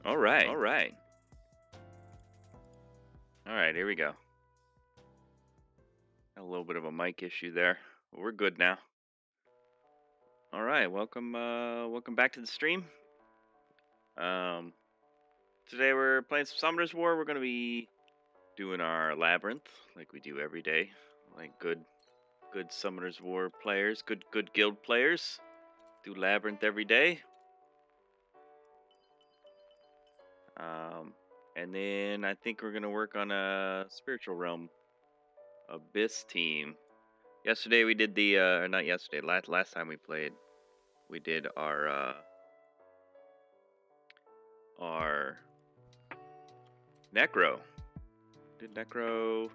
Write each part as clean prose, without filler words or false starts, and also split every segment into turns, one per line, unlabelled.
All right. All right, here we go. A little bit of a mic issue there. But we're good now. All right, welcome back to the stream. Um Today we're playing some Summoner's War. We're going to be doing our labyrinth like we do every day. Like good Summoner's War players, good guild players do labyrinth every day. Um and then I think we're going to work on a spiritual realm abyss team. Yesterday we did the or not yesterday, last time we played, we did our Necro. Did Necro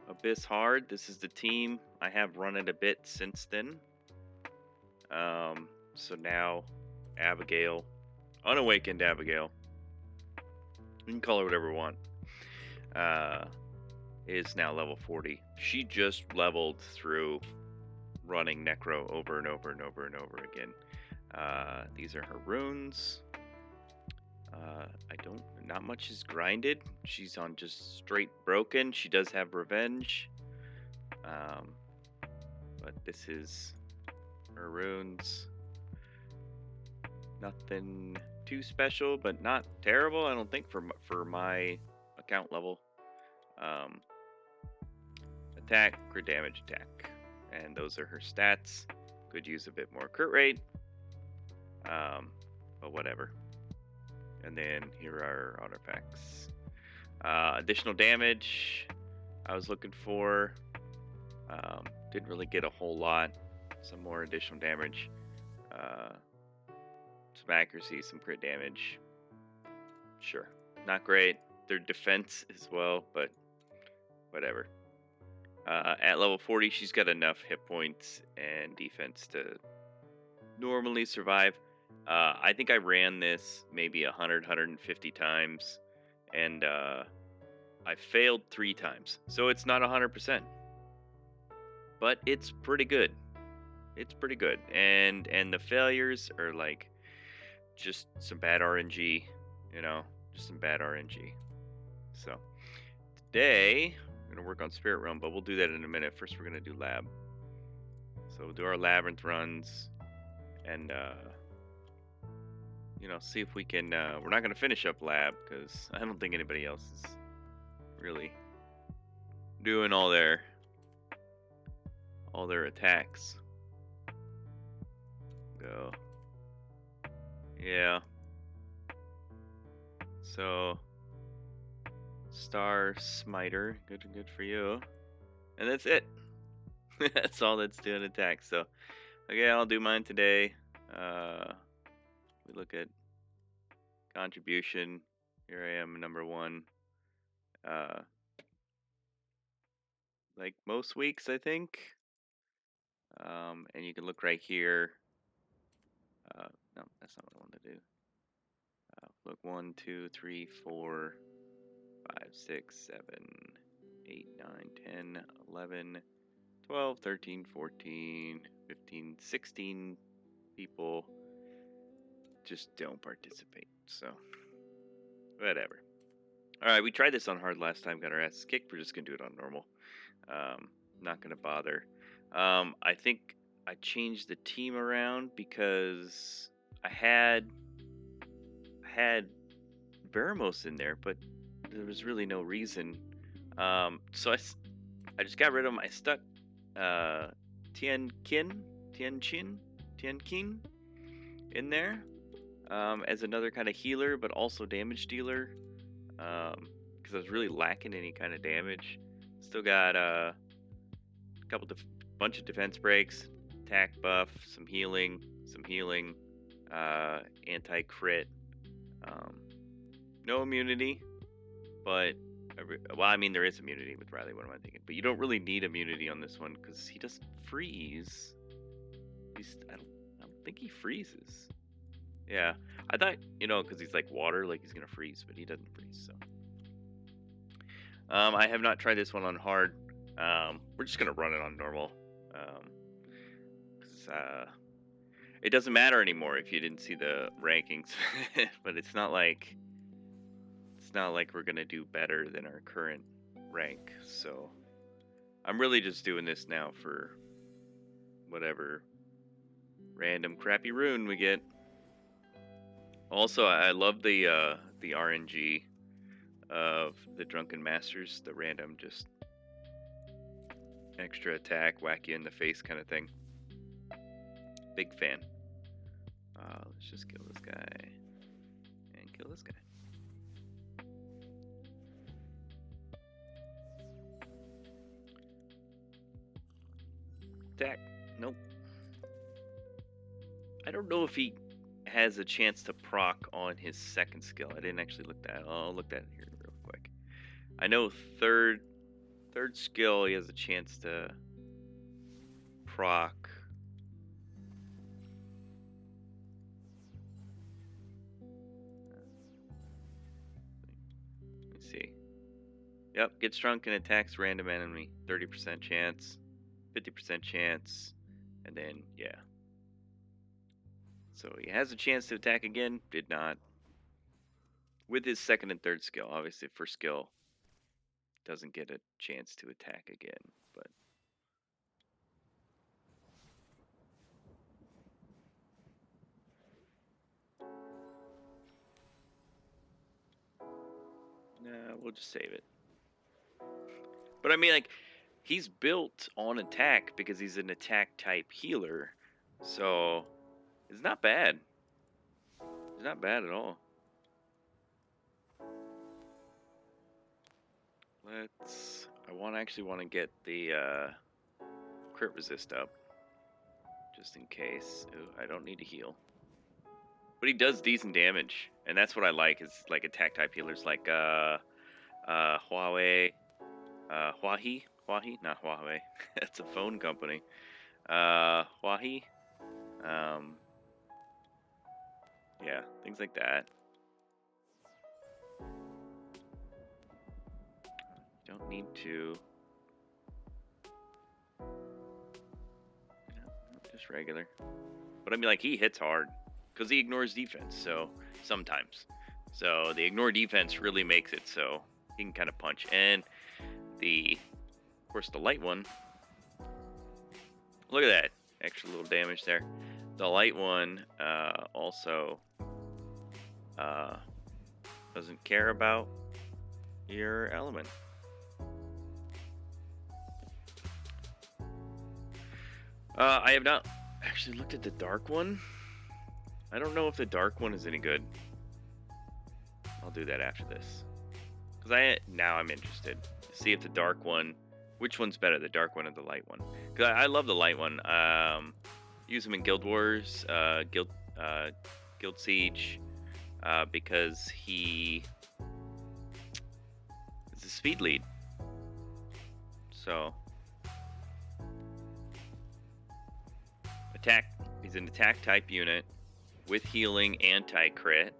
Abyss hard. This is the team. I have run it a bit since then. So now Abigail, unawakened Abigail, you can call her whatever you want, is now level 40. She just leveled through running Necro over and over and over and over again. These are her runes. Not much is grinded. She's on just straight broken. She does have revenge. But this is her runes. Nothing too special, but not terrible, I don't think, for my account level. Attack, crit damage, attack. And those are her stats. Could use a bit more crit rate. But whatever. And then here are artifacts. Additional damage I was looking for. Didn't really get a whole lot. Some more additional damage. Some accuracy, some crit damage. Sure. Not great. Their defense as well, but whatever. At level 40, she's got enough hit points and defense to normally survive. I think I ran this maybe 100, 150 times, and I failed 3 times. So it's not 100%, but it's pretty good. It's pretty good. And the failures are like just some bad RNG, just some bad RNG. So today we're gonna work on Spirit Realm, but we'll do that in a minute. First, we're gonna do Lab. So we'll do our labyrinth runs, and see if we can. We're not gonna finish up Lab because I don't think anybody else is really doing all their attacks. Go. Yeah. So Star Smiter, good for you. And that's it. That's all that's doing attack. So, okay, I'll do mine today. We look at contribution. Here I am, number 1. Like most weeks, I think. And you can look right here. No, that's not what I wanted to do. Look, 1, 2, 3, 4, 5, 6, 7, 8, 9, 10, 11, 12, 13, 14, 15, 16 people just don't participate. So, whatever. Alright, we tried this on hard last time, got our asses kicked. We're just going to do it on normal. Not going to bother. I think I changed the team around because I had Veramos in there, but there was really no reason. So I just got rid of him. I stuck Tianqin in there as another kind of healer, but also damage dealer. Because I was really lacking any kind of damage. Still got a bunch of defense breaks, attack buff, some healing, anti crit. No immunity, but there is immunity with Riley. What am I thinking? But you don't really need immunity on this one because he doesn't freeze. I don't think he freezes. Yeah, I thought because he's like water, like he's gonna freeze, but he doesn't freeze. So, I have not tried this one on hard. We're just gonna run it on normal. it doesn't matter anymore if you didn't see the rankings. But it's not like we're gonna do better than our current rank. So I'm really just doing this now for whatever random crappy rune we get. Also, I love the RNG of the Drunken Masters, the random just extra attack, whack you in the face kind of thing. Big fan. Let's just kill this guy and kill this guy. Attack. Nope. I don't know if he has a chance to proc on his second skill. I didn't actually look that. I'll look that here real quick. I know third skill he has a chance to proc. Let me see. Yep, gets drunk and attacks random enemy. 30% chance, 50% chance, and then yeah. So he has a chance to attack again. Did not. With his second and third skill, obviously first skill doesn't get a chance to attack again, but nah, we'll just save it. But I mean, like, he's built on attack because he's an attack type healer, so it's not bad. It's not bad at all. I actually want to get the crit resist up, just in case. Ooh, I don't need to heal. But he does decent damage, and that's what I like, is like attack type healers like Huawei, Huahi, not Huawei. That's a phone company. Huahi, yeah, things like that. You don't need to. No, just regular. But I mean, like, he hits hard because he ignores defense. So sometimes, so the ignore defense really makes it so he can kind of punch. And of course, the light one. Look at that extra little damage there. The light one also doesn't care about your element. I have not actually looked at the dark one. I don't know if the dark one is any good. I'll do that after this. Because now I'm interested to see if the dark one, which one's better, the dark one or the light one? Because I love the light one. Use him in Guild Wars, Guild Siege, because he is a speed lead. So attack. He's an attack type unit with healing, anti-crit.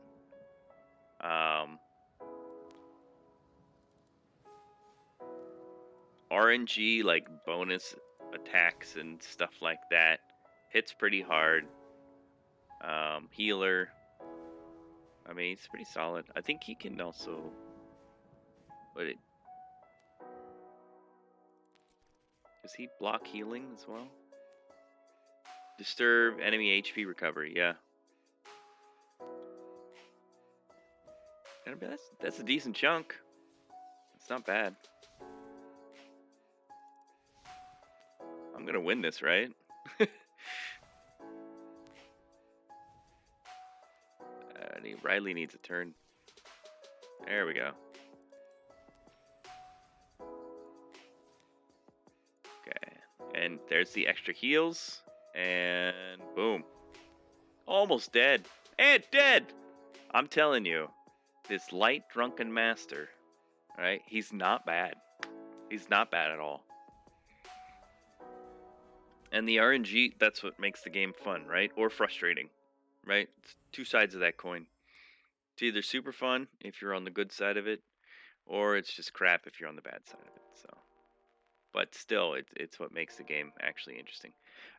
RNG, like bonus attacks and stuff like that, hits pretty hard. Healer. I mean, it's pretty solid. I think he can also. Does he block healing as well? Disturb enemy HP recovery. Yeah. That's a decent chunk. It's not bad. I'm gonna win this, right? Riley needs a turn. There we go. Okay, and there's the extra heals, and boom, almost dead, and dead. I'm telling you, this light drunken master, right? He's not bad. He's not bad at all. And the RNG, that's what makes the game fun, right? Or frustrating, right? It's two sides of that coin. It's either super fun if you're on the good side of it, or it's just crap if you're on the bad side of it. So but still, it's what makes the game actually interesting.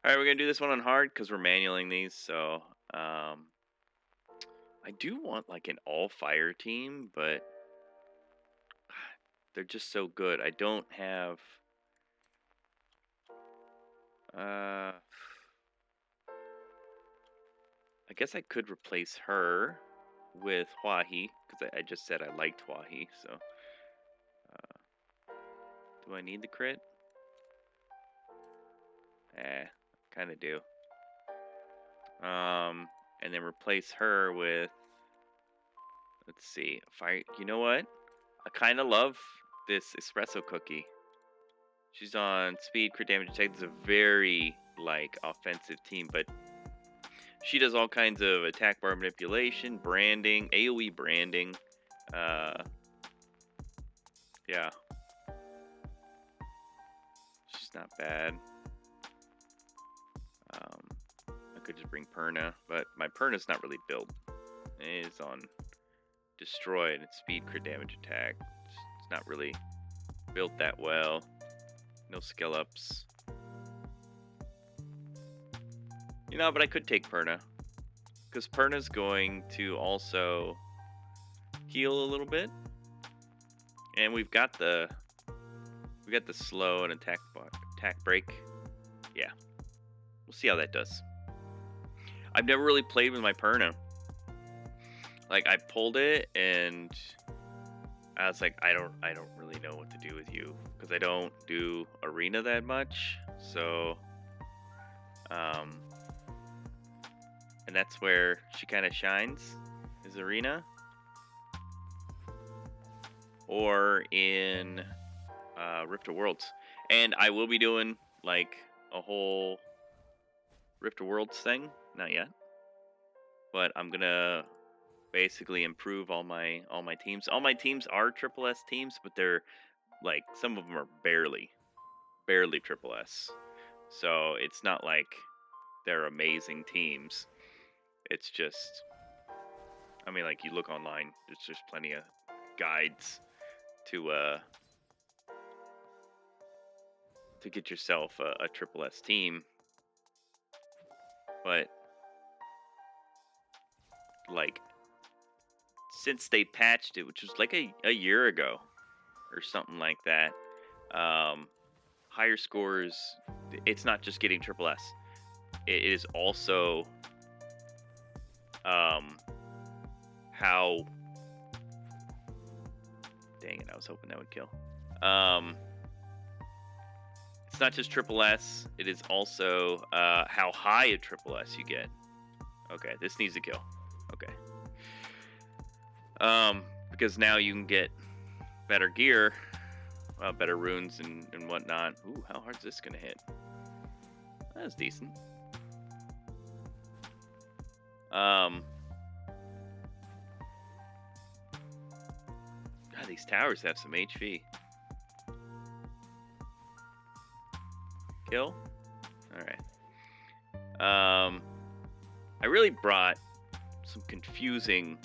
All right, we're gonna do this one on hard because we're manualing these. So I do want like an all fire team, but they're just so good. I don't have. I guess I could replace her with Hua-Hee because I just said I liked Hua-Hee. So do I need the crit? Kind of do. And then replace her with. Let's see. Fire. You know what? I kind of love this espresso cookie. She's on speed, crit damage attack. It's a very like offensive team, but she does all kinds of attack bar manipulation, branding, AoE branding. Yeah. She's not bad. I could just bring Perna, but my Perna's not really built. It is on destroy and it's speed, crit damage attack. It's not really built that well. No skill ups. You know, but I could take Perna. Because Perna's going to also heal a little bit. And we've got the slow and attack break. Yeah. We'll see how that does. I've never really played with my Perna. Like I pulled it and I was like, I don't really know what to do with you because I don't do arena that much. So and that's where she kind of shines, is arena. Or in Rift of Worlds. And I will be doing like a whole Rift of Worlds thing. Not yet. But I'm gonna basically improve all my teams. All my teams are triple S teams, but they're like some of them are barely triple S. So it's not like they're amazing teams. It's just, I mean, like you look online, there's plenty of guides to get yourself a triple S team. But like since they patched it, which was like a year ago or something like that, higher scores, it's not just getting triple S. It is also how, dang it, I was hoping that would kill. It's not just triple S, it is also how high a triple S you get. Okay, this needs to kill. Okay. Because now you can get better gear, better runes and whatnot. Ooh, how hard is this gonna hit? That's decent. God, these towers have some HP. Kill? Alright. I really brought some confusing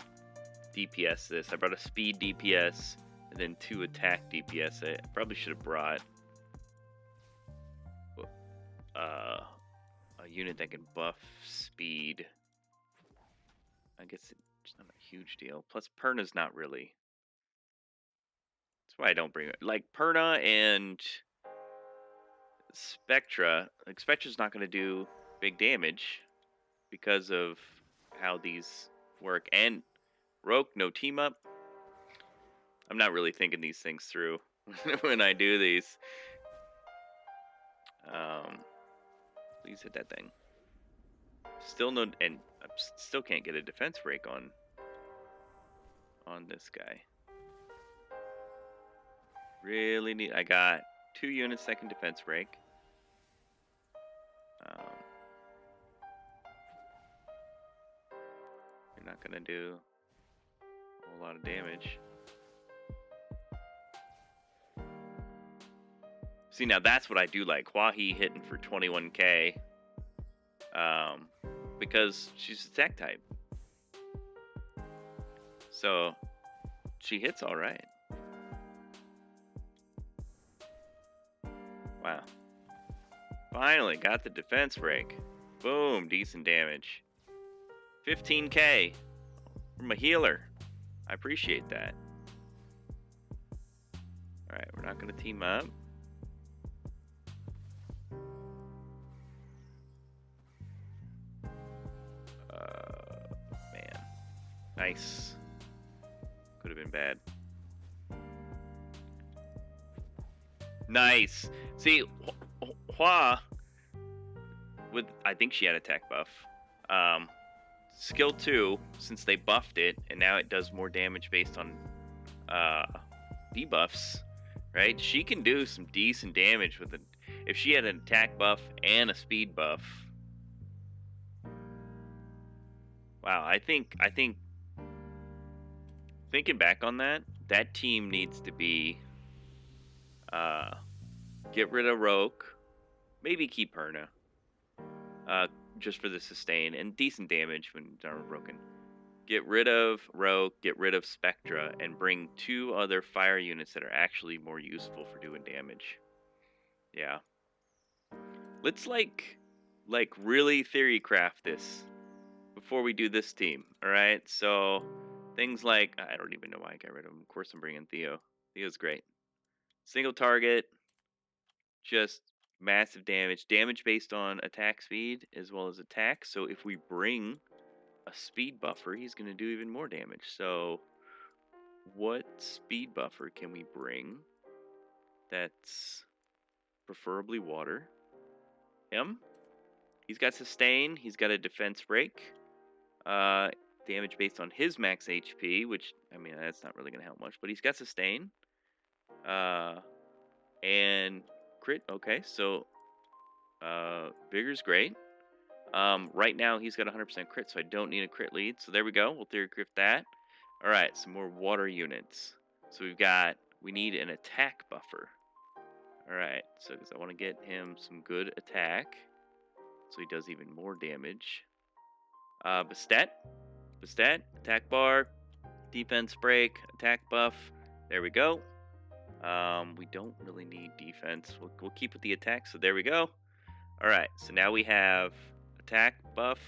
DPS to this. I brought a speed DPS and then 2 attack DPS. I probably should have brought a unit that can buff speed. I guess it's not a huge deal. Plus, Perna's not really. That's why I don't bring it. Like, Perna and Spectra. Like, Spectra's not going to do big damage because of how these work. And Rogue, no team up. I'm not really thinking these things through when I do these. Please hit that thing. Still no, and I still can't get a defense break on this guy. Really need. I got 2 units that can defense break. You're not gonna do a whole lot of damage. See, now that's what I do like. Hua-Hee hitting for 21k. Because she's attack type. So she hits all right. Wow. Finally got the defense break. Boom, decent damage. 15k from a healer. I appreciate that. Alright, we're not going to team up. Man. Nice. Could have been bad. Nice. See, Hua, with, I think she had attack buff. Skill 2, since they buffed it, and now it does more damage based on debuffs, right? She can do some decent damage with it. If she had an attack buff and a speed buff. Wow, I think thinking back on that, that team needs to be get rid of Rogue, maybe keep Perna. Just for the sustain and decent damage when armor broken. Get rid of Rogue, get rid of Spectra, and bring 2 other fire units that are actually more useful for doing damage. Yeah. Let's like really theory craft this before we do this team. All right. So things like, I don't even know why I got rid of him. Of course, I'm bringing Theo. Theo's great. Single target, just massive damage. Damage based on attack speed as well as attack. So if we bring a speed buffer, he's going to do even more damage. So what speed buffer can we bring that's preferably water? Him? He's got sustain. He's got a defense break. Damage based on his max HP, which, I mean, that's not really going to help much, but he's got sustain. And crit. Okay, so Vigor's great. Right now he's got 100% crit, so I don't need a crit lead. So there we go. We'll theory crit that. All right, some more water units. So we need an attack buffer. All right, so because I want to get him some good attack, so he does even more damage. Bastet, attack bar, defense break, attack buff. There we go. We don't really need defense. We'll keep with the attack. So there we go. All right, so now we have attack buff,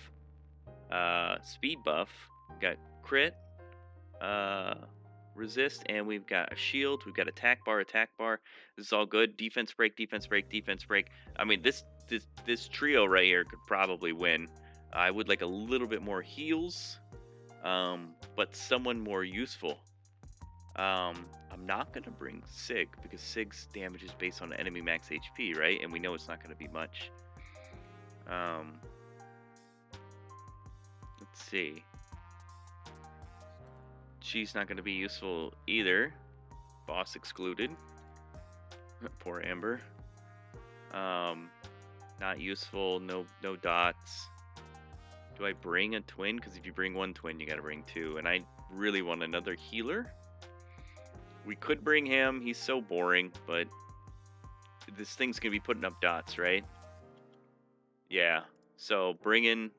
speed buff. We've got crit, resist, and we've got a shield. We've got attack bar. This is all good. Defense break. I mean, this trio right here could probably win. I would like a little bit more heals, but someone more useful. I'm not going to bring Sig, because Sig's damage is based on enemy max HP, right? And we know it's not going to be much. Let's see. She's not going to be useful either. Boss excluded. Poor Amber. Not useful. No dots. Do I bring a twin? Because if you bring one twin, you got to bring 2. And I really want another healer. We could bring him. He's so boring, but this thing's going to be putting up dots, right? Yeah. So bring in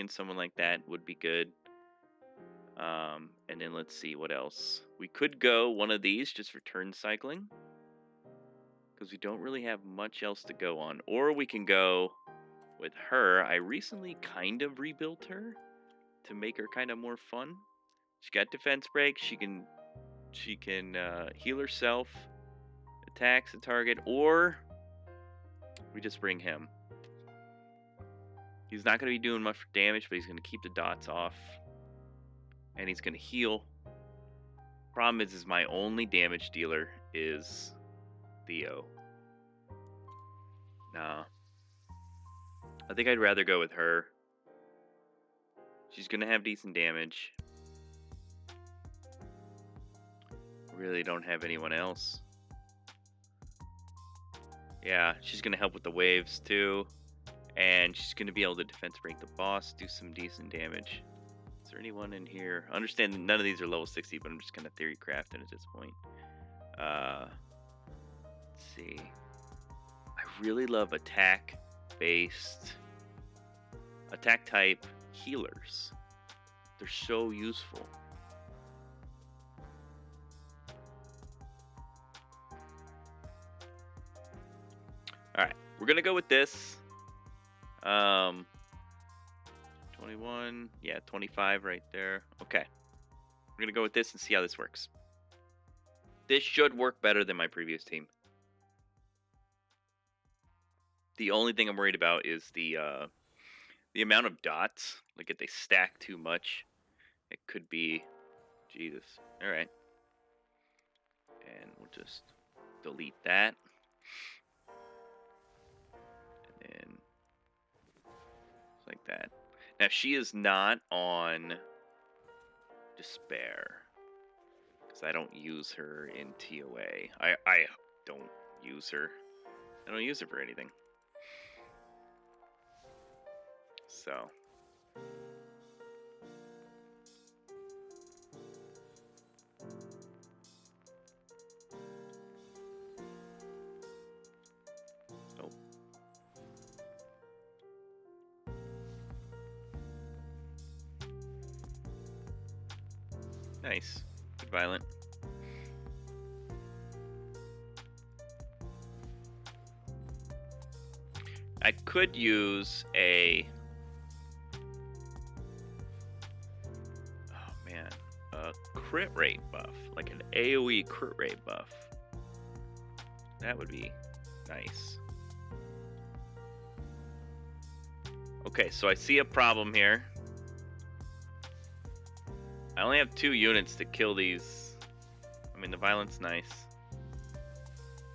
someone like that would be good. And then let's see what else. We could go one of these just for turn cycling, because we don't really have much else to go on. Or we can go with her. I recently kind of rebuilt her to make her kind of more fun. She got defense break. She can heal herself, attacks the target, or we just bring him. He's not going to be doing much damage, but he's going to keep the dots off, and he's going to heal. Problem is my only damage dealer is Theo. Nah. I think I'd rather go with her. She's going to have decent damage. Really don't have anyone else. Yeah, she's going to help with the waves too. And she's going to be able to defense break the boss, do some decent damage. Is there anyone in here? I understand none of these are level 60, but I'm just kind of theory crafting at this point. Let's see. I really love attack type healers. They're so useful. We're gonna go with this. 21. Yeah, 25 right there. Okay. We're gonna go with this and see how this works. This should work better than my previous team. The only thing I'm worried about is the amount of dots. Like if they stack too much, it could be Jesus. All right. And we'll just delete that. And then like that. Now she is not on Despair. Because I don't use her in TOA. I don't use her. I don't use her for anything. So. Oh. Nice. Good violent. I could use a... Oh, man. A crit rate buff. Like an AoE crit rate buff. That would be nice. Okay, so I see a problem here. I only have 2 units to kill these. I mean, the violence nice.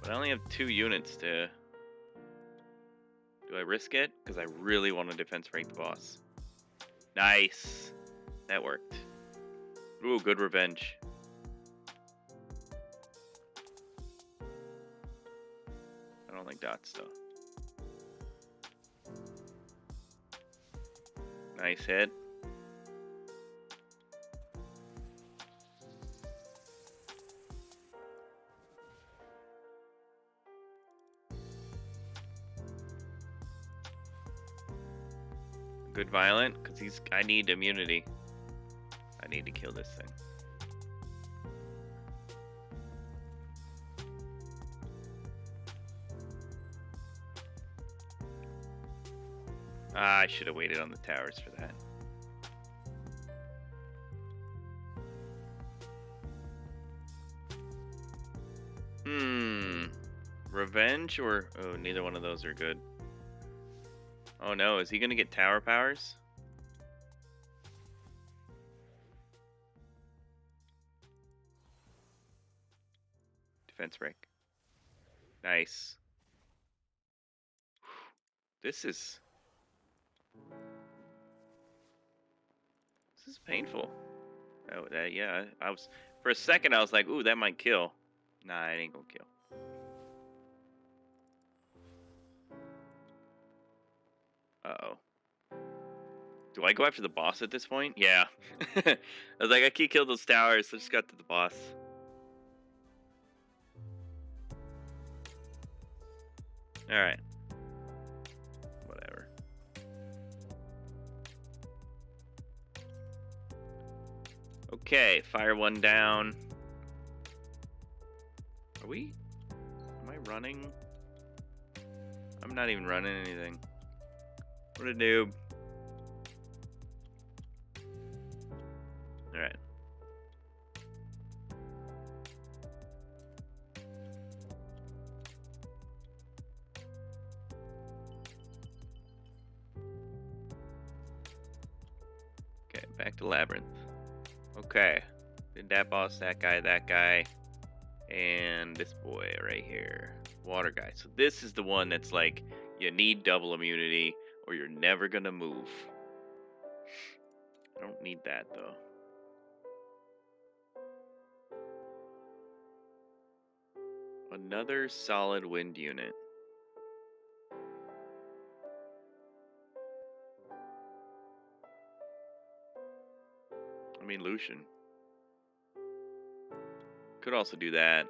But I only have 2 units to... Do I risk it? Because I really want to defense rank the boss. Nice. That worked. Ooh, good revenge. I don't like dots, though. Nice hit. Good violent, because I need immunity. I need to kill this thing. I should have waited on the towers for that. Revenge or... Oh, neither one of those are good. Oh no, is he gonna get tower powers? Defense break. Nice. This is painful. Oh, yeah. I was for a second I was like, ooh, that might kill. Nah, it ain't gonna kill. Uh-oh. Do I go after the boss at this point? Yeah. I was like, I can't kill those towers, so I just got to the boss. Alright. Whatever. Okay, fire one down. Are we? Am I running? I'm not even running anything. What a noob. Alright. Okay, back to Labyrinth. Okay. Did that boss, that guy, and this boy right here. Water guy. So this is the one that's like, you need double immunity or you're never gonna move. I don't need that though. Another solid wind unit. I mean, Lucian. Could also do that.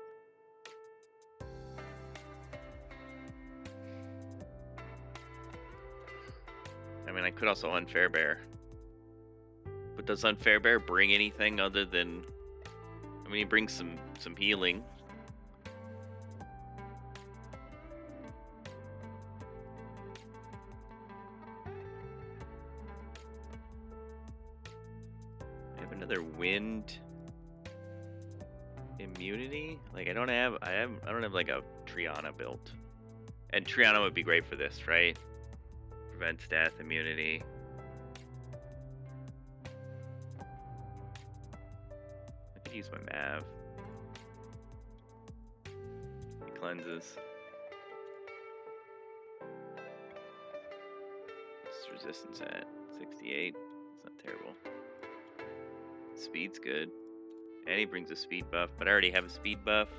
I mean, I could also Unfair Bear. But does Unfair Bear bring anything other than... I mean, he brings some healing. another wind immunity? Like I don't have like a Triana built. And Triana would be great for this, right? Prevents death, immunity. I could use my Mav. It cleanses. What's resistance at? 68. It's not terrible. Speed's good. And he brings a speed buff, but I already have a speed buff.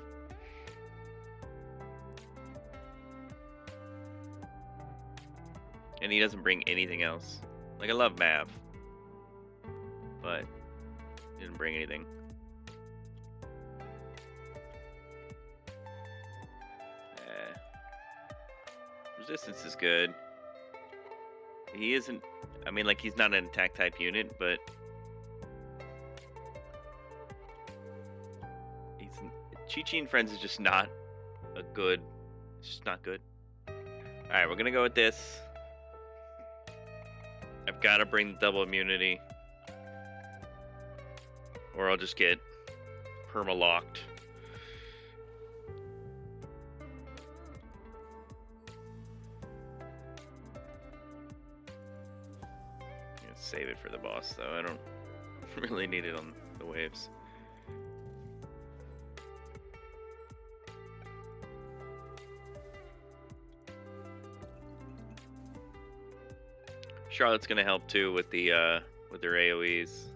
And he doesn't bring anything else. Like, I love Mav, but he didn't bring anything. Resistance is good. He isn't, I mean, like, he's not an attack type unit, but Chi-Chi and Friends is just not it's just not good. Alright, we're gonna go with this. I've got to bring the double immunity, or I'll just get perma-locked. Save it for the boss, though. I don't really need it on the waves. Charlotte's gonna help too with the with their AoEs.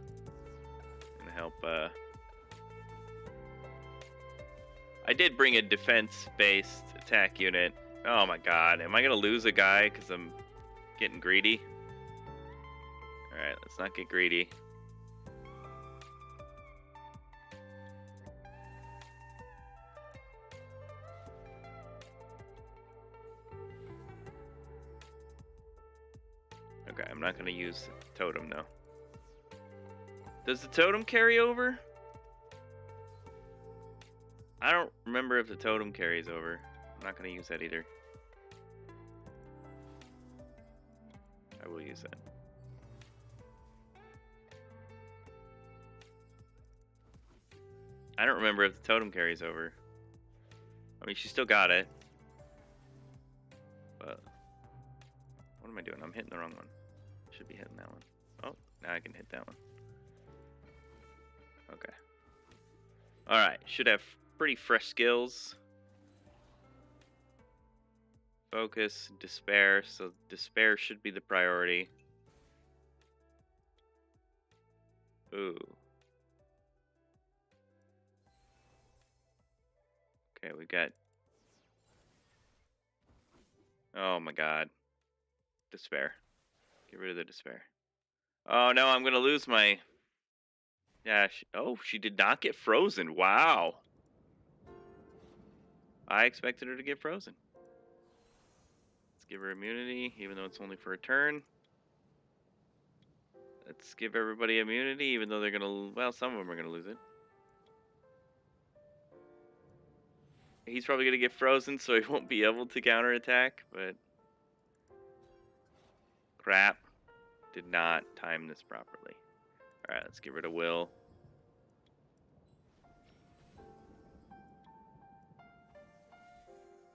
Gonna help. I did bring a defense-based attack unit. Oh my god, am I gonna lose a guy because I'm getting greedy? Alright, let's not get greedy. Okay, I'm not gonna use the totem though. Does the totem carry over? I don't remember if the totem carries over. I'm not gonna use that either. I will use that. I don't remember if the totem carries over. I mean, she still got it. But what am I doing? I'm hitting the wrong one. Should be hitting that one. Oh, now I can hit that one. Okay. Alright, should have pretty fresh skills. Focus, despair. So despair should be the priority. Ooh. Okay, we got... Oh my god. Despair. Get rid of the despair. Oh no, I'm gonna lose my... Yeah, she did not get frozen. Wow. I expected her to get frozen. Let's give her immunity, even though it's only for a turn. Let's give everybody immunity, even though they're gonna... Well, some of them are gonna lose it. He's probably gonna get frozen, so he won't be able to counterattack, but... Crap. Did not time this properly. Alright, let's get rid of Will.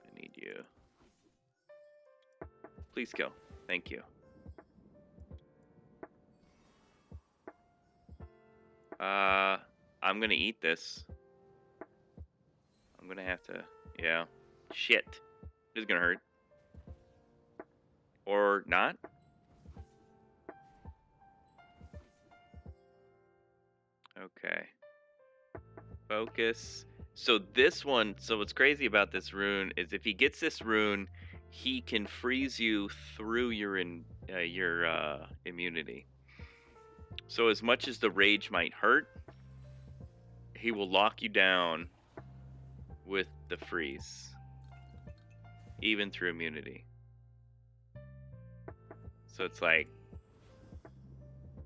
I need you. Please kill. Thank you. I'm gonna eat this. I'm gonna have to... Yeah. Shit. This is gonna hurt. Or not? Okay. Focus. So this one, so what's crazy about this rune is if he gets this rune, he can freeze you through your immunity. So as much as the rage might hurt, he will lock you down with the freeze, even through immunity. So it's like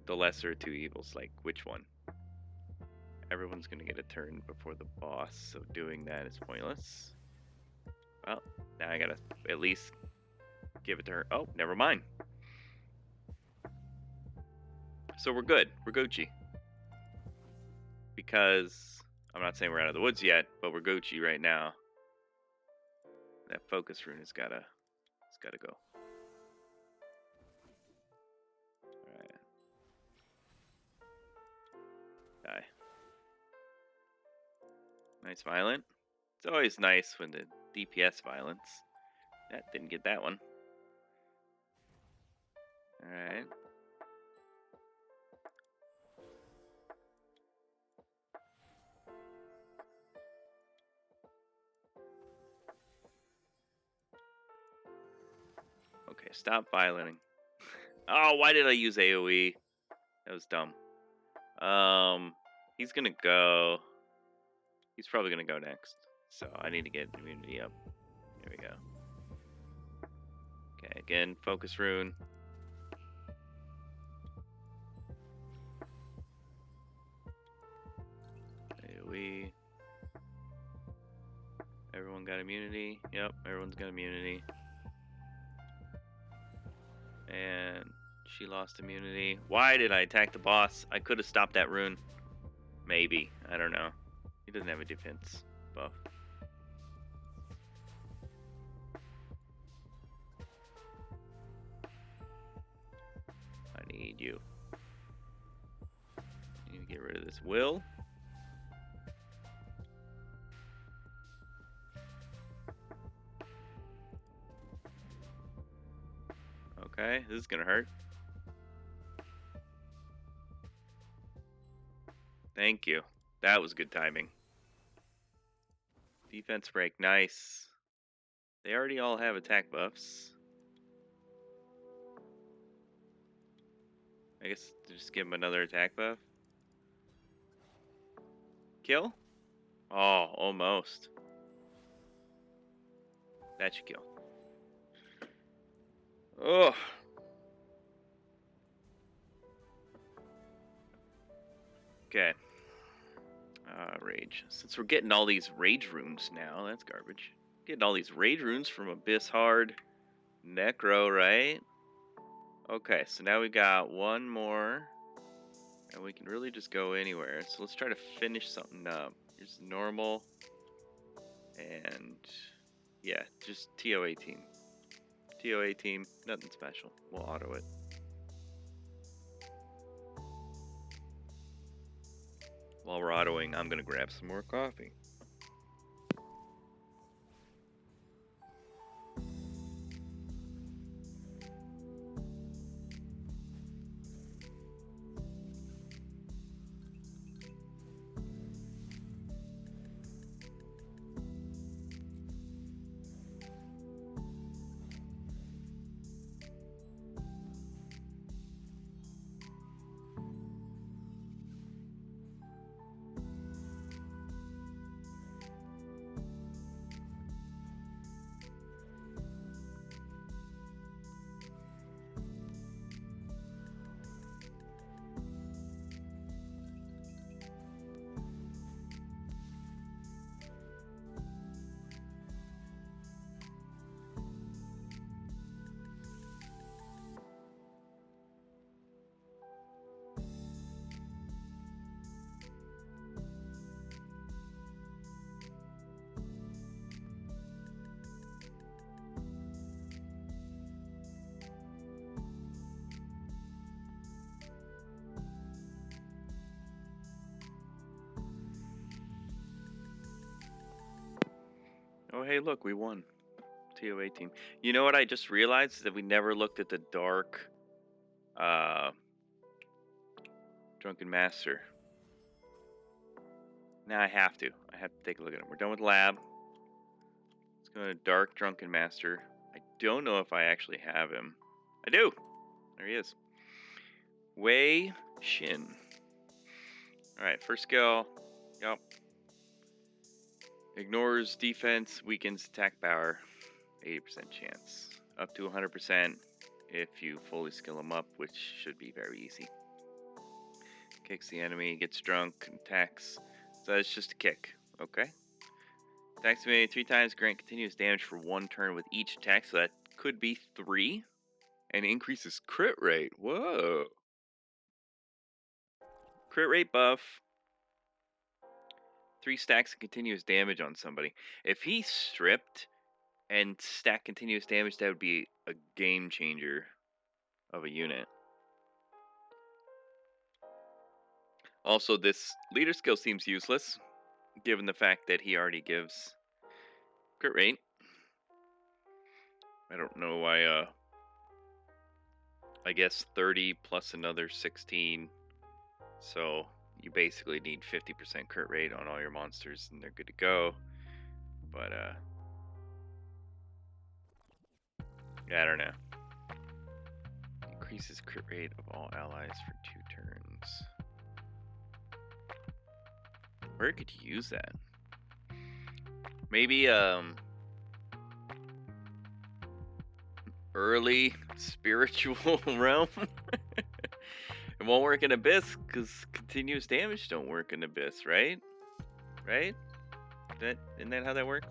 the lesser of two evils. Like, which one? Everyone's gonna get a turn before the boss, so doing that is pointless. Well, now I gotta at least give it to her. Oh, never mind. So we're good. We're Gucci. because I'm not saying we're out of the woods yet, but we're Gucci right now. That focus rune has gotta go. Alright. Die. Nice violent. It's always nice when the DPS violence. That didn't get that one. Alright. Okay, stop violenting. Oh, why did I use AoE? That was dumb. He's gonna go. He's probably gonna go next. So I need to get immunity up. There we go. Okay, again, focus rune. AoE. Everyone got immunity. Yep, everyone's got immunity. And she lost immunity. Why did I attack the boss? I could have stopped that rune. Maybe. I don't know. He doesn't have a defense buff. I need you. I need to get rid of this will. Okay, this is gonna hurt. Thank you. That was good timing. Defense break, nice. They already all have attack buffs. I guess just give them another attack buff. Kill? Oh, almost. That should kill. Oh. Okay. Rage. Since we're getting all these rage runes now, that's garbage. Getting all these rage runes from Abyss Hard Necro, right? Okay, so now we got one more. And we can really just go anywhere. So let's try to finish something up. Here's normal. And yeah, just TOA team. TOA team, nothing special. We'll auto it. While we're autoing, I'm gonna grab some more coffee. Oh, hey, look, we won. TOA team. You know what I just realized? Is that we never looked at the dark Drunken Master. Now I have to. I have to take a look at him. We're done with lab. Let's go to Dark Drunken Master. I don't know if I actually have him. I do! There he is. Wei Shin. Alright, first skill. Yup. Ignores defense, weakens attack power. 80% chance. Up to 100% if you fully skill him up, which should be very easy. Kicks the enemy, gets drunk, attacks. So it's just a kick. Okay. Attacks me 3 times, grant continuous damage for 1 turn with each attack, so that could be 3. And increases crit rate. Whoa. Crit rate buff. 3 stacks of continuous damage on somebody. If he stripped and stacked continuous damage, that would be a game changer of a unit. Also, this leader skill seems useless, given the fact that he already gives crit rate. I don't know why, I guess 30 plus another 16. So you basically need 50% crit rate on all your monsters and they're good to go. But, yeah, I don't know. Increases crit rate of all allies for 2 turns. Where could you use that? Maybe, early spiritual realm? It won't work in Abyss because continuous damage don't work in Abyss, right? Right? Isn't that how that works?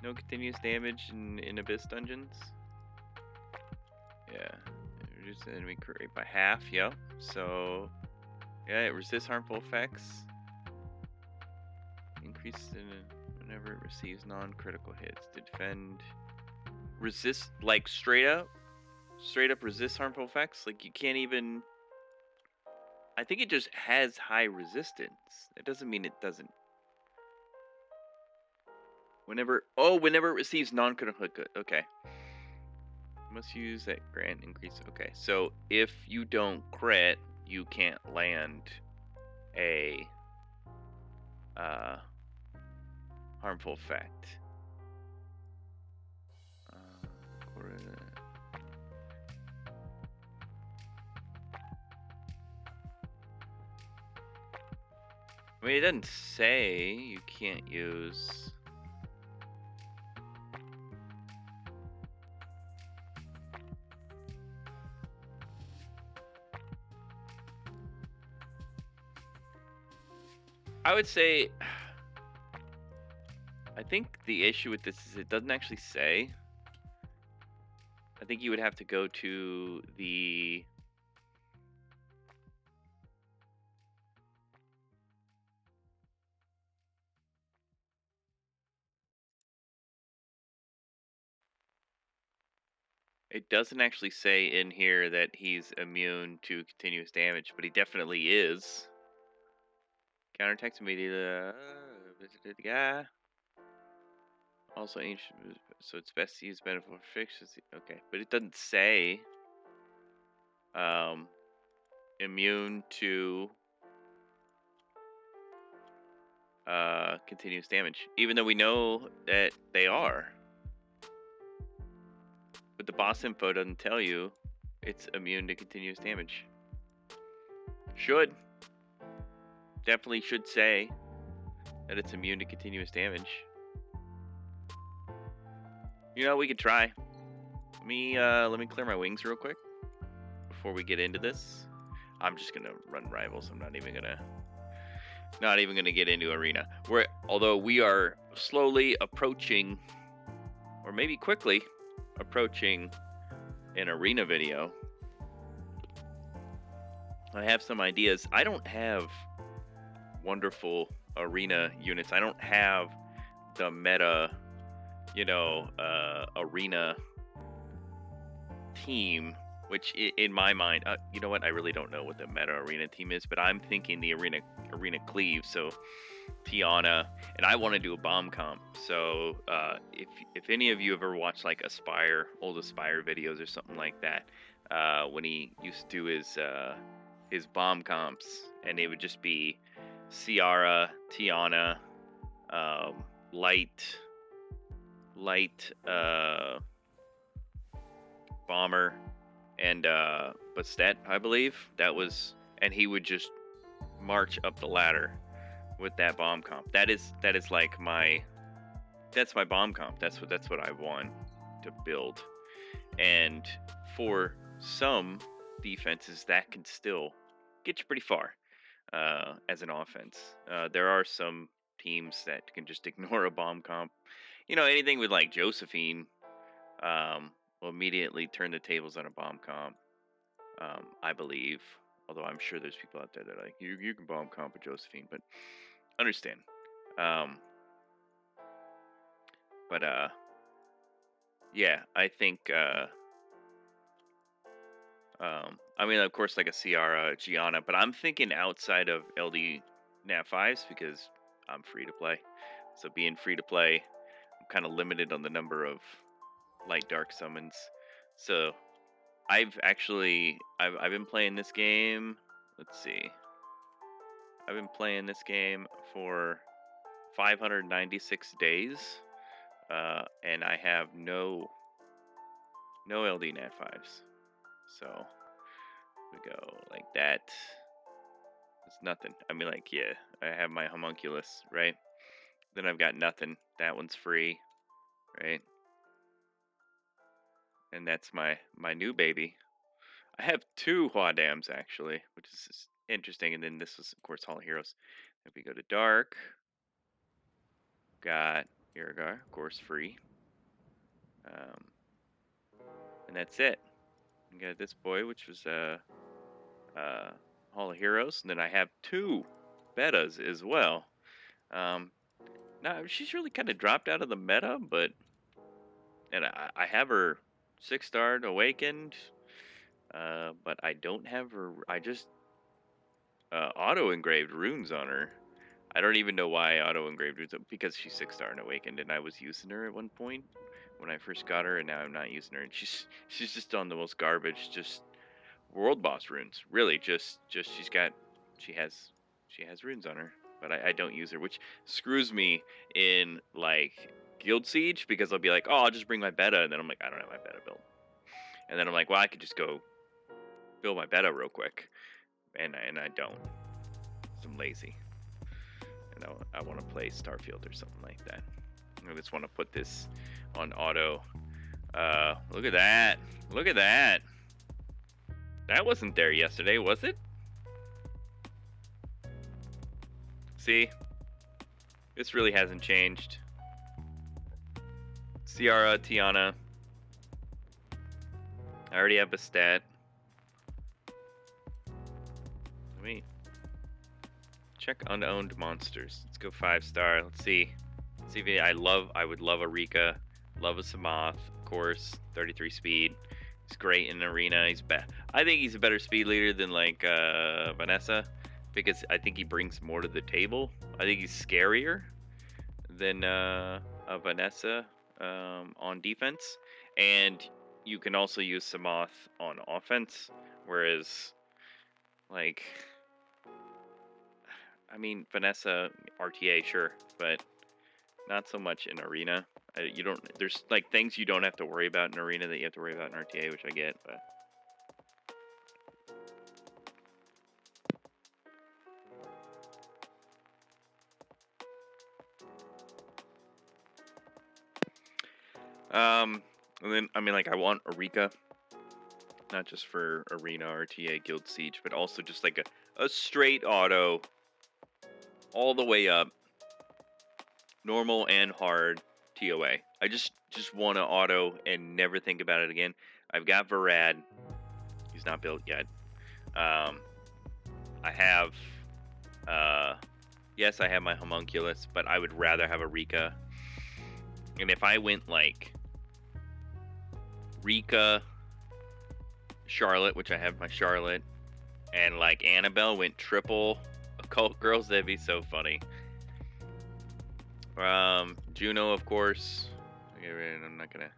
No continuous damage in Abyss dungeons? Yeah. Reduce the enemy crit rate by half, yep. So, yeah, it resists harmful effects. Increases whenever it receives non-critical hits to defend. Resist, like straight up resist harmful effects. Like you can't even. I think it just has high resistance. It doesn't mean it doesn't. Whenever it receives non-critical hit. Okay. Must use that grant increase. Okay, so if you don't crit, you can't land a harmful effect. I mean, it doesn't say you can't use. I would say, I think the issue with this is it doesn't actually say. I think you would have to go to the. It doesn't actually say in here that he's immune to continuous damage, but he definitely is. Counterattacks immediately. Yeah. Also ancient, so it's best to use beneficial fixes. Okay, but it doesn't say immune to continuous damage, even though we know that they are. But the boss info doesn't tell you it's immune to continuous damage. Should. Definitely should say that it's immune to continuous damage. You know, we could try. Let me clear my wings real quick before we get into this. I'm just gonna run rivals. I'm not even gonna get into arena. Although we are slowly approaching, or maybe quickly approaching, an arena video. I have some ideas. I don't have wonderful arena units. I don't have the meta, arena team, which in my mind, you know what? I really don't know what the meta arena team is, but I'm thinking the arena cleave. So Tiana, and I want to do a bomb comp. So if any of you ever watched like old Aspire videos or something like that, when he used to do his bomb comps, and it would just be Ciara, Tiana, light bomber, and Bastet, I believe that was, and he would just march up the ladder with that bomb comp. That is like that's my bomb comp. That's what I want to build. And for some defenses, that can still get you pretty far as an offense. There are some teams that can just ignore a bomb comp. Anything with like Josephine will immediately turn the tables on a bomb comp. I believe, although I'm sure there's people out there that are like, you can bomb comp with Josephine, but understand. Um, but yeah, I think. I mean, of course, like a Ciara, Gianna, but I'm thinking outside of LD Nat 5s because I'm free to play. So being free to play, I'm kind of limited on the number of light dark summons. So I've been playing this game. Let's see. I've been playing this game for 596 days, and I have no LD Nat 5s. So we go like that. It's nothing. I mean, like, yeah, I have my homunculus, right? Then I've got nothing. That one's free, right? And that's my new baby. I have two Huadams actually, which is just interesting. And then this is, of course, Hall of Heroes. If we go to Dark, got Iragar, of course, free. Um, and that's it. We got this boy, which was Hall of Heroes. And then I have two betas as well. Um, Now she's really kind of dropped out of the meta, but and I have her 6-starred awakened, but I don't have her. I just auto engraved runes on her. I don't even know why I auto engraved runes because she's 6-star and awakened, and I was using her at one point when I first got her, and now I'm not using her. And she's just on the most garbage, just world boss runes. Really, just she has runes on her, but I don't use her, which screws me in like Guild Siege because I'll be like, oh, I'll just bring my beta, and then I'm like, I don't have my beta built, and then I'm like, well, I could just go build my beta real quick, and I don't. 'Cause I'm lazy, and I want to play Starfield or something like that. I just want to put this on auto. Look at that! Look at that! That wasn't there yesterday, was it? See, this really hasn't changed. Ciara, Tiana. I already have a stat. Let me check unowned monsters. Let's go 5-star. Let's see. Let's see if I would love a Rika. Love a Samoth, of course. 33 speed. He's great in arena. I think he's a better speed leader than like Vanessa because I think he brings more to the table. I think he's scarier than Vanessa on defense, and you can also use Samoth on offense. Whereas, like, I mean, Vanessa RTA, sure, but not so much in arena. You don't. There's like things you don't have to worry about in arena that you have to worry about in RTA, which I get, but. And then I mean, like, I want Arika, not just for arena RTA Guild Siege, but also just like a straight auto, all the way up, normal and hard TOA. I just want to auto and never think about it again. I've got Varad. He's not built yet. I have, yes, I have my homunculus, but I would rather have a Rika. And if I went like Rika, Charlotte, which I have my Charlotte, and like Annabelle went triple Occult Girls, that'd be so funny. Juno, of course. I'm not gonna.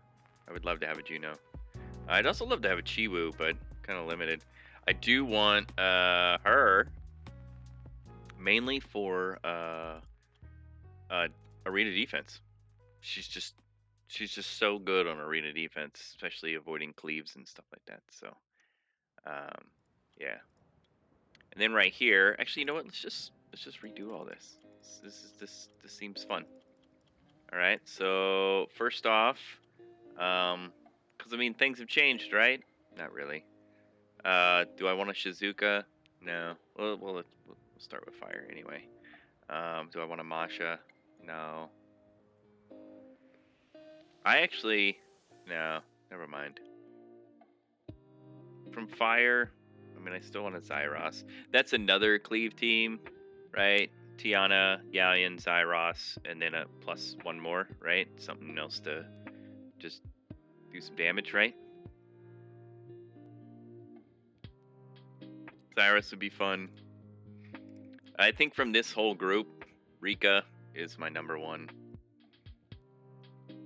I would love to have a Juno. I'd also love to have a Chiwu, but kind of limited. I do want her mainly for arena defense. She's just so good on arena defense, especially avoiding cleaves and stuff like that. So, yeah. And then right here, actually, you know what? Let's just redo all this. This seems fun. All right. So first off, because I mean things have changed, right? Not really. Do I want a Shizuka? No. We'll start with fire anyway. Do I want a Masha? No. I actually, no. Never mind. From fire, I mean, I still want a Zyros. That's another cleave team, right? Tiana, Galleon, Zyros, and then a plus one more, right? Something else to just do some damage, right? Cyrus would be fun. I think from this whole group, Rika is my number one.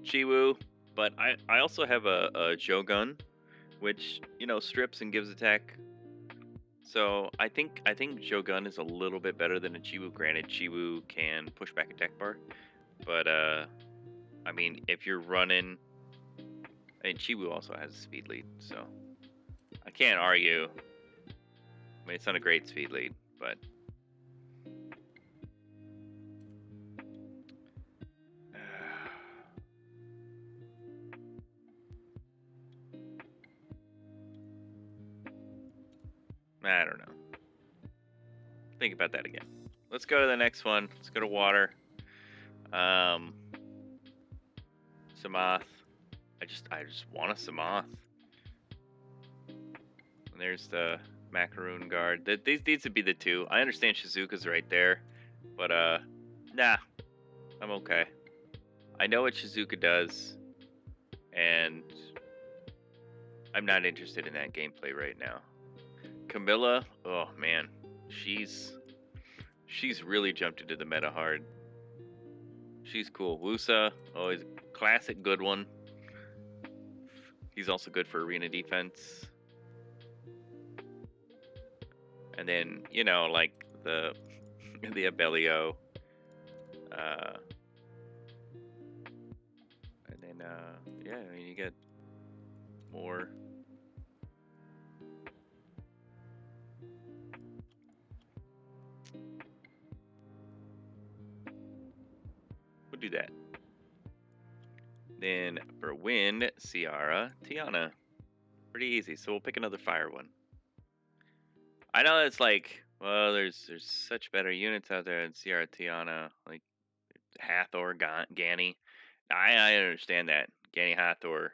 Chiwu, but I also have a Shogun, which, you know, strips and gives attack. So I think Shogun is a little bit better than a Chiwu. Granted, Chiwu can push back attack bar, but I mean, if you're running, I mean, Chiwu also has a speed lead, so I can't argue. I mean, it's not a great speed lead, but I don't know. Think about that again. Let's go to the next one. Let's go to water. Samath. I just want a Samath. And there's the Macaroon guard. These needs to be the two. I understand Shizuka's right there, but nah, I'm okay. I know what Shizuka does, and I'm not interested in that gameplay right now. Camilla, oh man, she's really jumped into the meta hard. She's cool. Wusa, always classic good one. He's also good for arena defense. And then, you know, like the Abellio. And then yeah, I mean, you get more. We'll do that. Then for wind, Ciara, Tiana. Pretty easy. So we'll pick another fire one. I know it's like, well, there's such better units out there than Ciara, Tiana, like Hathor, Gani. I understand that. Gani Hathor,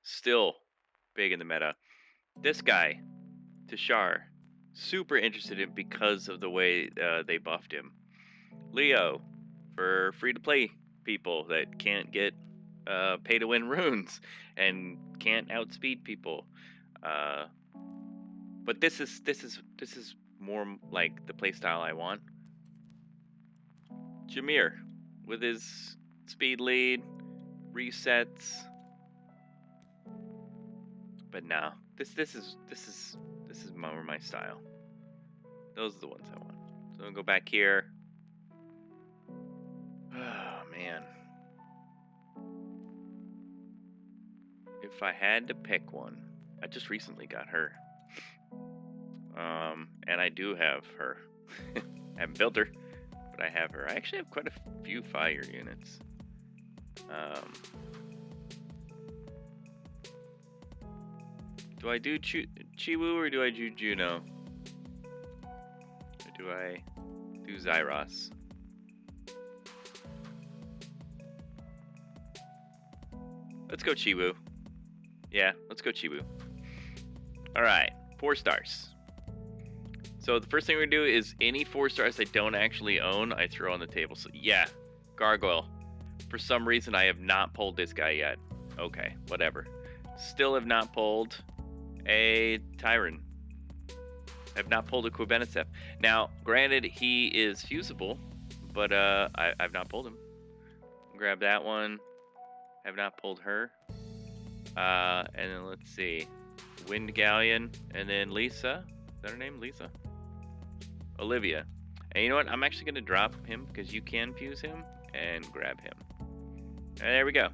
still big in the meta. This guy, Tashar, super interested in because of the way they buffed him. Leo, for free-to-play people that can't get pay-to-win runes and can't outspeed people. But this is more like the playstyle I want. Jameer, with his speed lead, resets. But no, this is more my style. Those are the ones I want. So I'll go back here. Oh man. If I had to pick one, I just recently got her. And I do have her. I haven't built her, but I have her. I actually have quite a few fire units. Do I do Chiwu or do I do Juno? Or do I do Zyros? Let's go Chiwu. Yeah, let's go Chiwu. Alright, 4 stars. So the first thing we're gonna do is any 4 stars I don't actually own, I throw on the table. So yeah, Gargoyle. For some reason I have not pulled this guy yet. Okay, whatever. Still have not pulled a Tyron. I've not pulled a Quebenicef. Now, granted, he is fusible, but I've not pulled him. Grab that one. Have not pulled her. And then let's see. Wind Galleon, and then Lisa. Is that her name? Lisa? Olivia. And you know what? I'm actually going to drop him because you can fuse him and grab him. And there we go.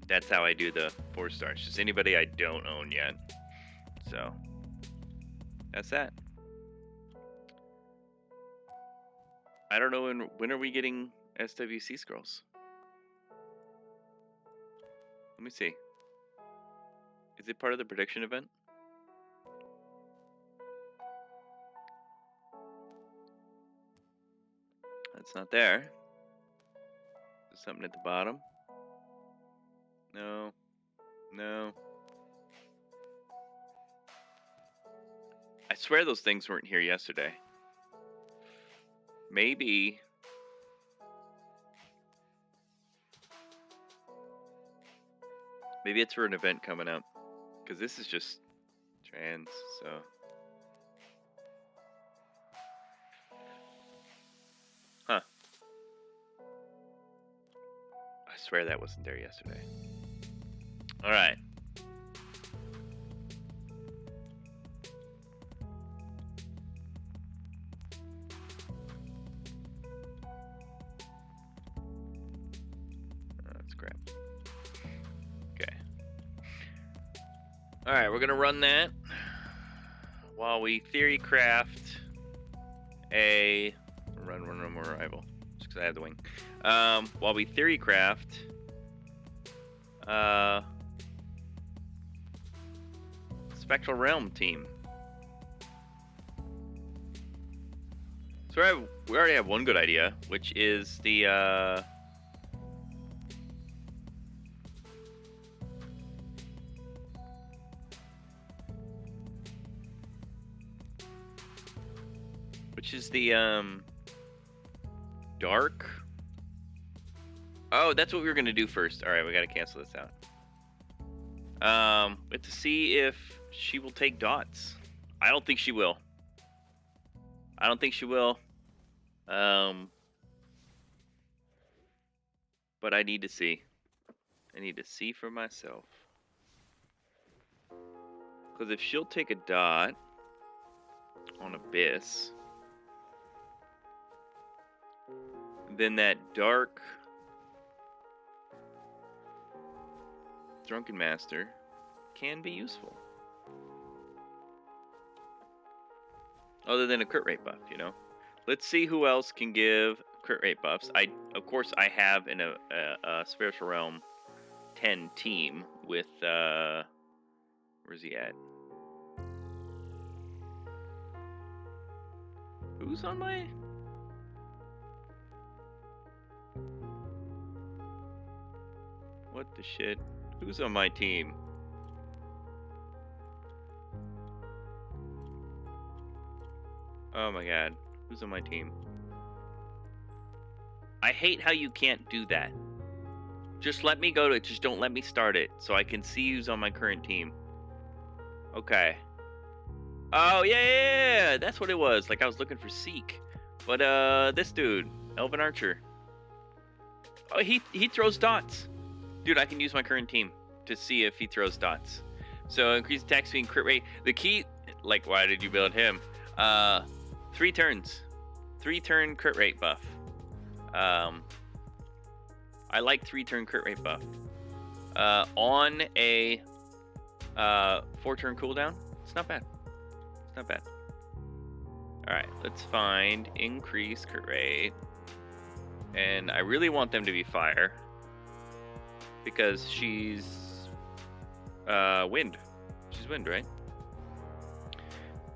That's how I do the 4 stars. Just anybody I don't own yet. So, that's that. I don't know when are we getting SWC scrolls? Let me see. Is it part of the prediction event? That's not there. There's something at the bottom. No. No. I swear those things weren't here yesterday. Maybe Maybe it's for an event coming up. Because this is just trans, so. Huh. I swear that wasn't there yesterday. Alright. That's crap. Okay. Alright, we're gonna run that while we theory craft a run more rival. Just because I have the wing. While we theory craft Spectral Realm team. So we already have one good idea, which is the dark. Oh, that's what we were gonna do first. All right, we gotta cancel this out. We have to see if she will take dots. I don't think she will. But I need to see. I need to see for myself. Because if she'll take a dot on Abyss, then that dark Drunken Master can be useful. Other than a crit rate buff, you know? Let's see who else can give crit rate buffs. Of course, I have in a Spiritual Realm 10 team with, where's he at? Who's on my... What the shit? Who's on my team? Oh my god. Who's on my team? I hate how you can't do that. Just let me go to it. Just don't let me start it so I can see who's on my current team. Okay. Oh, yeah. That's what it was. Like, I was looking for Seek. But, this dude. Elven Archer. Oh, he throws dots. Dude, I can use my current team to see if he throws dots. So, increase attack speed and crit rate. The key... Like, why did you build him? 3 turns. 3-turn crit rate buff. I like 3-turn crit rate buff. On a 4-turn cooldown, it's not bad. It's not bad. Alright, let's find increase crit rate. And I really want them to be fire. Because she's wind. She's wind, right?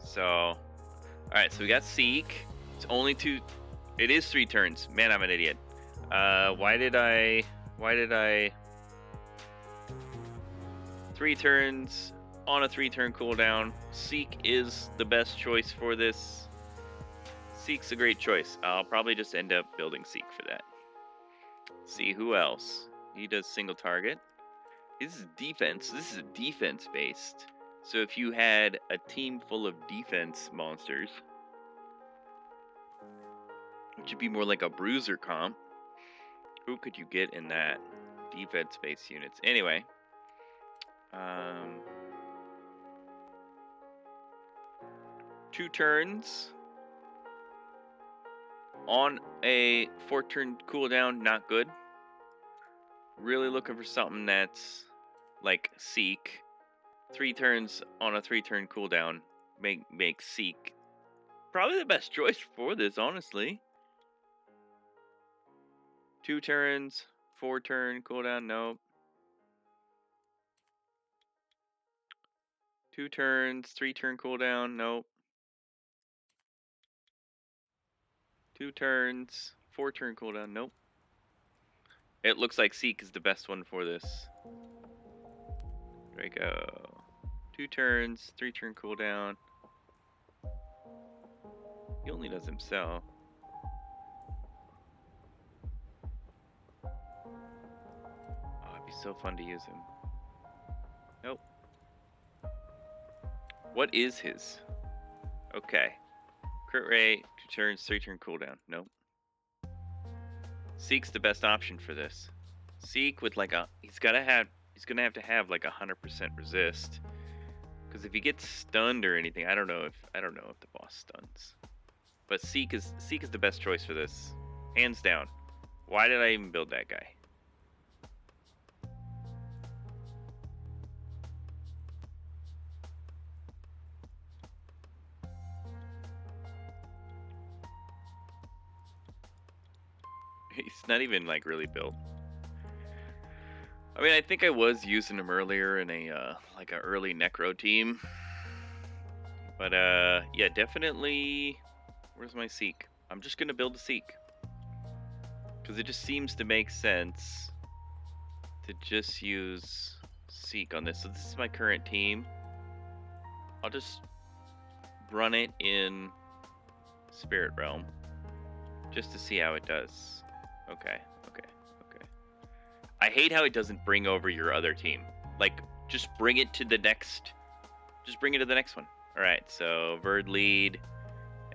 So, alright, so we got Seek. It's only 2... It is 3 turns. Man, I'm an idiot. Why did I 3 turns on a 3-turn cooldown. Seek is the best choice for this. Seek's a great choice. I'll probably just end up building Seek for that. See who else. He does single target. This is defense. This is a defense based. So if you had a team full of defense monsters, which would be more like a bruiser comp, who could you get in that defense based units? Anyway, 2 turns on a 4-turn cooldown, not good. Really looking for something that's like Seek. 3 turns on a 3-turn cooldown make Seek probably the best choice for this, honestly. 2 turns, 4-turn cooldown, nope. 2 turns, 3-turn cooldown, nope. 2 turns, 4-turn cooldown, nope. It looks like Seek is the best one for this. Draco. 2 turns, 3-turn cooldown. He only does himself. Oh, it'd be so fun to use him. What is his? Okay. Crit rate, 2 turns, 3 turn cooldown. Nope. Seek's the best option for this. Seek with like a he's gonna have to have like 100% resist. Because if he gets stunned or anything, I don't know if the boss stuns. But Seek is the best choice for this. Hands down. Why did I even build that guy? He's not even like really built. I mean, I think I was using him earlier in a like a early Necro team. But yeah, definitely. Where's my Seek? I'm just gonna build a Seek. Because it just seems to make sense to just use Seek on this. So this is my current team. I'll just run it in Spirit Realm just to see how it does. Okay. I hate how it doesn't bring over your other team. Like, just bring it to the next. Just bring it to the next one. All right. So Verd lead,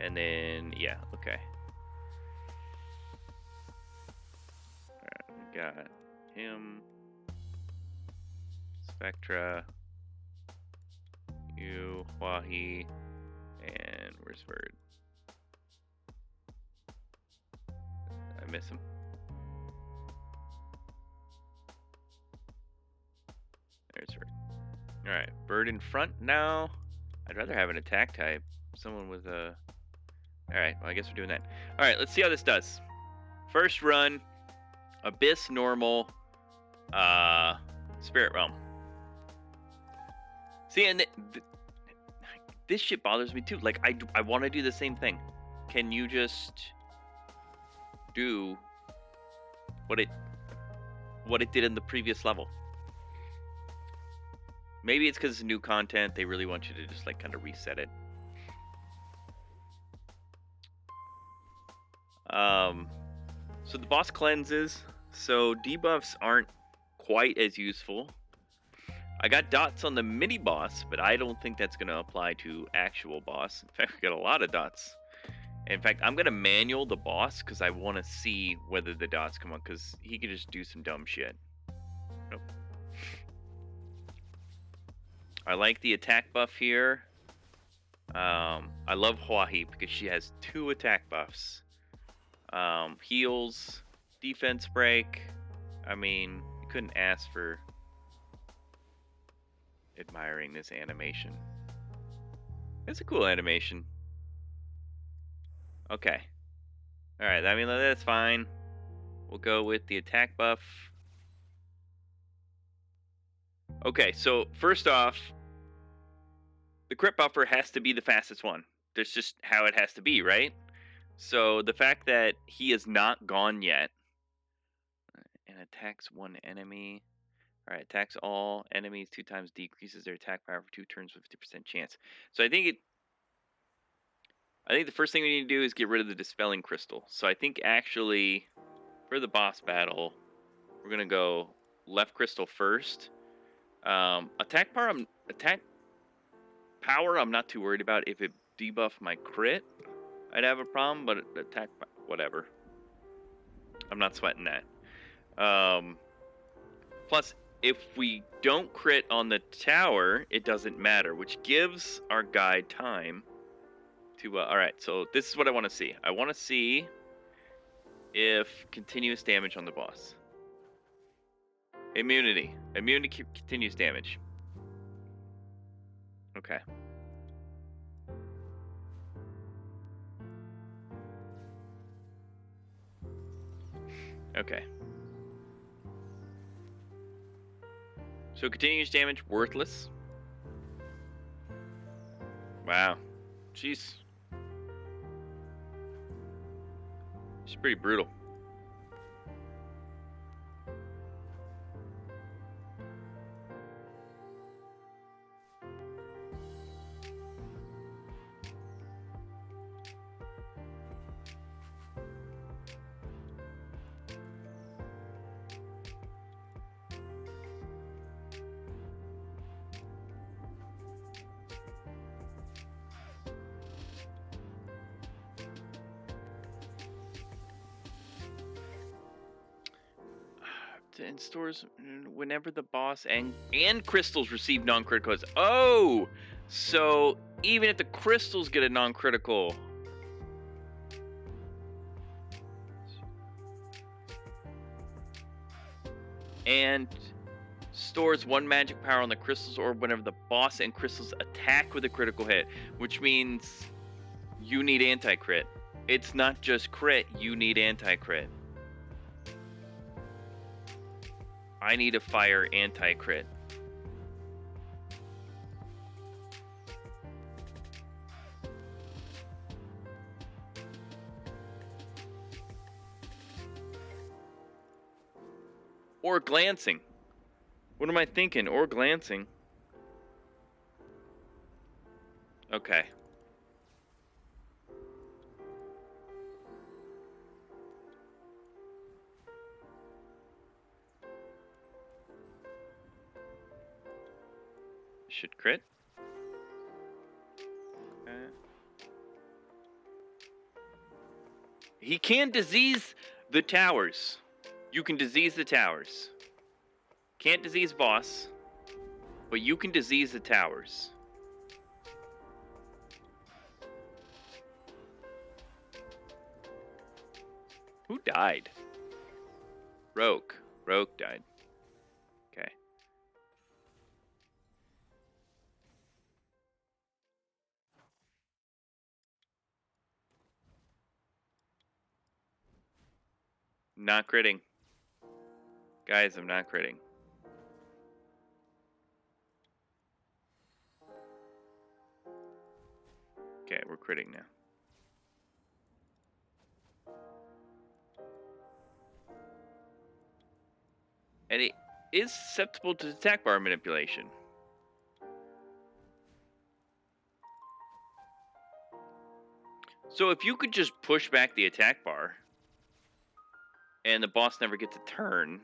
and then yeah. Okay. All right, we got him. Spectra. You, Hua-He, and where's Verd? I miss him. There's Verd. Alright, Bird in front now. I'd rather have an attack type. Someone with a... Alright, well, I guess we're doing that. Alright, let's see how this does. First run, Abyss normal, Spirit Realm. See, and this shit bothers me too. Like, I want to do the same thing. Can you just do what it did in the previous level? Maybe it's because it's new content. They really want you to just like kind of reset it. So the boss cleanses. So debuffs aren't quite as useful. I got dots on the mini boss, but I don't think that's going to apply to actual boss. In fact, we got a lot of dots. In fact, I'm going to manual the boss because I want to see whether the dots come on, because he could just do some dumb shit. Nope. I like the attack buff here. I love Hua-He because she has 2 attack buffs. Heals, defense break. I mean, you couldn't ask for admiring this animation. It's a cool animation. Okay. Alright, I mean, that's fine. We'll go with the attack buff. Okay, so first off, the crit buffer has to be the fastest one. That's just how it has to be, right? So the fact that he is not gone yet and attacks 1 enemy. Alright, attacks all enemies 2 times, decreases their attack power for 2 turns with 50% chance. So I think the first thing we need to do is get rid of the Dispelling Crystal. So I think actually for the boss battle, we're gonna go left crystal first. Attack power, I'm not too worried about. If it debuffed my crit, I'd have a problem. But attack, whatever. I'm not sweating that. Plus, if we don't crit on the tower, it doesn't matter, which gives our guy time to... Alright, so this is what I want to see. I want to see if continuous damage on the boss. Immunity. Immunity continuous damage. Okay. Okay. So continuous damage, worthless. Wow. Jeez. She's pretty brutal. and stores whenever the boss and crystals receive non-criticals. Oh, so even if the crystals get a non-critical. And stores 1 magic power on the crystals or whenever the boss and crystals attack with a critical hit, which means you need anti-crit. It's not just crit, you need anti-crit. I need a fire anti-crit. Or glancing. What am I thinking? Or glancing. Okay. Should crit. Okay. He can disease the towers. You can disease the towers. Can't disease boss, but you can disease the towers. Who died? Rogue. Rogue died. Okay. Not critting. Guys, I'm not critting. Okay, we're critting now. And it is susceptible to attack bar manipulation. So if you could just push back the attack bar and the boss never gets a turn,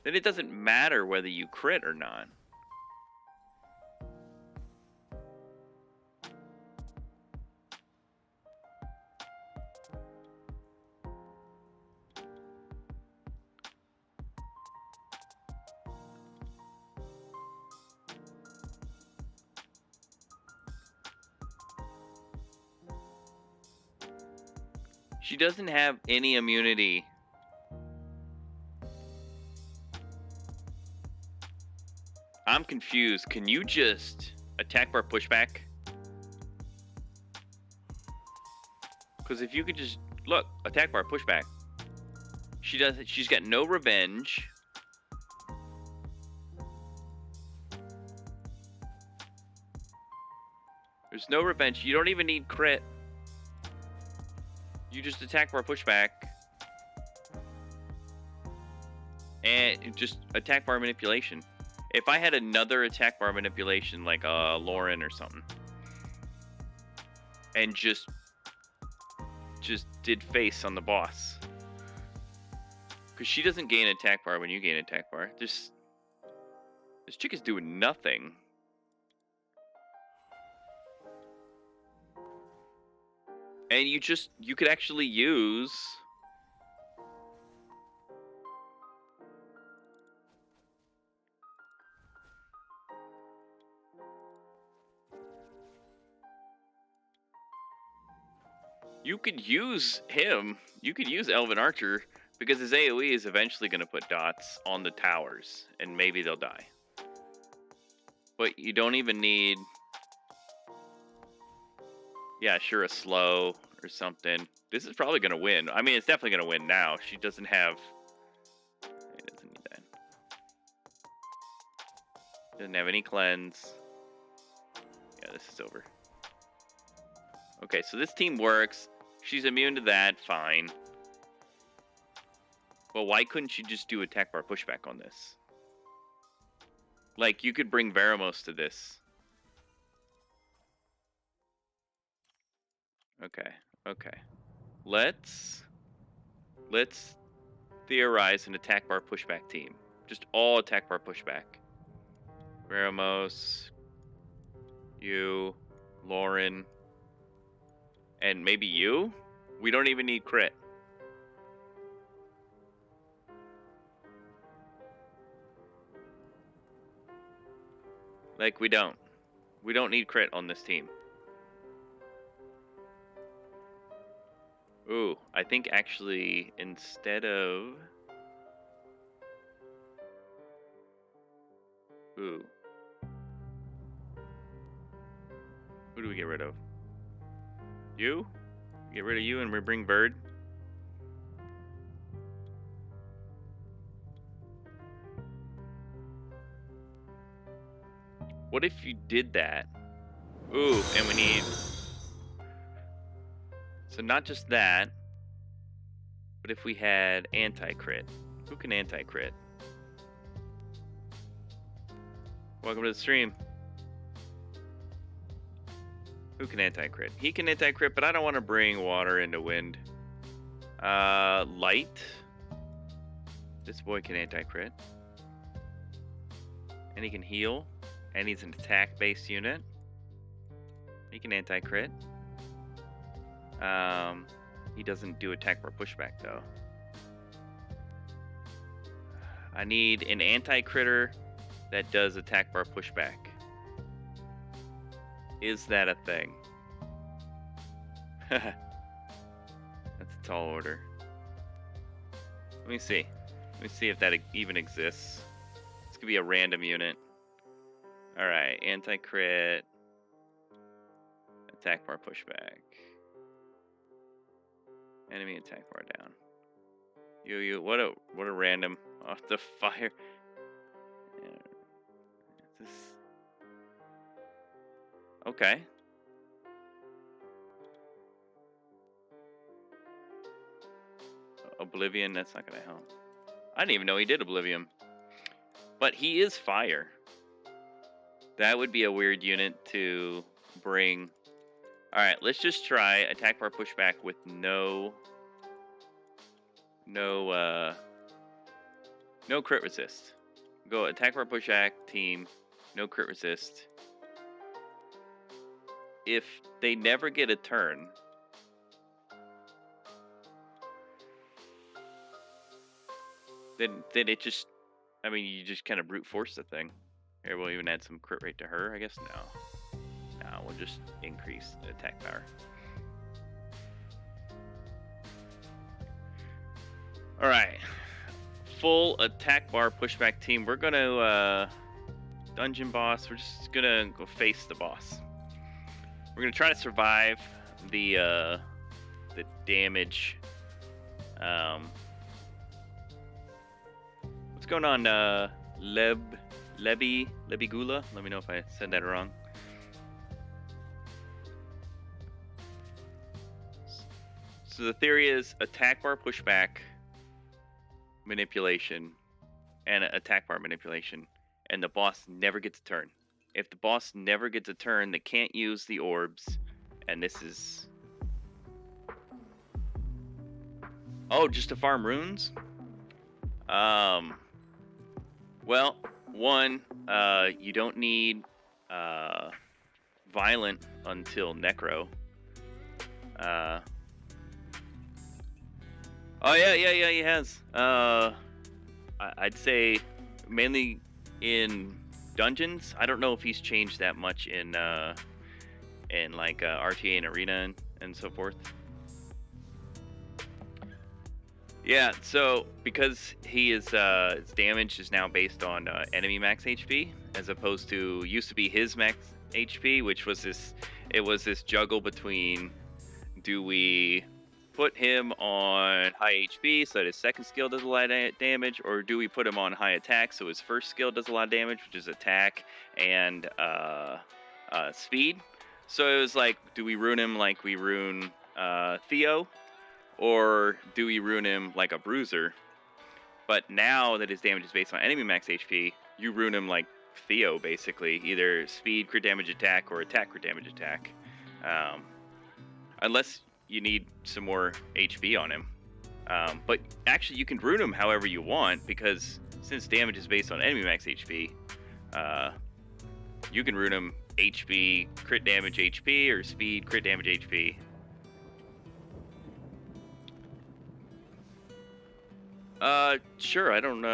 then it doesn't matter whether you crit or not. She doesn't have any immunity. I'm confused. Can you just attack bar pushback? Because if you could just look, attack bar pushback. She doesn't. She's got no revenge. There's no revenge. You don't even need crit. You just attack bar pushback. And just attack bar manipulation. If I had another attack bar manipulation like Lauren or something, and just did face on the boss, because she doesn't gain attack bar when you gain attack bar. This chick is doing nothing. And you could actually use him. You could use Elven Archer because his AoE is eventually going to put dots on the towers and maybe they'll die. But you don't even need, yeah, sure, a slow or something. This is probably going to win. I mean, it's definitely going to win now. She doesn't have, it doesn't need that. Doesn't have any cleanse. Yeah, this is over. Okay, so this team works. She's immune to that, fine. Well, why couldn't she just do attack bar pushback on this? Like, you could bring Veramos to this. Okay, okay. Let's theorize an attack bar pushback team. Just all attack bar pushback. Veramos, you, Lauren, and maybe you? We don't even need crit. Like, we don't. We don't need crit on this team. Ooh, I think actually instead of... Ooh. Who do we get rid of? You? Get rid of you and we bring Bird? What if you did that? Ooh, and we need... So not just that, but if we had anti-crit. Who can anti-crit? Welcome to the stream. Who can anti-crit? He can anti-crit, but I don't want to bring water into wind. Light. This boy can anti-crit. And he can heal. And he's an attack-based unit. He can anti-crit. He doesn't do attack bar pushback, though. I need an anti-critter that does attack bar pushback. Is that a thing? That's a tall order. Let me see. Let me see if that even exists. This could be a random unit. Alright, anti-crit. Attack bar pushback. Enemy attack bar down. What a random off the fire. This... Okay. Oblivion, that's not gonna help. I didn't even know he did Oblivion. But he is fire. That would be a weird unit to bring. Alright, let's just try attack bar pushback with no crit resist. Go attack bar pushback team, no crit resist. If they never get a turn, then it just, I mean, you just kind of brute force the thing. Here, we'll even add some crit rate to her, I guess. No, we'll just increase the attack power. All right, full attack bar pushback team. We're gonna dungeon boss. We're just gonna go face the boss. We're gonna try to survive the damage. What's going on, Lebigula? Let me know if I said that wrong. So the theory is attack bar pushback, manipulation, and attack bar manipulation, and the boss never gets a turn. If the boss never gets a turn, they can't use the orbs, and this is... Oh, just to farm runes? Well, one, you don't need Violent until Necro. Oh yeah, he has. I'd say mainly in dungeons. I don't know if he's changed that much in like RTA and Arena and so forth. Yeah, so because he is his damage is now based on enemy max HP as opposed to used to be his max HP, which was this juggle between, do we put him on high HP so that his second skill does a lot of damage, or do we put him on high attack so his first skill does a lot of damage, which is attack and speed? So it was like, do we rune him like we rune Theo, or do we rune him like a bruiser? But now that his damage is based on enemy max HP, you rune him like Theo, basically, either speed crit damage attack or attack crit damage attack, unless you need some more HP on him. But actually you can rune him however you want, because since damage is based on enemy max HP, you can rune him HP crit damage HP or speed crit damage HP. Sure. I don't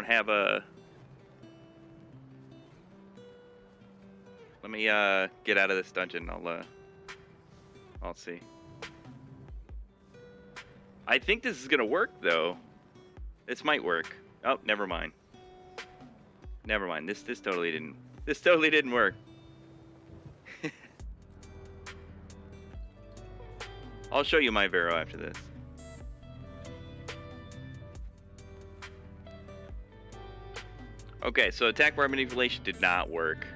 have a... me get out of this dungeon. I'll see. I think this is gonna work though. This might work. Oh, never mind. Never mind. This totally didn't. This totally didn't work. I'll show you my Vero after this. Okay, so attack bar manipulation did not work.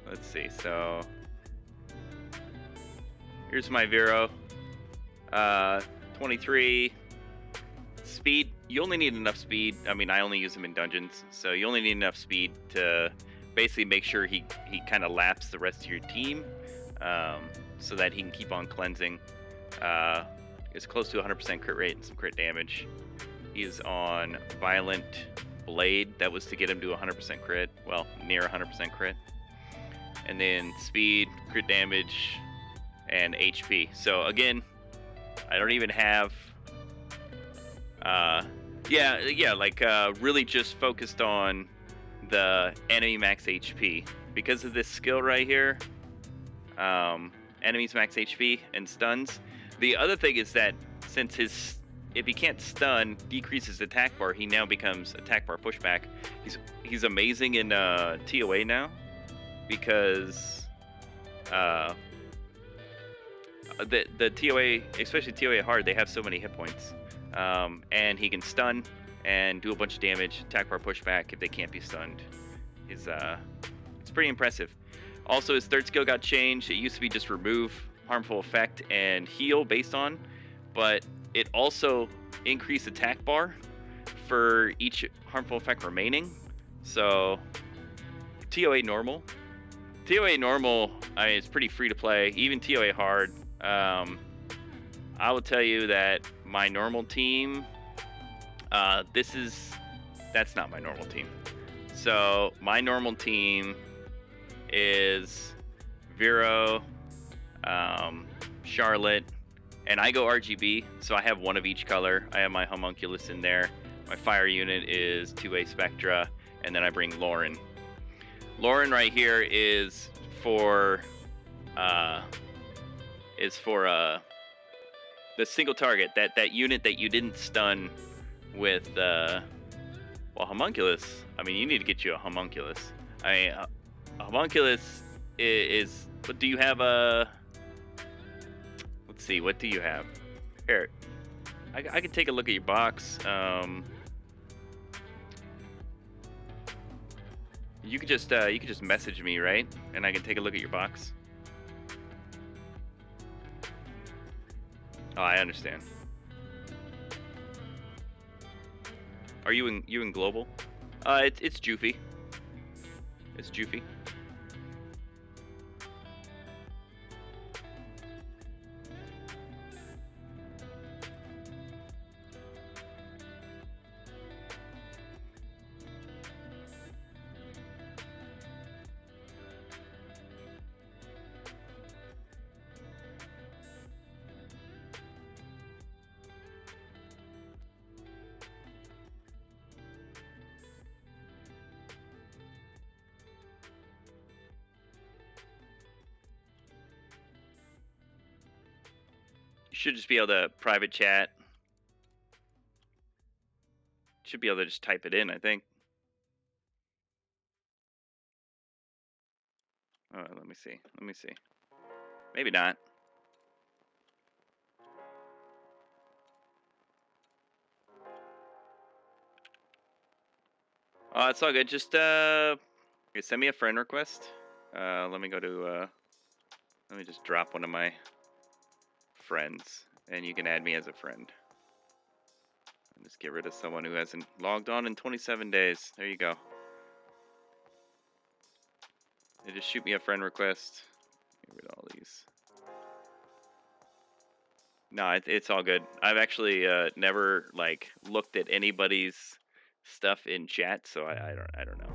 Let's see. So here's my Vero. 23 speed. You only need enough speed. I mean, I only use him in dungeons, so you only need enough speed to basically make sure he kind of laps the rest of your team, so that he can keep on cleansing. It's close to 100% crit rate and some crit damage. He's on Violent Blade. That was to get him to 100% crit. Well, near 100% crit. And then speed, crit damage, and HP. So again, I don't even have... really just focused on the enemy max HP. Because of this skill right here, enemies max HP and stuns. The other thing is that since if he can't stun, decreases attack bar, he now becomes attack bar pushback. He's amazing in TOA now, because the TOA, especially TOA hard, they have so many hit points, and he can stun and do a bunch of damage, attack bar pushback if they can't be stunned. It's pretty impressive. Also, his third skill got changed. It used to be just remove harmful effect and heal based on, but it also increased attack bar for each harmful effect remaining. So TOA normal, I mean, it's pretty free to play. Even TOA hard. I will tell you that my normal team, that's not my normal team. So my normal team is Vero, Charlotte, and I go RGB, so I have one of each color. I have my Homunculus in there. My fire unit is 2A Spectra, and then I bring Lauren. Lauren right here is for the single target, that unit that you didn't stun with Homunculus. I mean, you need to get you a Homunculus. I mean, a Homunculus is what do you have let's see, what do you have? Here, I can take a look at your box. You could just message me, right? And I can take a look at your box. Oh, I understand. Are you in global? It's Jufy. It's Jufy. You should just be able to private chat. Should be able to just type it in, I think. Let me see. Maybe not. Oh, it's all good. Just send me a friend request. Let me go to let me just drop one of my friends, and you can add me as a friend. And just get rid of someone who hasn't logged on in 27 days. There you go. And just shoot me a friend request. Get rid of all these. No, it's all good. I've actually never like looked at anybody's stuff in chat, so I don't know.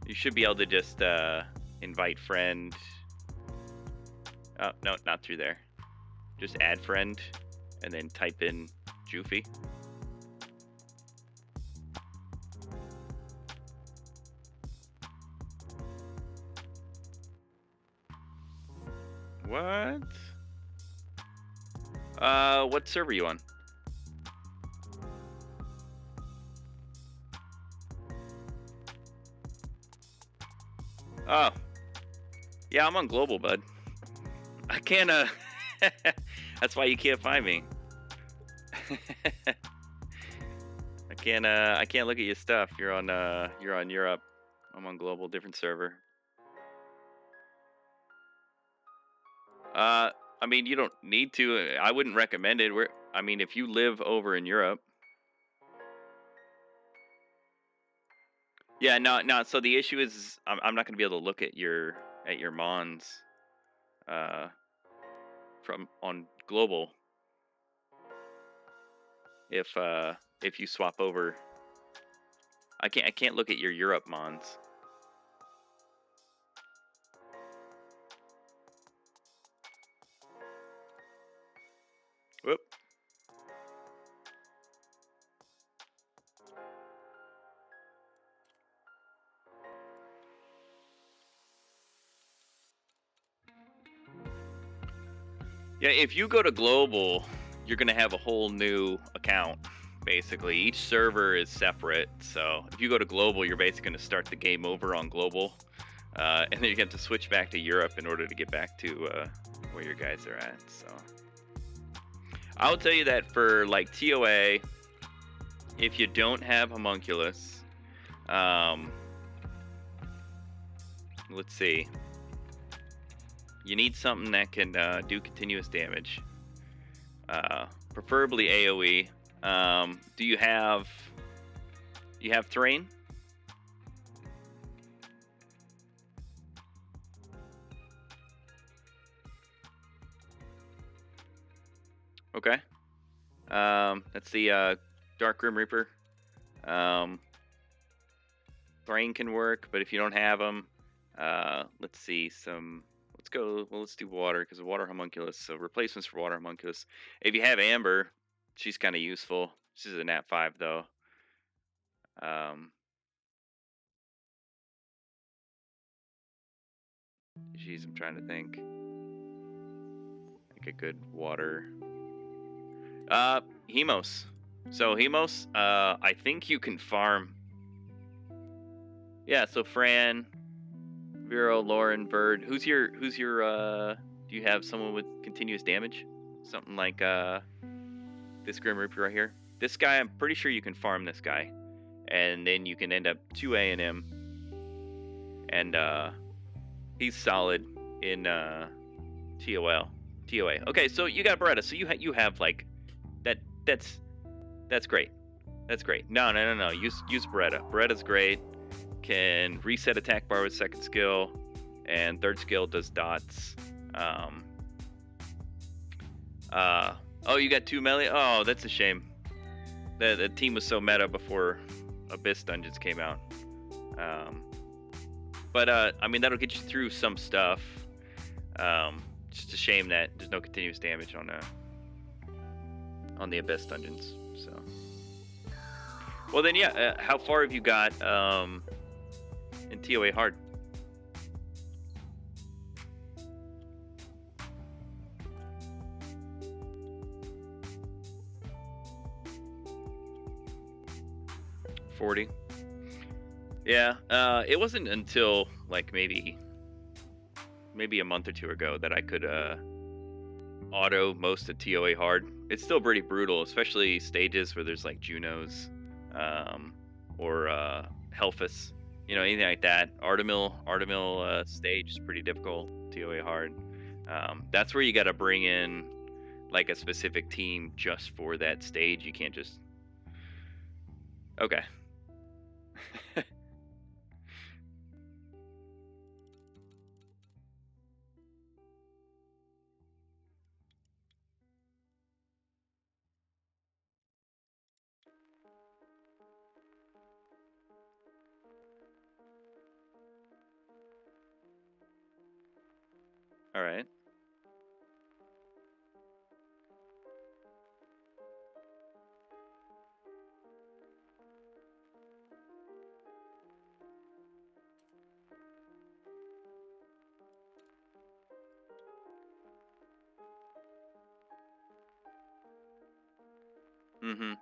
You should be able to just invite friend. Oh, no, not through there. Just add friend and then type in Jufy. What? What server you on? Oh, yeah, I'm on global, bud. I can't, that's why you can't find me. I can't look at your stuff. You're on Europe. I'm on global, different server. I mean, you don't need to. I wouldn't recommend it. I mean, if you live over in Europe. Yeah, no, no. So the issue is, I'm not gonna be able to look at your mons, uh, from on global if you swap over. I can't look at your Europe mons. Whoop. Yeah, if you go to global, you're gonna have a whole new account. Basically, each server is separate. So if you go to global, you're basically gonna start the game over on global, and then you get to switch back to Europe in order to get back to where your guys are at. So I'll tell you that for like TOA, if you don't have homunculus, let's see. You need something that can do continuous damage, preferably AOE. Do you have terrain? Okay. That's the Dark Grim Reaper. Terrain can work, but if you don't have them, let's see some. Let's go. Well, let's do water because water homunculus. So replacements for water homunculus. If you have Amber, she's kind of useful. She's a nat 5 though. Geez, I'm trying to think. Like a good water. Hemos. So Hemos, I think you can farm. Yeah, so Fran, Vero, Lauren, Bird. Who's your do you have someone with continuous damage? Something like this Grim Reaper right here. This guy, I'm pretty sure you can farm this guy. And then you can end up 2A and him. And he's solid in TOA. Okay, so you got Beretta. So you have like that's great. That's great. No. Use Beretta. Beretta's great. Can reset attack bar with second skill, and third skill does dots. Oh, you got 2 melee? Oh, that's a shame. The team was so meta before Abyss Dungeons came out. But I mean, that'll get you through some stuff. Just a shame that there's no continuous damage on the Abyss Dungeons. So, well then, yeah. How far have you got in TOA hard? $40. Yeah. It wasn't until like maybe a month or two ago that I could auto most of TOA hard. It's still pretty brutal, especially stages where there's like Junos, or Helphus, anything like that. Artemil stage is pretty difficult. TOA hard. That's where you got to bring in like a specific team just for that stage. You can't just. Okay. All right. Mm-hmm.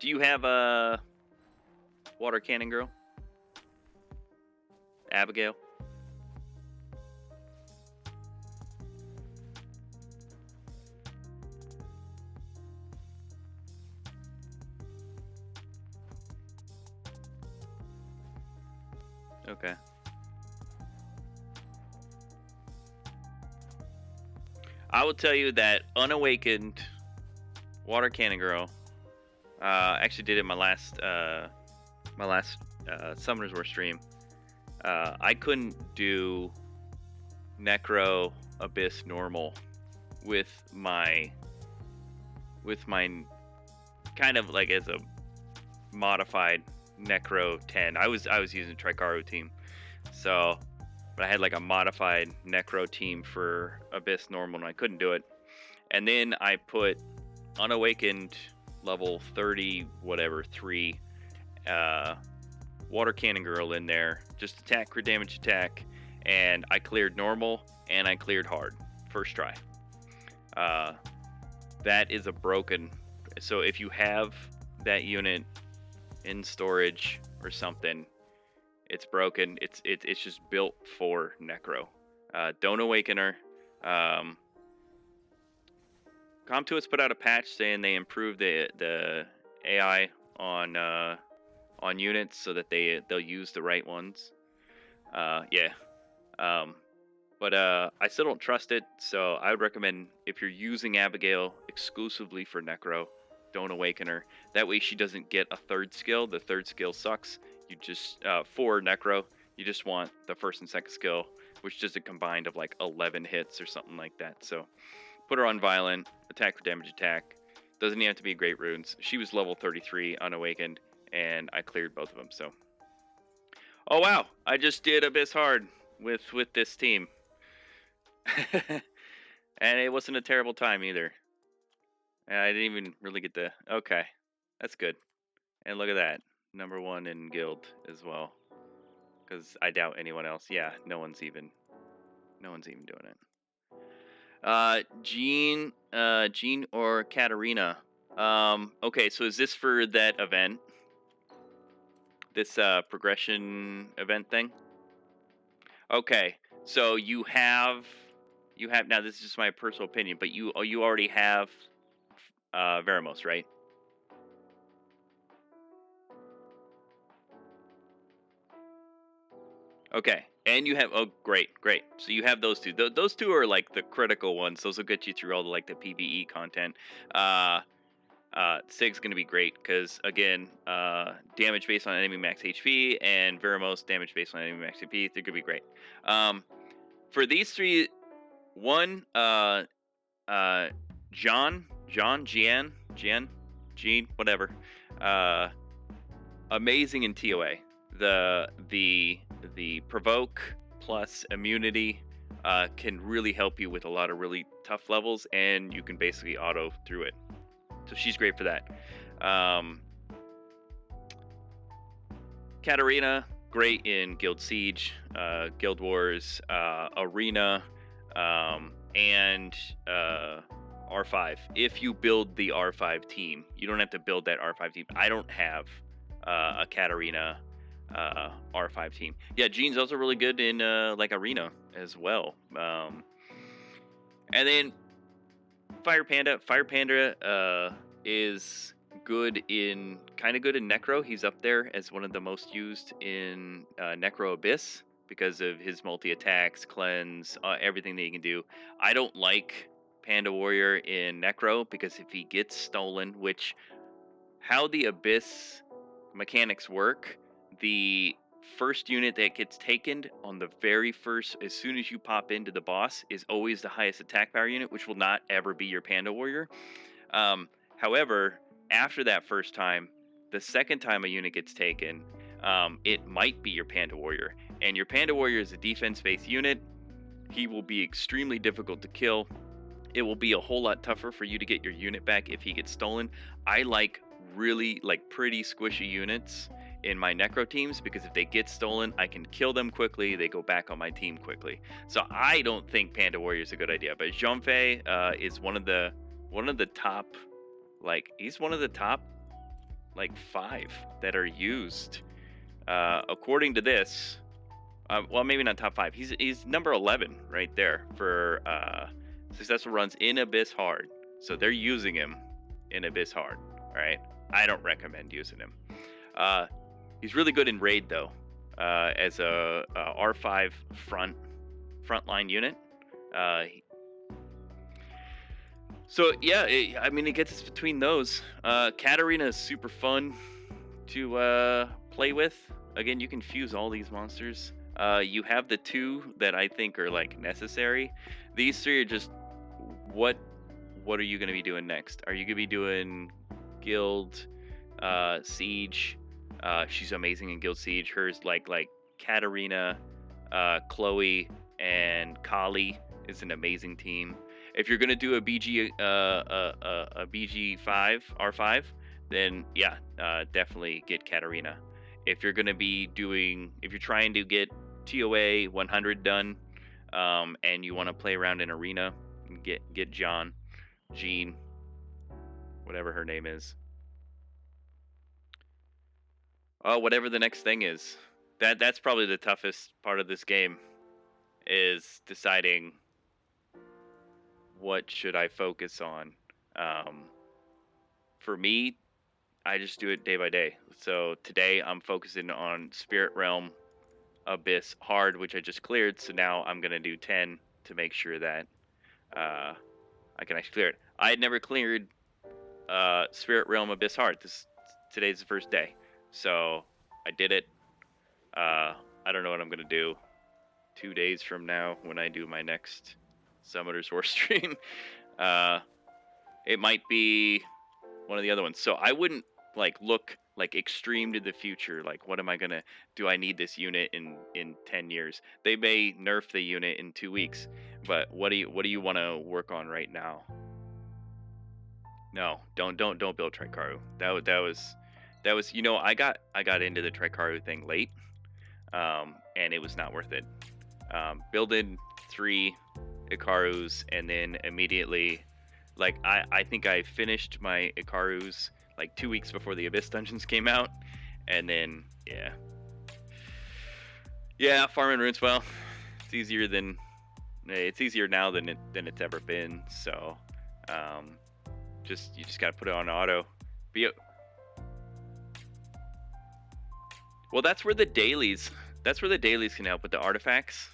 Do you have a water cannon girl, Abigail? Okay. I will tell you that unawakened water cannon girl. Actually did it in my last Summoners War stream. I couldn't do Necro Abyss normal with my kind of like as a modified Necro 10. I was using Tricaru team, so but I had like a modified Necro team for Abyss normal, and I couldn't do it. And then I put unawakened level 30 whatever 3 water cannon girl in there, just attack, crit damage, attack, and I cleared normal and I cleared hard first try. That is a broken. So if you have that unit in storage or something, it's broken. It's just built for Necro. Don't awaken her. Comtuits put out a patch saying they improved the AI on units so that they'll use the right ones. Yeah. But I still don't trust it, so I would recommend if you're using Abigail exclusively for Necro, don't awaken her. That way she doesn't get a third skill. The third skill sucks. You just for Necro, you just want the first and second skill, which is a combined of like 11 hits or something like that. So put her on violent, attack for damage, attack. Doesn't even have to be great runes. She was level 33 unawakened, and I cleared both of them. So, oh wow, I just did Abyss hard with this team. And it wasn't a terrible time either. And I didn't even really get the. Okay, that's good. And look at that, number 1 in guild as well. Because I doubt anyone else. Yeah, no one's even doing it. Jean or Katarina. Okay, so is this for that event? This progression event thing? Okay, so you have now. This is just my personal opinion, but you already have Veramos, right? Okay, and you have great. So you have those two. Those two are like the critical ones. Those will get you through all the like the PVE content. Sig's gonna be great because again, damage based on enemy max HP and Veramos damage based on enemy max HP. They're gonna be great. For these three, one, Jean, whatever. Amazing in TOA. The provoke plus immunity can really help you with a lot of really tough levels, and you can basically auto through it. So she's great for that. Katarina, great in Guild Siege, Guild Wars, Arena, and R5. If you build the R5 team, you don't have to build that R5 team. I don't have a Katarina R5 team. Yeah, Jean's also really good in like Arena as well. And then Fire Panda. Fire Panda is kind of good in Necro. He's up there as one of the most used in Necro Abyss because of his multi attacks, cleanse, everything that he can do. I don't like Panda Warrior in Necro because if he gets stolen, which how the Abyss mechanics work, the first unit that gets taken on the very first, as soon as you pop into the boss, is always the highest attack power unit, which will not ever be your Panda Warrior. However, after that first time, the second time a unit gets taken, it might be your Panda Warrior. And your Panda Warrior is a defense-based unit. He will be extremely difficult to kill. It will be a whole lot tougher for you to get your unit back if he gets stolen. I like really pretty squishy units in my necro teams because if they get stolen, I can kill them quickly. They go back on my team quickly. So I don't think Panda Warrior is a good idea. But Jean-Fei is one of the top, he's one of the top 5 that are used according to this. Well, maybe not top 5. He's number 11 right there for successful runs in Abyss Hard. So they're using him in Abyss Hard, right? I don't recommend using him. He's really good in Raid though, as a R5 frontline unit. So yeah, it gets us between those. Katarina is super fun to play with. Again, you can fuse all these monsters. You have the 2 that I think are necessary. These 3 are just what are you going to be doing next? Are you going to be doing Guild Siege? She's amazing in Guild Siege. Hers like Katarina, Chloe, and Kali is an amazing team. If you're going to do a BG BG5 R5, then yeah, definitely get Katarina. If you're going to be if you're trying to get TOA 100 done, and you want to play around in arena, get Jean, whatever her name is. Whatever the next thing is. That's probably the toughest part of this game, is deciding what should I focus on. For me, I just do it day by day. So today I'm focusing on Spirit Realm Abyss Hard, which I just cleared. So now I'm going to do 10 to make sure that I can actually clear it. I had never cleared Spirit Realm Abyss Hard. Today's the first day. So I did it. I don't know what I'm going to do 2 days from now when I do my next Summoner's War stream. It might be one of the other ones. So I wouldn't look extreme to the future. What am I gonna do? I need this unit in 10 years. They may nerf the unit in 2 weeks, but what do you want to work on right now? No, don't build Trikaru. That was I got into the Trikaru thing late, and it was not worth it. Building 3 Ikarus and then immediately, I think I finished my Ikarus 2 weeks before the Abyss Dungeons came out, and then farming runes. Well, it's easier now than it's ever been. So, you just gotta put it on auto. Well, that's where the dailies can help with the artifacts.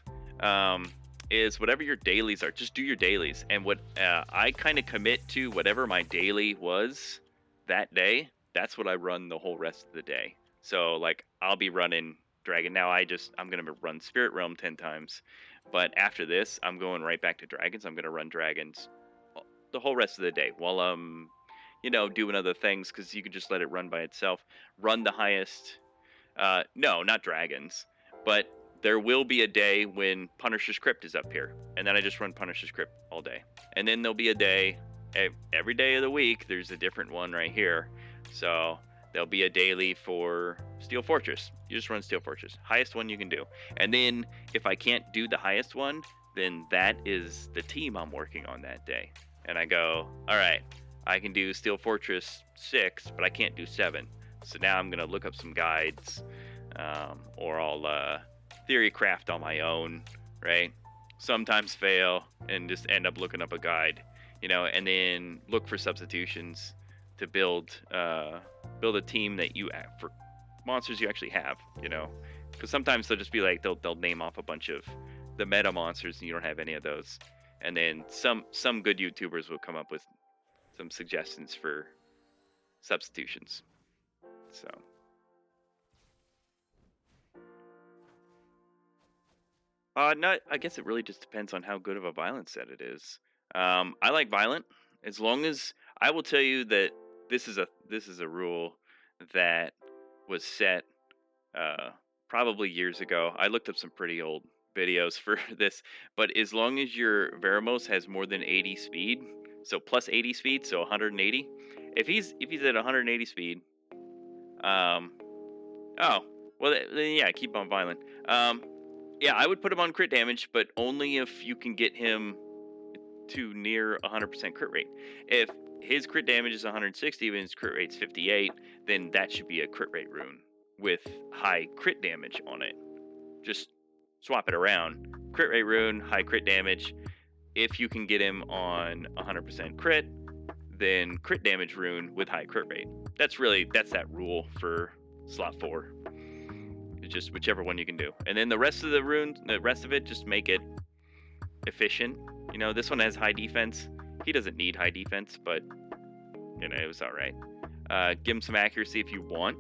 Is whatever your dailies are, just do your dailies. And what I kind of commit to, whatever my daily was that day, that's what I run the whole rest of the day. So I'll be running Dragon. Now I'm going to run Spirit Realm 10 times. But after this, I'm going right back to Dragons. I'm going to run Dragons the whole rest of the day while I'm, doing other things, because you can just let it run by itself. Run the highest. No, not Dragons. But there will be a day when Punisher's Crypt is up here, and then I just run Punisher's Crypt all day. And then there'll be a day, every day of the week, there's a different one right here. So there'll be a daily for Steel Fortress. You just run Steel Fortress, highest one you can do. And then if I can't do the highest one, then that is the team I'm working on that day. And I go, all right, I can do Steel Fortress 6, but I can't do 7. So now I'm going to look up some guides, or I'll theory craft on my own, right? Sometimes fail and just end up looking up a guide, and then look for substitutions to build a team that for monsters you actually have, because sometimes they'll just be they'll name off a bunch of the meta monsters and you don't have any of those, and then some good YouTubers will come up with some suggestions for substitutions. So no, I guess it really just depends on how good of a violent set it is. I like violent, as long as I will tell you that this is a rule that was set probably years ago. I looked up some pretty old videos for this, but as long as your Veramos has more than 80 speed, so plus 80 speed, so 180. If he's at 180 speed, um, oh, well then yeah, keep on violent. Um, yeah, I would put him on crit damage, but only if you can get him to near 100% crit rate. If his crit damage is 160 and his crit rate's 58, then that should be a crit rate rune with high crit damage on it. Just swap it around. Crit rate rune, high crit damage. If you can get him on 100% crit, then crit damage rune with high crit rate. That's that rule for slot 4. It's just whichever one you can do. And then the rest of it, just make it efficient. This one has high defense. He doesn't need high defense, but it was all right. Give him some accuracy if you want.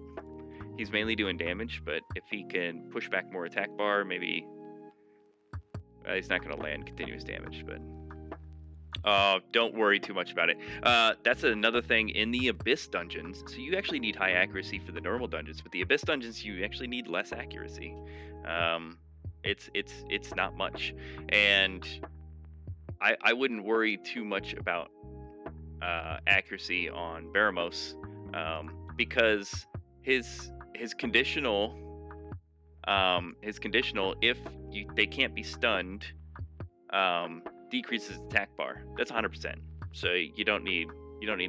He's mainly doing damage, but if he can push back more attack bar, maybe he's not going to land continuous damage. But don't worry too much about it. That's another thing in the Abyss dungeons. So you actually need high accuracy for the normal dungeons, but the Abyss dungeons you actually need less accuracy. It's not much, and I wouldn't worry too much about accuracy on Baramos, because his conditional if they can't be stunned, decreases attack bar. That's 100%. So you don't need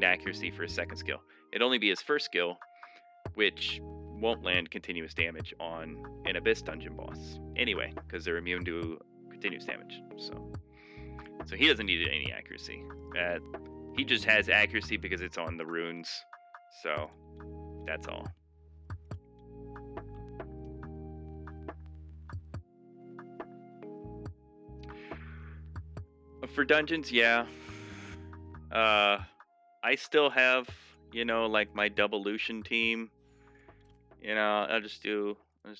accuracy for his second skill. It'd only be his first skill, which won't land continuous damage on an Abyss dungeon boss anyway, because they're immune to continuous damage. So he doesn't need any accuracy. He just has accuracy because it's on the runes. So that's all. For dungeons, yeah. I still have, like my Devolution team. I'll just do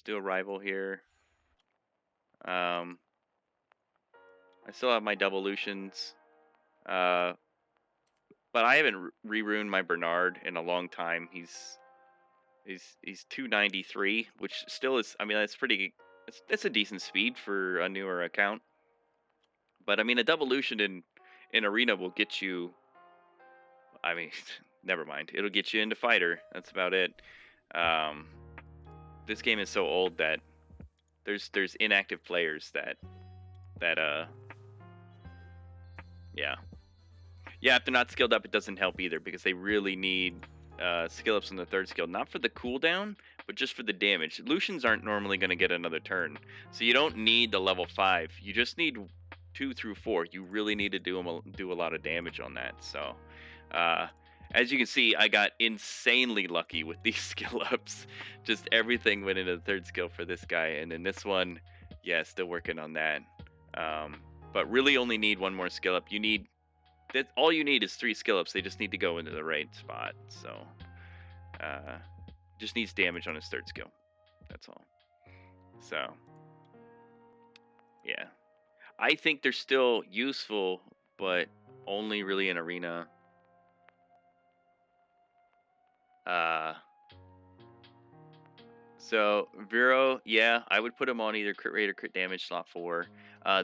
a rival here. I still have my Devolutions. But I haven't re-runed my Bernard in a long time. He's 293, which still is. I mean, that's a decent speed for a newer account. But I mean, a Devolution in Arena will get you. I mean, never mind. It'll get you into fighter. That's about it. This game is so old that there's inactive players that yeah. If they're not skilled up, it doesn't help either, because they really need skill ups on the third skill, not for the cooldown, but just for the damage. Lucians aren't normally going to get another turn, so you don't need the level 5. You just need 2 through 4. You really need to do a lot of damage on that. So as you can see, I got insanely lucky with these skill ups. Just everything went into the third skill for this guy, and then this one, still working on that. But really only need one more skill up. All you need is 3 skill ups. They just need to go into the right spot. So just needs damage on his third skill. That's all. So yeah, I think they're still useful, but only really in Arena. So Vero, I would put him on either crit rate or crit damage slot 4.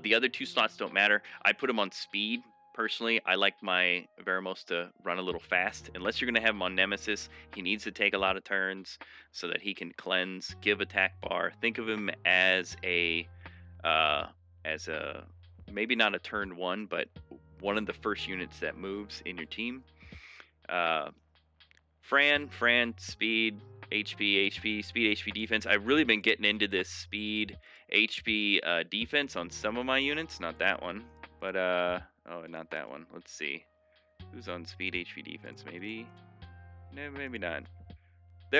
The other 2 slots don't matter. I put him on speed. Personally, I like my Veramos to run a little fast. Unless you're going to have him on Nemesis, he needs to take a lot of turns so that he can cleanse, give attack bar. Think of him as a maybe not a turn 1, but one of the first units that moves in your team. Fran, speed, HP, speed, HP defense. I've really been getting into this speed, HP defense on some of my units. Not that one, but not that one. Let's see. Who's on speed, HP defense? Maybe? No, maybe not.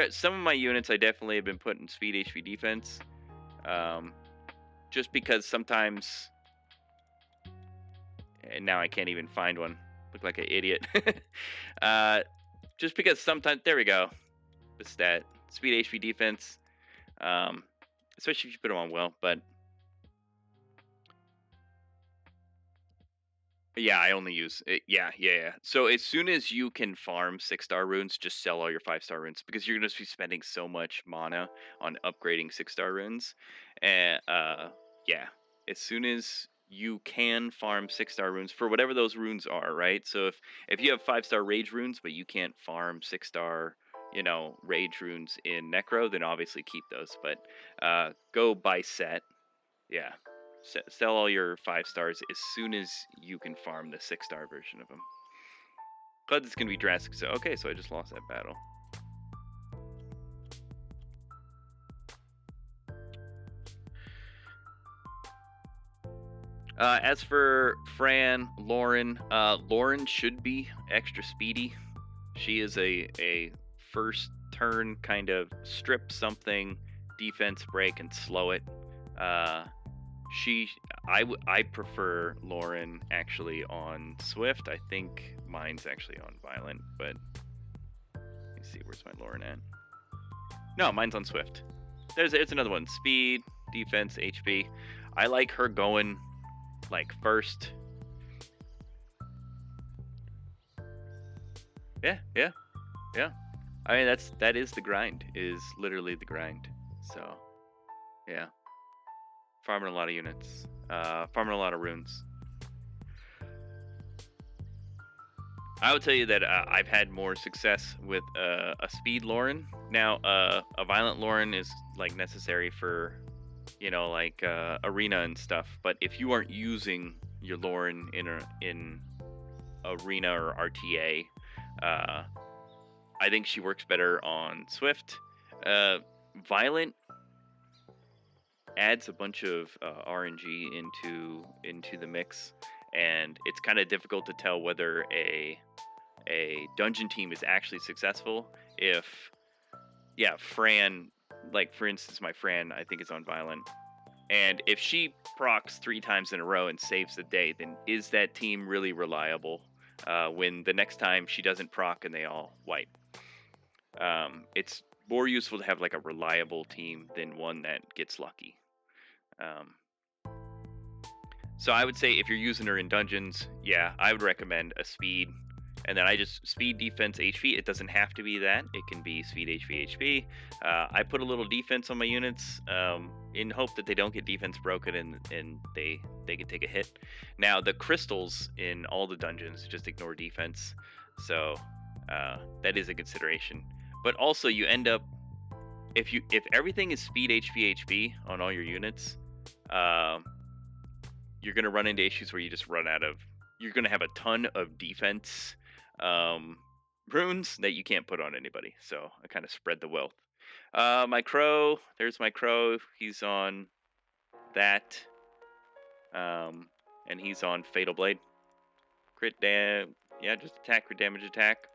Some of my units I definitely have been putting speed, HP defense. Just because sometimes... And now I can't even find one. Look like an idiot. Just because sometimes... There we go. The stat. Speed, HP defense. Especially if you put them on well, but... Yeah, I only use it. Yeah, yeah, yeah. So as soon as you can farm 6-star runes, just sell all your 5-star runes because you're going to be spending so much mana on upgrading 6-star runes. And yeah, as soon as you can farm 6-star runes for whatever those runes are, right? So if you have 5-star rage runes but you can't farm 6-star, rage runes in Necro, then obviously keep those. But go by set. Yeah. Sell all your 5 stars as soon as you can farm the 6-star version of them. But it's going to be drastic. So, okay, so I just lost that battle. As for Fran, Lauren, Lauren should be extra speedy. She is a first turn kind of strip something, defense break, and slow it. I prefer Lauren actually on Swift. I think mine's actually on Violent, but let me see, where's my Lauren at? No, mine's on Swift. It's another one. Speed, defense, HP. I like her going like first. Yeah. I mean that is the grind. Is literally the grind. So yeah. Farming a lot of units. Farming a lot of runes. I would tell you that I've had more success with a speed Lauren. Now, a violent Lauren is like necessary for, arena and stuff. But if you aren't using your Lauren in arena or RTA, I think she works better on Swift. Violent adds a bunch of RNG into the mix, and it's kind of difficult to tell whether a dungeon team is actually successful if Fran, like for instance my Fran I think is on Violent, and if she procs 3 times in a row and saves the day, then is that team really reliable when the next time she doesn't proc and they all wipe? It's more useful to have like a reliable team than one that gets lucky. So I would say if you're using her in dungeons, yeah, I would recommend a speed. And then I just speed, defense, HP. It doesn't have to be that. It can be speed, HP. I put a little defense on my units in hope that they don't get defense broken and they can take a hit. Now the crystals in all the dungeons just ignore defense, so that is a consideration. But also you end up if everything is speed, HP on all your units, you're gonna run into issues where you just run out of. You're gonna have a ton of defense runes that you can't put on anybody. So I kind of spread the wealth. My crow. There's my crow. He's on that, and he's on Fatal Blade. Crit dam. Yeah, just attack, crit damage, attack.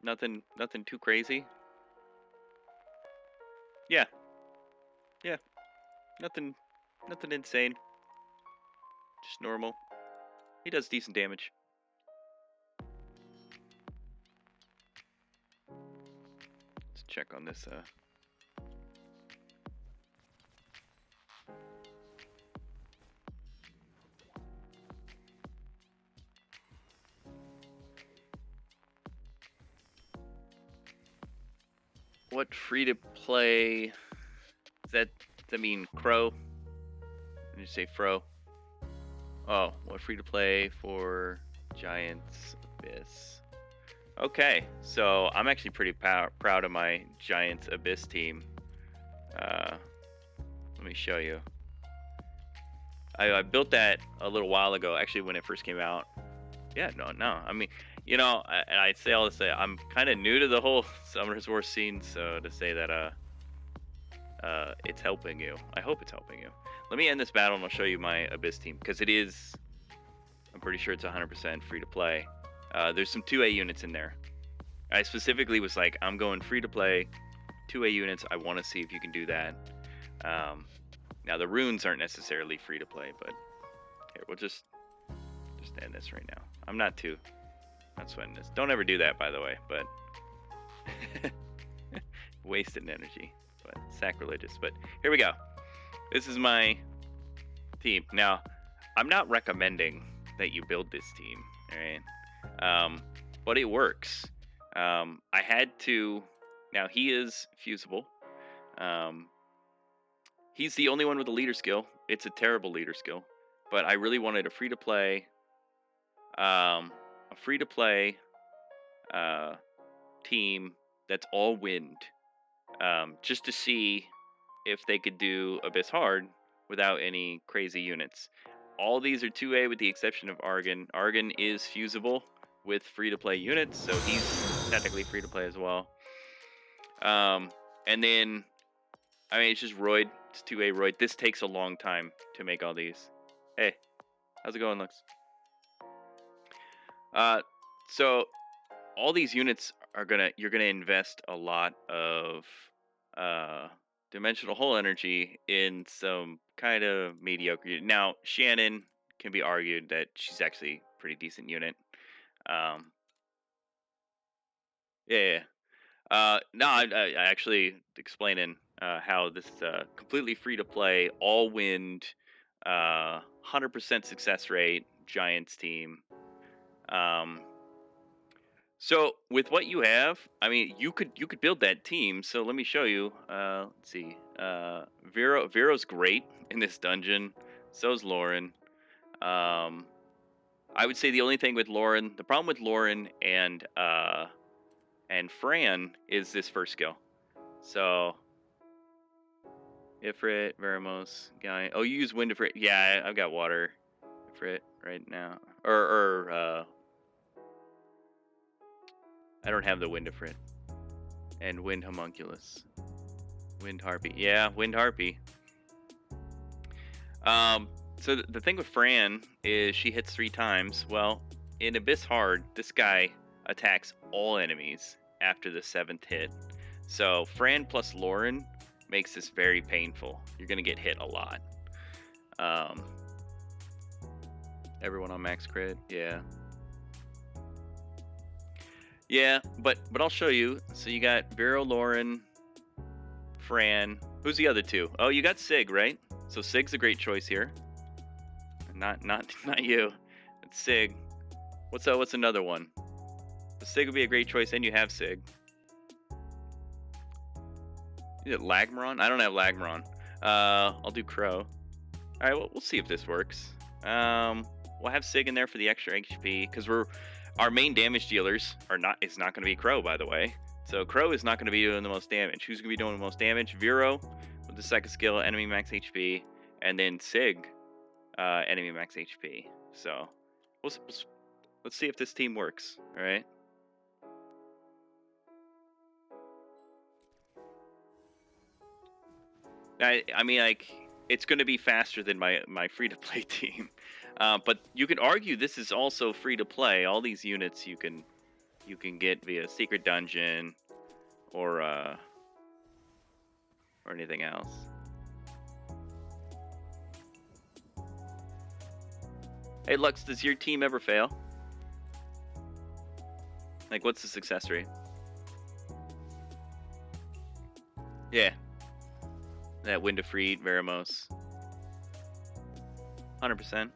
Nothing too crazy. Yeah. Nothing insane. Just normal. He does decent damage. Let's check on this. What free to play? Does that mean Crow? Did you say Fro? Oh, what free to play for Giants Abyss? Okay, so I'm actually pretty proud of my Giants Abyss team. Let me show you. I built that a little while ago, actually when it first came out. Yeah, no. I mean, I say all this. I'm kind of new to the whole Summoners War scene, so to say that it's helping you. I hope it's helping you. Let me end this battle and I'll show you my Abyss team, because it is, I'm pretty sure it's 100% free to play. There's some 2A units in there. I specifically was like, I'm going free to play, 2A units. I want to see if you can do that. Now the runes aren't necessarily free to play, but here, we'll just end this right now. I'm not sweating this. Don't ever do that, by the way, but wasted energy, but sacrilegious. But here we go. This is my team. Now, I'm not recommending that you build this team, all right? But it works. I had to. Now he is fusible. Um, he's the only one with a leader skill. It's a terrible leader skill, but I really wanted a free to play, um, a free to play uh, team that's all wind, just to see if they could do Abyss Hard without any crazy units. All these are 2A with the exception of Argon. Argon is fusible with free-to-play units, so he's technically free-to-play as well. And then, I mean, it's just Royd. It's 2A Royd. This takes a long time to make all these. Hey, how's it going, Lux? So all these units are you're gonna invest a lot of dimensional hull energy in some kind of mediocre. Now, Shannon can be argued that she's actually a pretty decent unit. Um, yeah. No, I actually explaining how this completely free to play, all wind, 100% success rate Giants team. So with what you have, I mean, you could build that team. So let me show you. Let's see. Vero's great in this dungeon. So's Lauren. I would say the only thing with Lauren, the problem with Lauren and Fran is this first skill. So Ifrit, Veramos, guy. Oh, you use wind Ifrit. Yeah, I've got water Ifrit right now. I don't have the wind Ifrit. And wind homunculus. Wind harpy. Yeah, wind harpy. So the thing with Fran is she hits 3 times. Well, in Abyss Hard, this guy attacks all enemies after the 7th hit. So Fran plus Lauren makes this very painful. You're gonna get hit a lot. Everyone on max crit, yeah. Yeah, but I'll show you. So you got Vero, Lauren, Fran. Who's the other 2? Oh, you got Sig, right? So Sig's a great choice here. Not you. It's Sig. What's another one? Sig would be a great choice, and you have Sig. Is it Lagmaron? I don't have Lagmaron. I'll do Crow. All right, well, we'll see if this works. We'll have Sig in there for the extra HP because our main damage dealers is not going to be Crow, by the way. So Crow is not going to be doing the most damage. Who's going to be doing the most damage? Vero with the second skill, enemy max HP, and then Sig, enemy max HP. So let's see if this team works. All right. I mean, like, it's going to be faster than my free-to-play team. But you could argue this is also free-to-play. All these units you can get via Secret Dungeon or anything else. Hey, Lux, does your team ever fail? Like, what's the success rate? Yeah. That Windifreed, Veramos. 100%.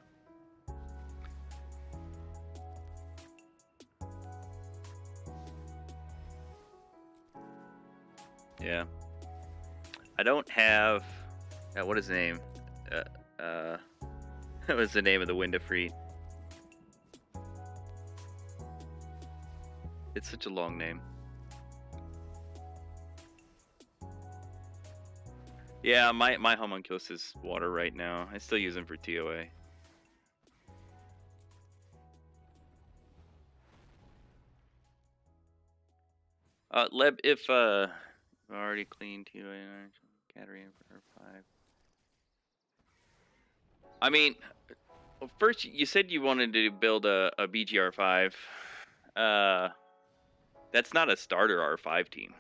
Yeah. I don't have... what is the name? What was the name of the Windifreed? It's such a long name. Yeah, my homunculus is water right now. I still use him for TOA. Leb, if already cleaned TOA Catarina for 5. I mean, well, first you said you wanted to build a BGR5. That's not a starter R5 team.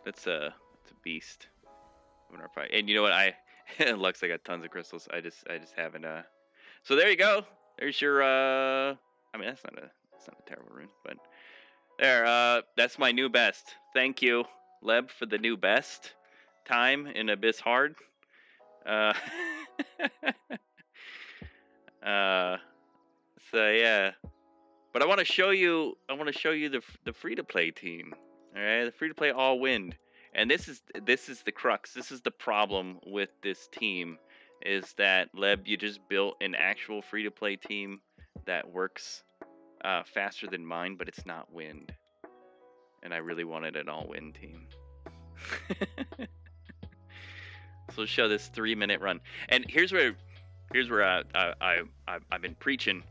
That's a beast. And you know what? Lux, I got tons of crystals. I just haven't. So there you go. There's your. I mean, that's not a terrible rune, but there. That's my new best. Thank you, Leb, for the new best time in Abyss Hard. Uh, uh, so yeah, but I want to show you. I want to show you the free to play team. All right, the free to play all wind, and this is the crux. This is the problem with this team, is that Leb, you just built an actual free to play team that works faster than mine, but it's not wind, and I really wanted an all wind team. So let's show this 3-minute run, and here's where I've been preaching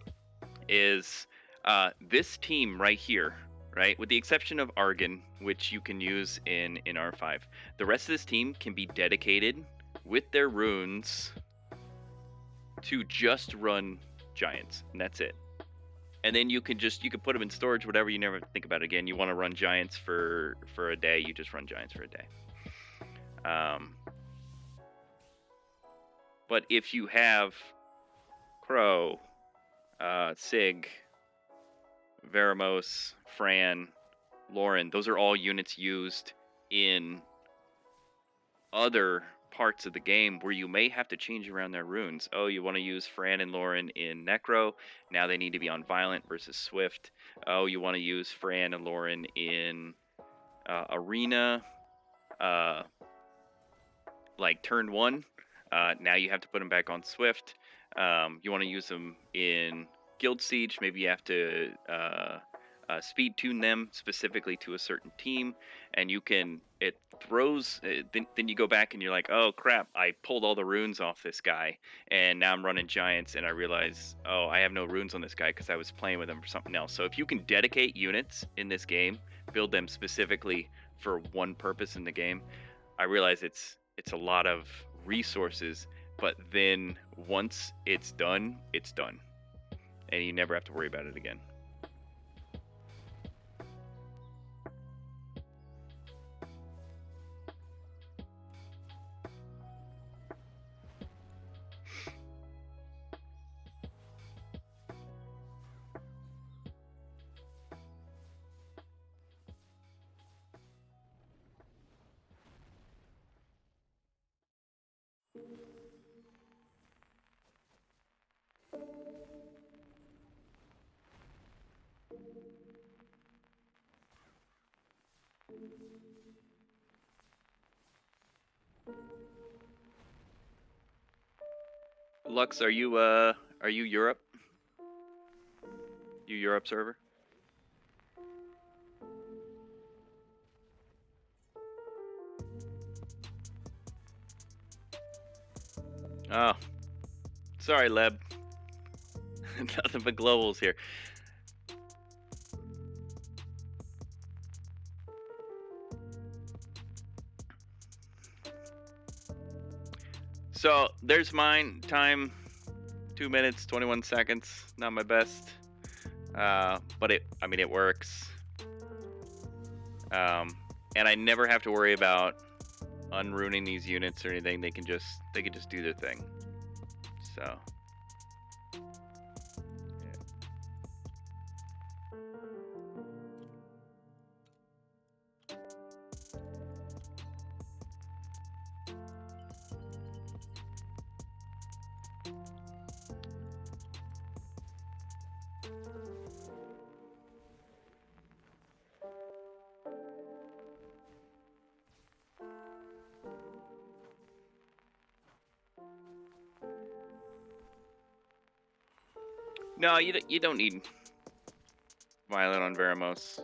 is this team right here, right? With the exception of Argon, which you can use in R5, the rest of this team can be dedicated with their runes to just run giants, and that's it. And then you can put them in storage, whatever. You never think about it again. You want to run giants for a day, you just run giants for a day. But if you have Crow, Sig, Veramos, Fran, Lauren, those are all units used in other parts of the game where you may have to change around their runes. Oh, you want to use Fran and Lauren in Necro, now they need to be on Violent versus Swift. Oh, you want to use Fran and Lauren in Arena, like turn 1. Now you have to put them back on Swift. You want to use them in Guild Siege, maybe you have to speed tune them specifically to a certain team, and it throws, then you go back and you're like, oh crap, I pulled all the runes off this guy, and now I'm running giants, and I realize, oh, I have no runes on this guy because I was playing with him for something else. So if you can dedicate units in this game, build them specifically for one purpose in the game, I realize it's a lot of resources, but then once it's done, and you never have to worry about it again. Lux, are you Europe? You Europe server? Oh, sorry, Leb. Nothing but globals here. So there's mine. Time 2 minutes 21 seconds. Not my best, but it works. And I never have to worry about unruining these units or anything. They can just do their thing. So. No, you don't need Violet on Veramos.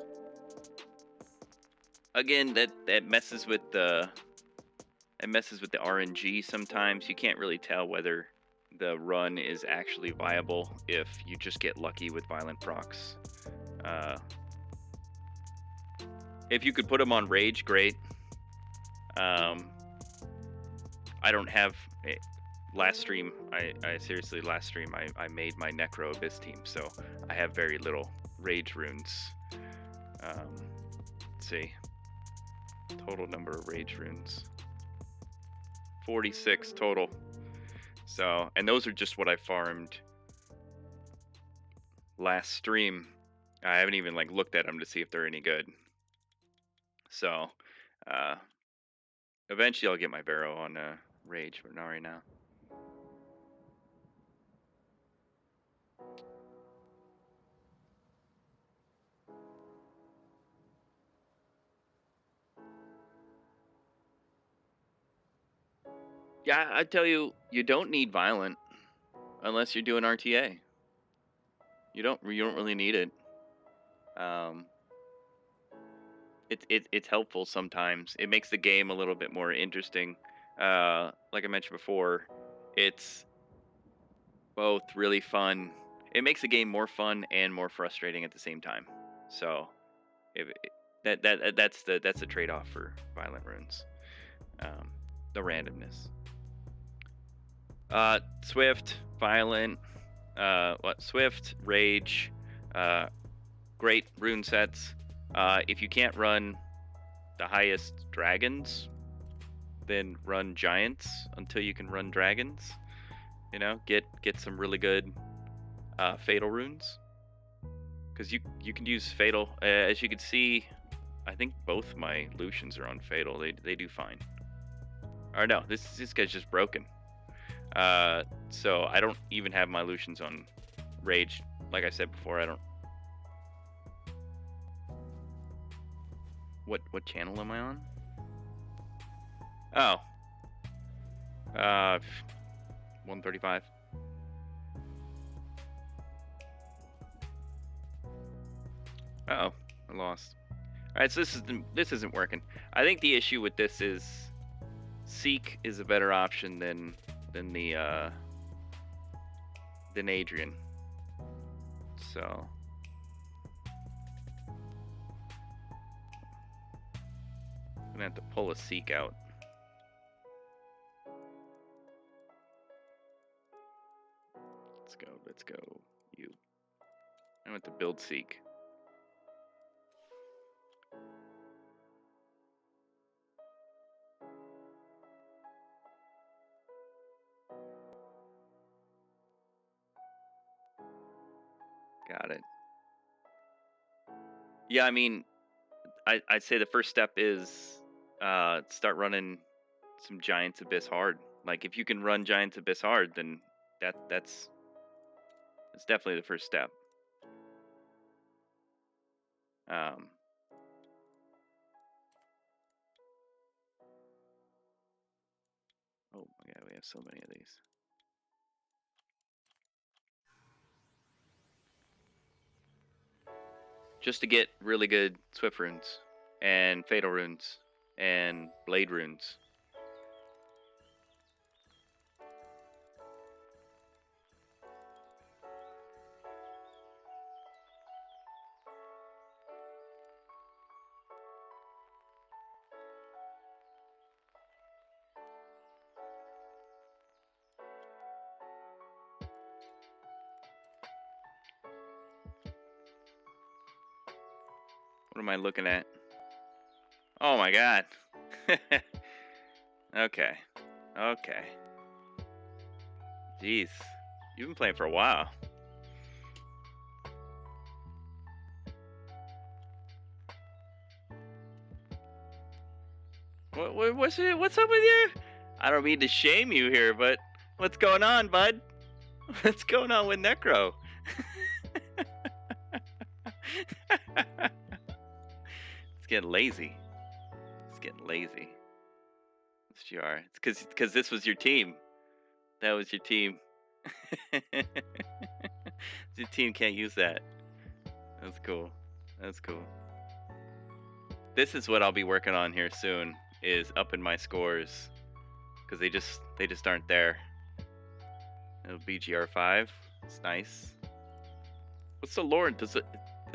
Again, that messes with the RNG sometimes. You can't really tell whether the run is actually viable if you just get lucky with violent procs. If you could put them on Rage, great. I don't have... Last stream, I made my Necro Abyss team, so I have very little Rage runes. Let's see. Total number of Rage runes. 46 total. So, and those are just what I farmed last stream. I haven't even looked at them to see if they're any good. So, eventually I'll get my Barrow Rage for Nari now. Yeah, I tell you, you don't need Violent unless you're doing RTA. You don't really need it. It's helpful sometimes. It makes the game a little bit more interesting. Like I mentioned before, it's both really fun. It makes the game more fun and more frustrating at the same time. So, if that's the trade-off for Violent Runes. The randomness. Swift, Violent, Swift, Rage, great rune sets. If you can't run the highest dragons, then run giants until you can run dragons. You know, get some really good fatal runes, because you can use fatal. As you can see, I think both my Lucians are on fatal. They do fine. Or no, this guy's just broken. So I don't even have my Lucians on Rage. Like I said before, I don't. What channel am I on? Oh. 135. Uh-oh, I lost. Alright, so this isn't working. I think the issue with this is Seek is a better option than Adrian. So I'm gonna have to pull a Seek out. Let's go, you. I want to build Seek. Got it. Yeah, I mean, I'd say the first step is start running some Giants Abyss hard. Like, if you can run Giants Abyss hard, then that's definitely the first step. Oh my god, we have so many of these. Just to get really good Swift runes and Fatal runes and Blade runes. What am I looking at? Oh my god. Okay. Jeez. You've been playing for a while. What's up with you? I don't mean to shame you here, but what's going on, bud? What's going on with Necro? It's getting lazy. It's GR. It's because this was your team. That was your team. Your team can't use that. That's cool. This is what I'll be working on here soon, is upping my scores, because they just aren't there. It'll be GR5. It's nice. What's the Lauren? Is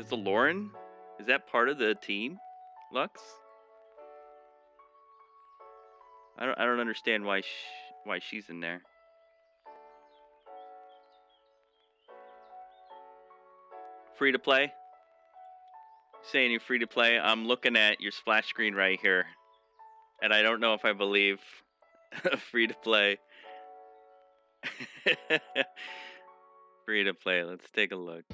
the Lauren? Is that part of the team, Lux? I don't understand why she's in there. Free to play? Saying you're free to play. I'm looking at your splash screen right here, and I don't know if I believe free to play. Free to play. Let's take a look.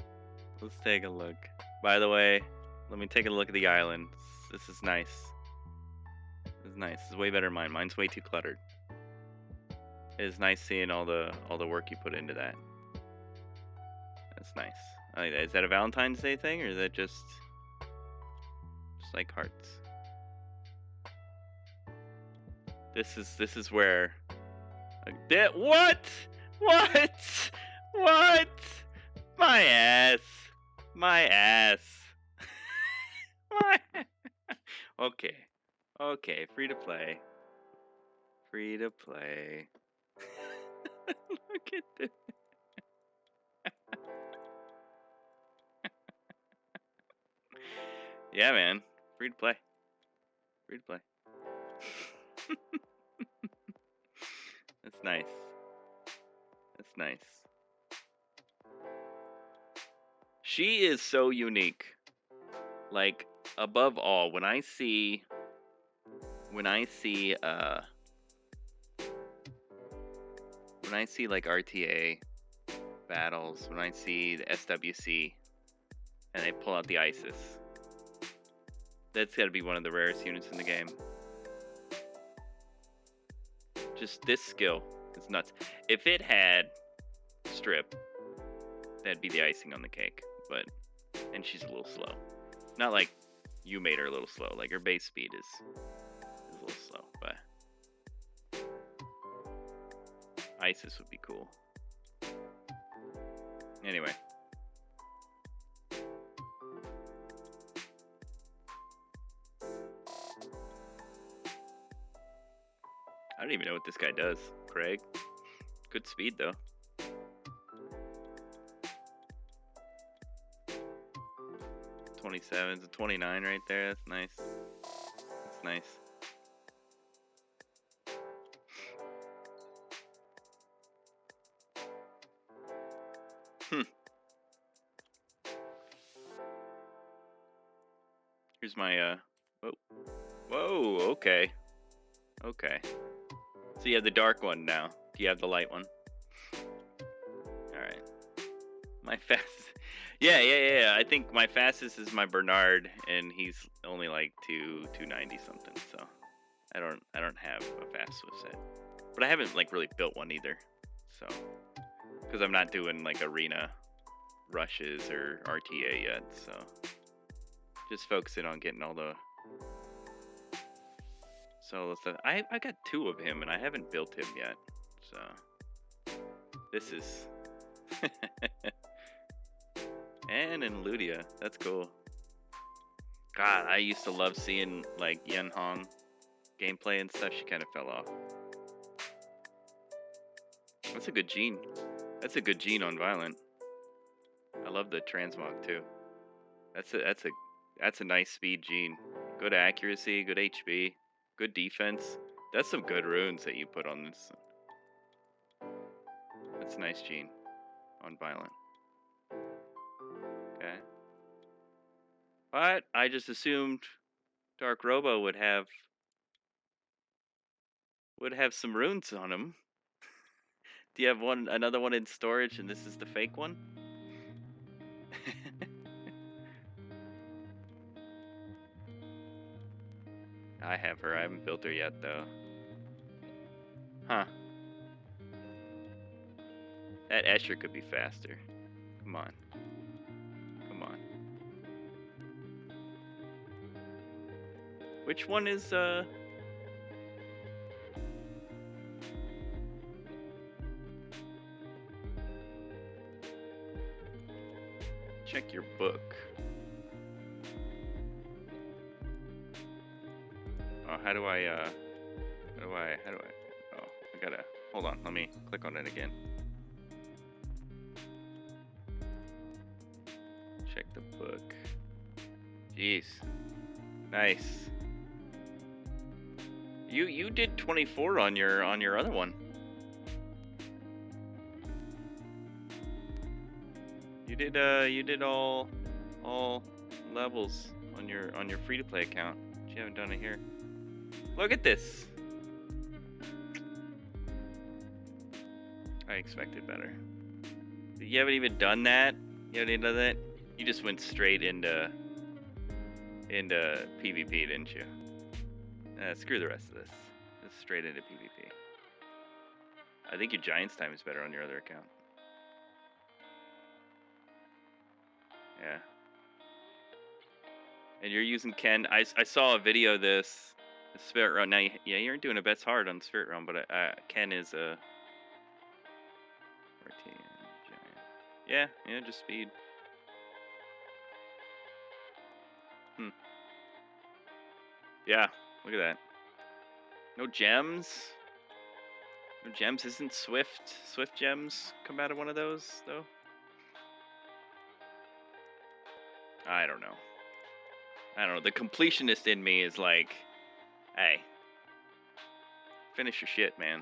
By the way, let me take a look at the island. This is nice. This is way better than mine. Mine's way too cluttered. It's nice seeing all the work you put into that. That's nice. Is that a Valentine's Day thing, or is that just like hearts? This is where. What? What? What? My ass. My ass. Okay. Okay. Free to play. Free to play. Look at this. Yeah, man. Free to play. Free to play. That's nice. That's nice. She is so unique. Like, above all, when I see like RTA battles, when I see the SWC and they pull out the ISIS, that's got to be one of the rarest units in the game. Just this skill is nuts. If it had strip, that'd be the icing on the cake. But, and she's a little slow. Not like you made her a little slow. Like her base speed is a little slow, but ISIS would be cool. Anyway. I don't even know what this guy does, Craig. Good speed though. 27, it's a 29 right there. That's nice. That's nice. Here's my whoa. Whoa, okay. Okay. So you have the dark one now. Do you have the light one? Alright. My fastest. Yeah. I think my fastest is my Bernard, and he's only like 290 something. So I don't have a fast Swift set, but I haven't like really built one either. So because I'm not doing like arena rushes or RTA yet, so just focusing on getting all the solo stuff. I got 2 of him and I haven't built him yet, so this is. And in Ludia, that's cool. God, I used to love seeing like Yen Hong gameplay and stuff. She kind of fell off. That's a good gene. That's a good gene on Violent. I love the transmog too. That's a nice speed gene. Good accuracy, good HB, good defense. That's some good runes that you put on this. That's a nice gene on Violent. Okay. But I just assumed Dark Robo would have some runes on him. Do you have another one in storage and this is the fake one? I have her. I haven't built her yet though. Huh. That Escher could be faster. Come on. Come on. Which one is check your book. Oh, how do I oh, I gotta, hold on, let me click on it again. Check the book. Jeez. Nice. You did 24 on your other one. You did all levels on your free to play account. But you haven't done it here. Look at this. I expected better. You haven't even done that? You haven't even done that? You just went straight into PvP, didn't you? Screw the rest of this. Just straight into PvP. I think your Giants time is better on your other account. Yeah. And you're using Ken. I saw a video of this Spirit Realm. Now, yeah, you aren't doing a bets hard on Spirit Realm, but Ken is a 14 giant. Yeah, just speed. Hmm. Yeah, look at that. No gems. No gems. Isn't Swift gems come out of one of those though? I don't know. The completionist in me is like, hey, finish your shit, man.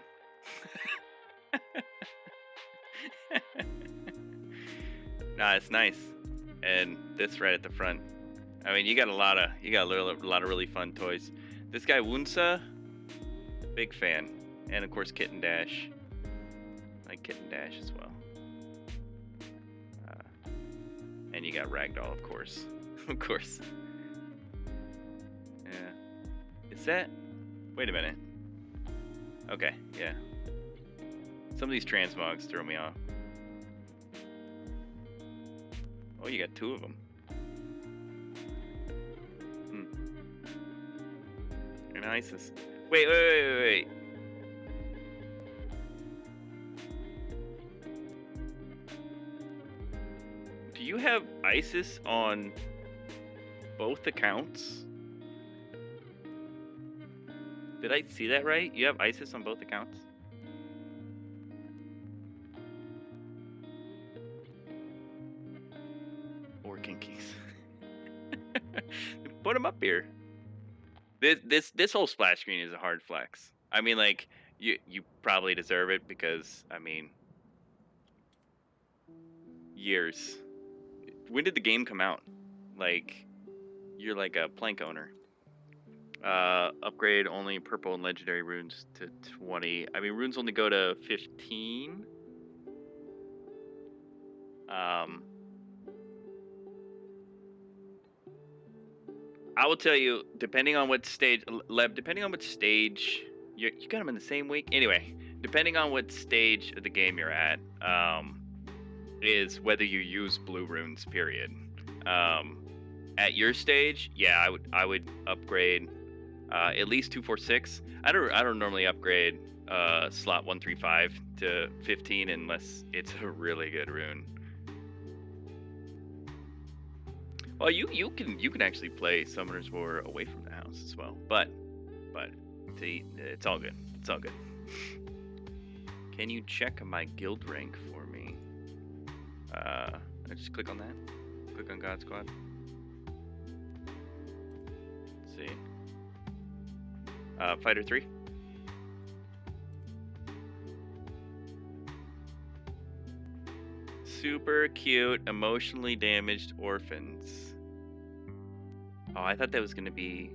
Nah, it's nice, and this right at the front. I mean, you got a lot of really fun toys. This guy Wunsa, big fan, and of course Kitten Dash. I like Kitten Dash as well. And you got Ragdoll, of course, of course. Yeah. Is that? Wait a minute. Okay, yeah. Some of these transmogs throw me off. Oh, you got two of them. And Isis. Wait. Do you have Isis on both accounts? Did I see that right? You have Isis on both accounts? Or Kinkies. Put them up here. This whole splash screen is a hard flex. I mean, like, you probably deserve it because, I mean, years. When did the game come out? Like, you're like a Plank owner. Upgrade only purple and legendary runes to 20. I mean, runes only go to 15. I will tell you, depending on what stage, Lev, depending on what stage, you got them in the same week? Anyway, depending on what stage of the game you're at, is whether you use blue runes, period. At your stage, yeah, I would upgrade at least 246. I don't normally upgrade slot 135 to 15 unless it's a really good rune. Well, you can actually play Summoner's War away from the house as well, but see, it's all good. It's all good. Can you check my guild rank for me? I just click on that. Click on God Squad. Let's see. Fighter 3. Super cute, emotionally damaged orphans. Oh, I thought that was gonna be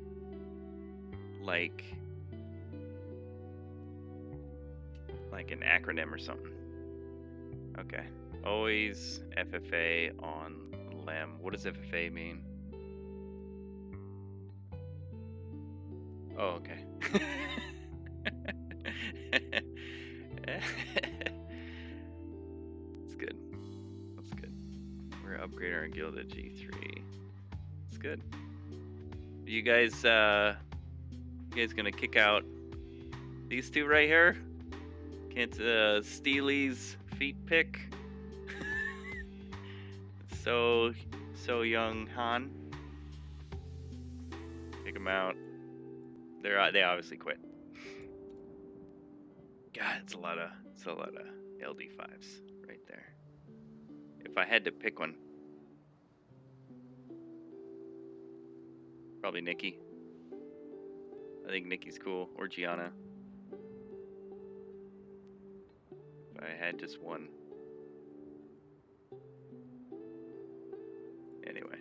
like an acronym or something. Okay. Always FFA on LEM. What does FFA mean? Oh, okay. That's good. That's good. We're upgrading our guild at G3. That's good. You guys gonna kick out these two right here? Can't Steely's feet pick? so young Han. Kick them out. They obviously quit. God, it's a lot of LD5s right there. If I had to pick one, probably Nikki. I think Nikki's cool, or Gianna. If I had just one. Anyway.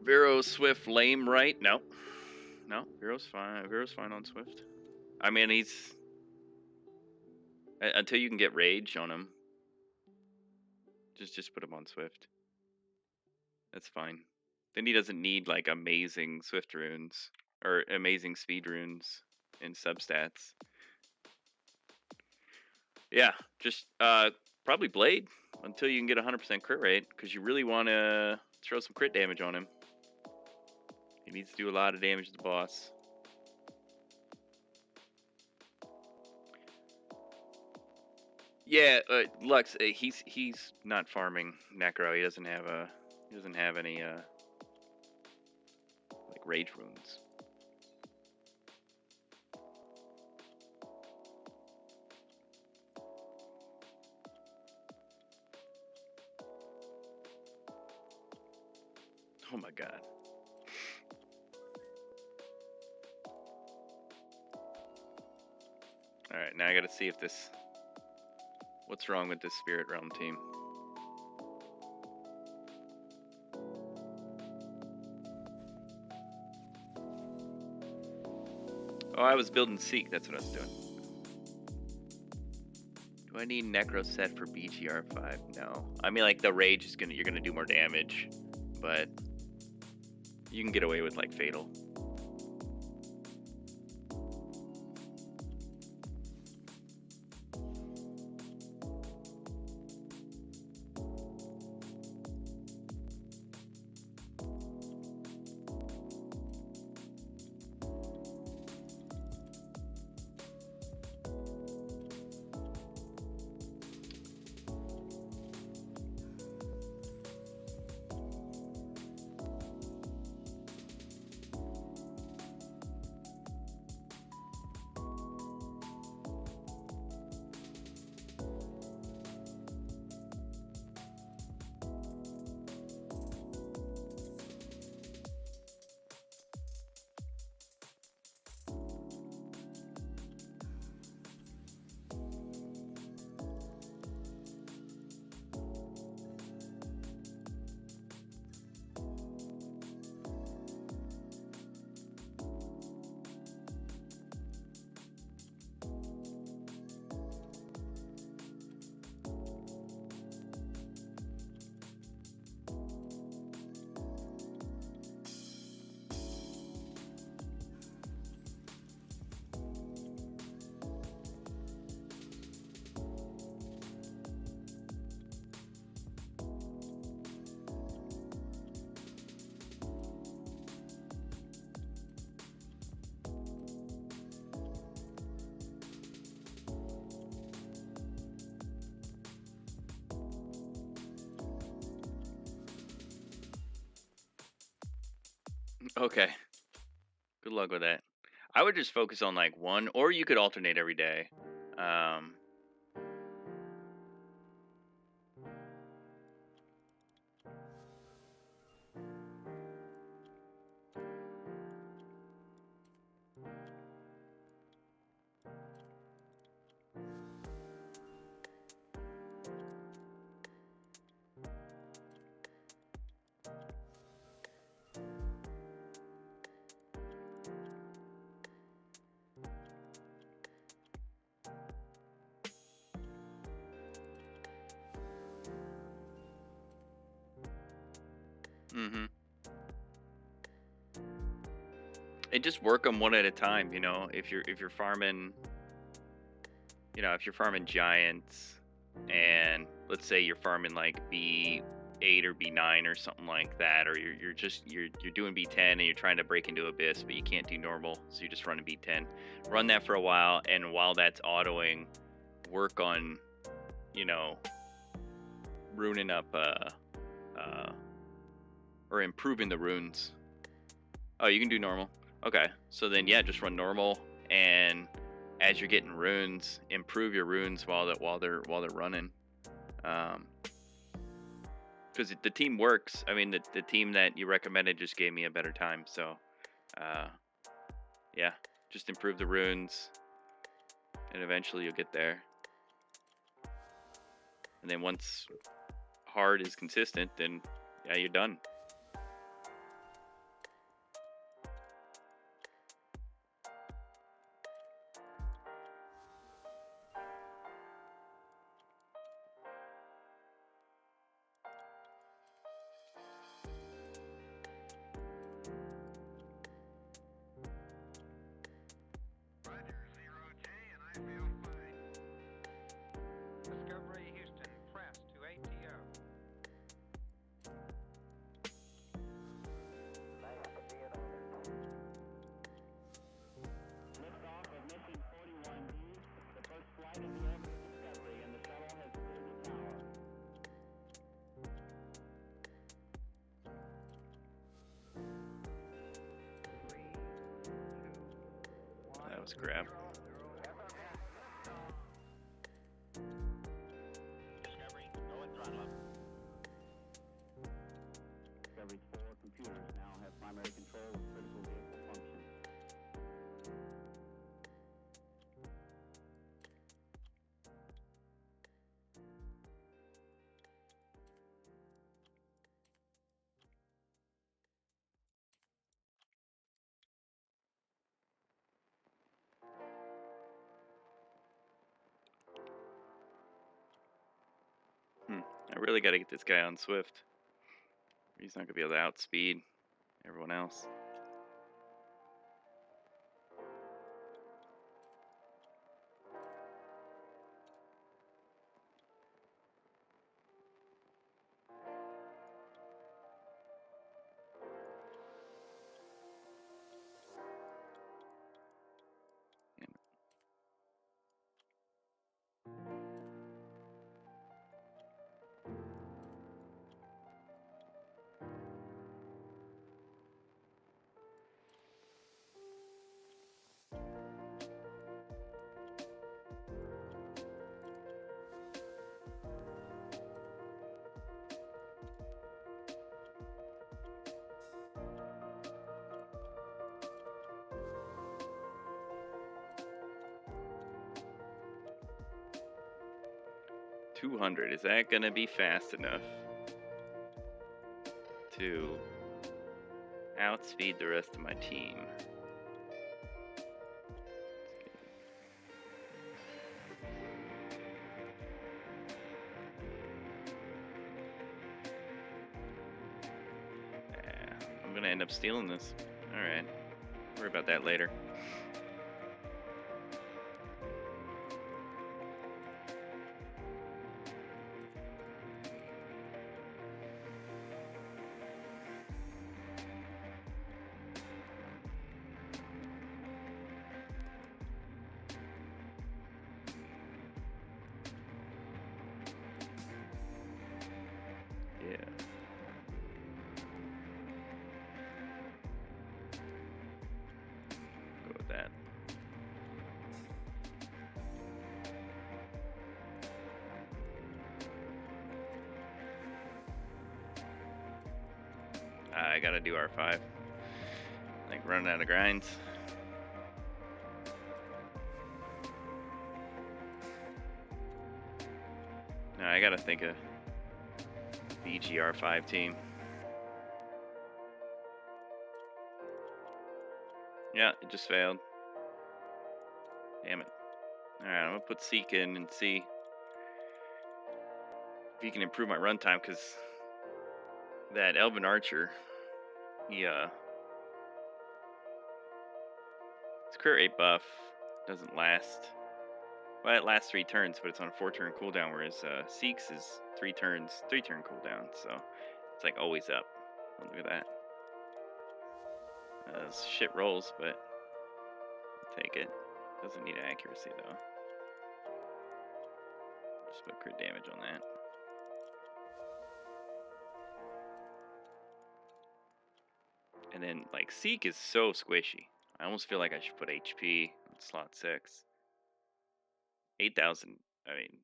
Vero Swift lame, right? No, Vero's fine. Vero's fine on Swift. I mean, he's until you can get rage on him. Just put him on Swift. That's fine. Then he doesn't need like amazing Swift runes. or amazing speed runes and substats. Yeah, just probably Blade until you can get 100% crit rate, because you really want to throw some crit damage on him. He needs to do a lot of damage to the boss. Yeah, Lux, he's not farming Necro. He doesn't have any like rage runes. Oh my god. All right, now I got to see if what's wrong with this Spirit Realm team. Oh, I was building Seek. That's what I was doing. Do I need Necro set for BGR5? No. I mean, like, the Rage is you're gonna do more damage, but you can get away with, like, Fatal. Okay. Good luck with that. I would just focus on, like, one, or you could alternate every day. Mm-hmm. And just work them one at a time. If you're farming, if you're farming giants, and let's say you're farming like B8 or B9 or something like that, or you're doing B10 and you're trying to break into Abyss, but you can't do normal, so you're just running B10. Run that for a while, and while that's autoing, work on, runing up or improving the runes. Oh, you can do normal. Okay, so then yeah, just run normal, and as you're getting runes, improve your runes while they're running. Because the team works. I mean, the team that you recommended just gave me a better time. So, yeah, just improve the runes, and eventually you'll get there. And then once hard is consistent, then yeah, you're done. That was crap.
Discovery's 4 computers now have primary control of critical vehicle functions.
I really got to get this guy on Swift. He's not going to be able to outspeed everyone else. Damn it. $200. Is that gonna be fast enough to outspeed the rest of my team? I'm gonna end up stealing this. Alright. Worry about that later. Yeah. Go with that. I gotta do R5. Like running out of grinds. No, I gotta think of BGR5 team. Yeah, it just failed. Damn it. Alright, I'm gonna put Seek in and see if he can improve my runtime, because that Elvin Archer, he his career 8 buff doesn't last. Well, it lasts 3 turns, but it's on a 4-turn cooldown, whereas Seek's is 3 turn cooldown, so it's like always up. Look at that. Shit rolls, but I'll take it. Doesn't need accuracy though. Just put crit damage on that. And then like Seek is so squishy. I almost feel like I should put HP on slot 6. 8,000. I mean,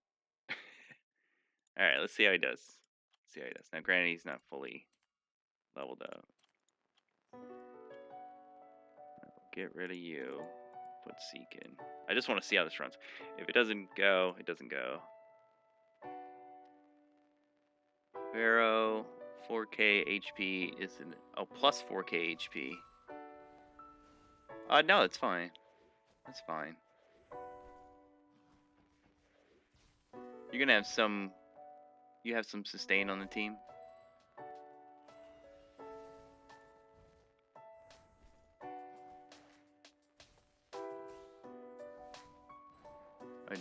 all right. Let's see how he does. See how he does. Now, granted, he's not fully leveled up. Get rid of you. Put Seek in. I just want to see how this runs. If it doesn't go, it doesn't go. Pharaoh, 4k HP is an plus 4k HP. No, it's fine. That's fine. You're gonna have some. You have some sustain on the team.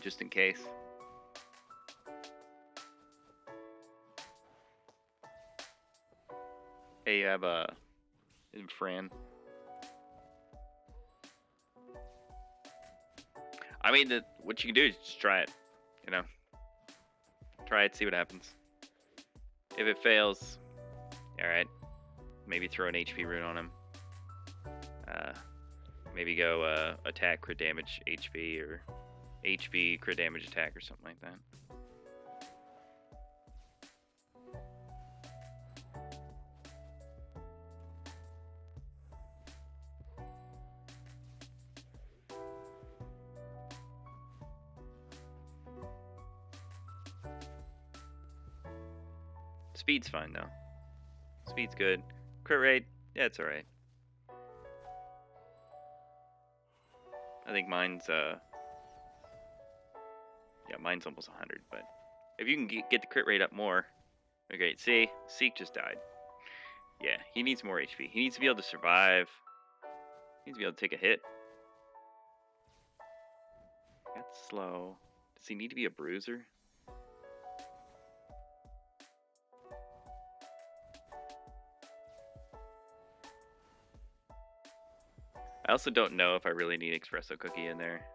Just in case. Hey, you have a Fran. I mean, what you can do is just try it. You know, try it, see what happens. If it fails, all right, maybe throw an HP rune on him. Maybe go attack, crit damage, HP, or HP, crit damage, attack, or something like that. Speed's fine though. Speed's good. Crit rate, yeah, it's alright. I think mine's mine's almost 100, but if you can get the crit rate up more, okay. See, Seek just died. Yeah, he needs more HP. He needs to be able to survive. He needs to be able to take a hit. That's slow. Does he need to be a bruiser? I also don't know if I really need Espresso Cookie in there.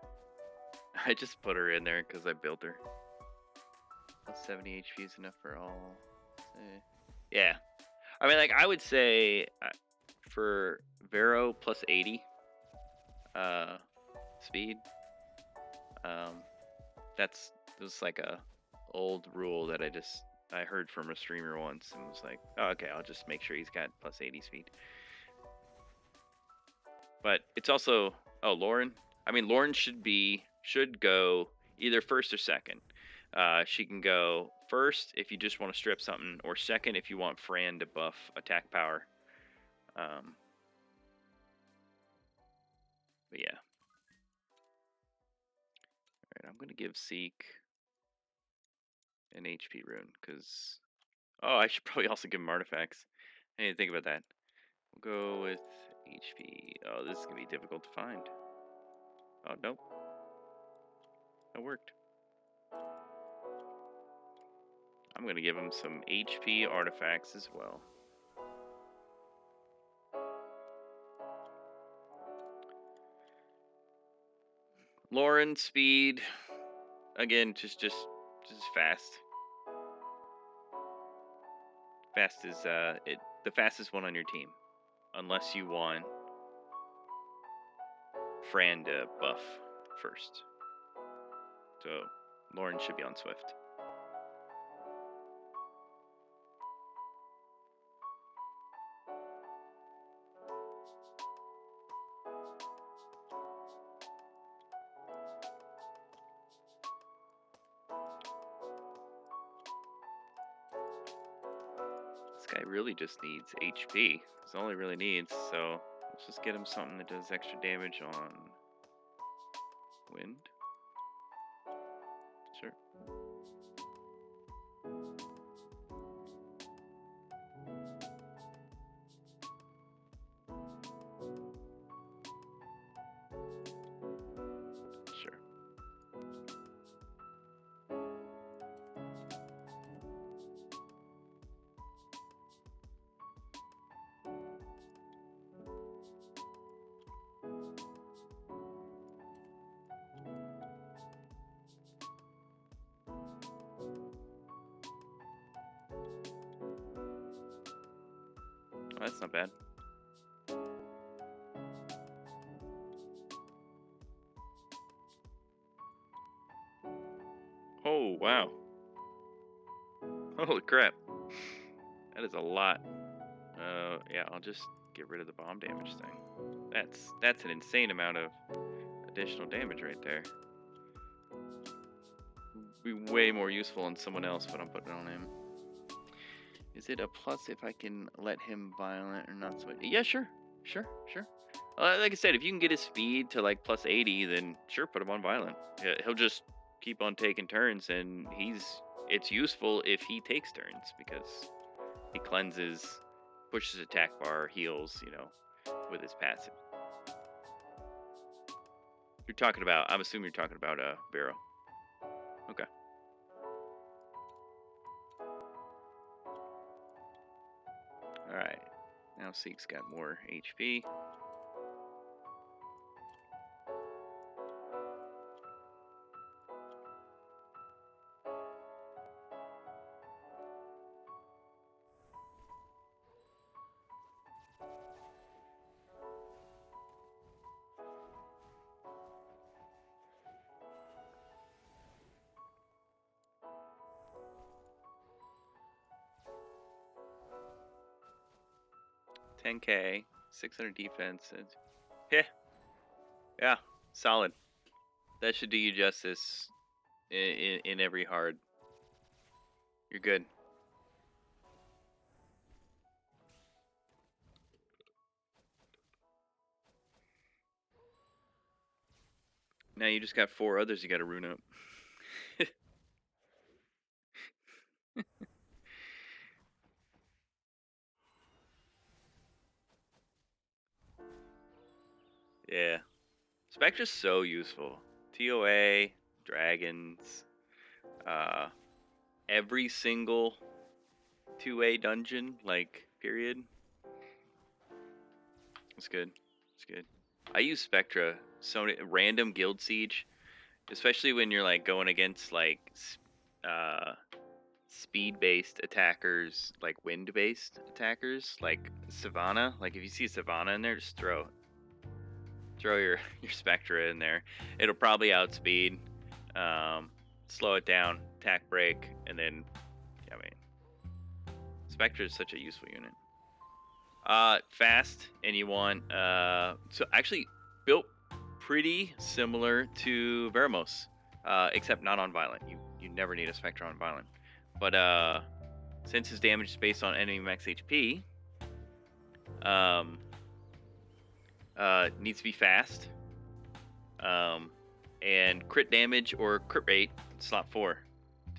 I just put her in there because I built her. Plus 70 HP is enough for all. Yeah. I mean, like, I would say for Vero plus 80 speed, that's just like a old rule that I heard from a streamer once and was like, oh, okay, I'll just make sure he's got plus 80 speed. But it's also, oh, Lauren. I mean, Lauren should go either first or second. She can go first if you just want to strip something, or second if you want Fran to buff attack power. But yeah. Alright, I'm gonna give Seek an HP rune, because I should probably also give him artifacts. I didn't think about that. We'll go with HP. Oh, this is gonna be difficult to find. Oh, nope. That worked. I'm gonna give him some HP artifacts as well. Lauren, speed. Again, just fast. Fast is the fastest one on your team, unless you want Fran to buff first. So Lauren should be on Swift. This guy really just needs HP. That's all he really needs. So let's just get him something that does extra damage on wind. Sure. Sure. Oh, that's not bad. Oh, wow. Holy crap. That is a lot. Yeah, I'll just get rid of the bomb damage thing. That's an insane amount of additional damage right there. Be way more useful on someone else, but I'm putting it on him. Is it a plus if I can let him violent or not? Yeah, sure. Like I said, if you can get his speed to like plus 80, then sure, put him on violent. Yeah, he'll just keep on taking turns, and it's useful if he takes turns, because he cleanses, pushes attack bar, heals, with his passive. I'm assuming you're talking about Vero. Okay. Alright. Now Seek's got more HP. 10k, 600 defense. Yeah, solid. That should do you justice in every hard. You're good. Now you just got 4 others you got to rune up. Yeah. Spectra's so useful. TOA, dragons, every single 2A dungeon, like, period. It's good. It's good. I use Spectra so random guild siege, especially when you're like going against like speed-based attackers, like wind-based attackers, like Savannah. Like if you see Savannah in there, just throw your Spectra in there. It'll probably outspeed, slow it down, attack break, and then I mean, Spectra is such a useful unit. Fast, and you want so actually built pretty similar to Veramos, except not on violent. You never need a Spectre on violent, but since his damage is based on enemy max HP, needs to be fast, and crit damage or crit rate slot 4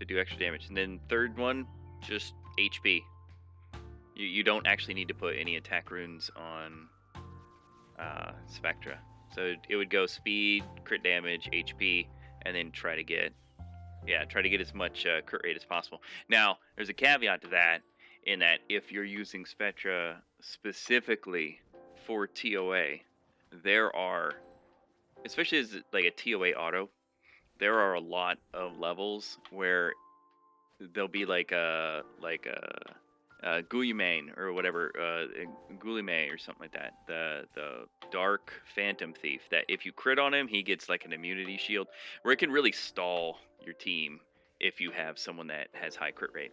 to do extra damage, and then third one just HP. You don't actually need to put any attack runes on Spectra. So it would go speed, crit damage, HP, and then try to get as much crit rate as possible. Now, there's a caveat to that, in that if you're using Spectra specifically for TOA, there are, especially as like a TOA auto, there are a lot of levels where there'll be like a Guilliman or whatever, Guilliman or something like that. The Dark Phantom Thief. That if you crit on him, he gets like an immunity shield, where it can really stall your team if you have someone that has high crit rate.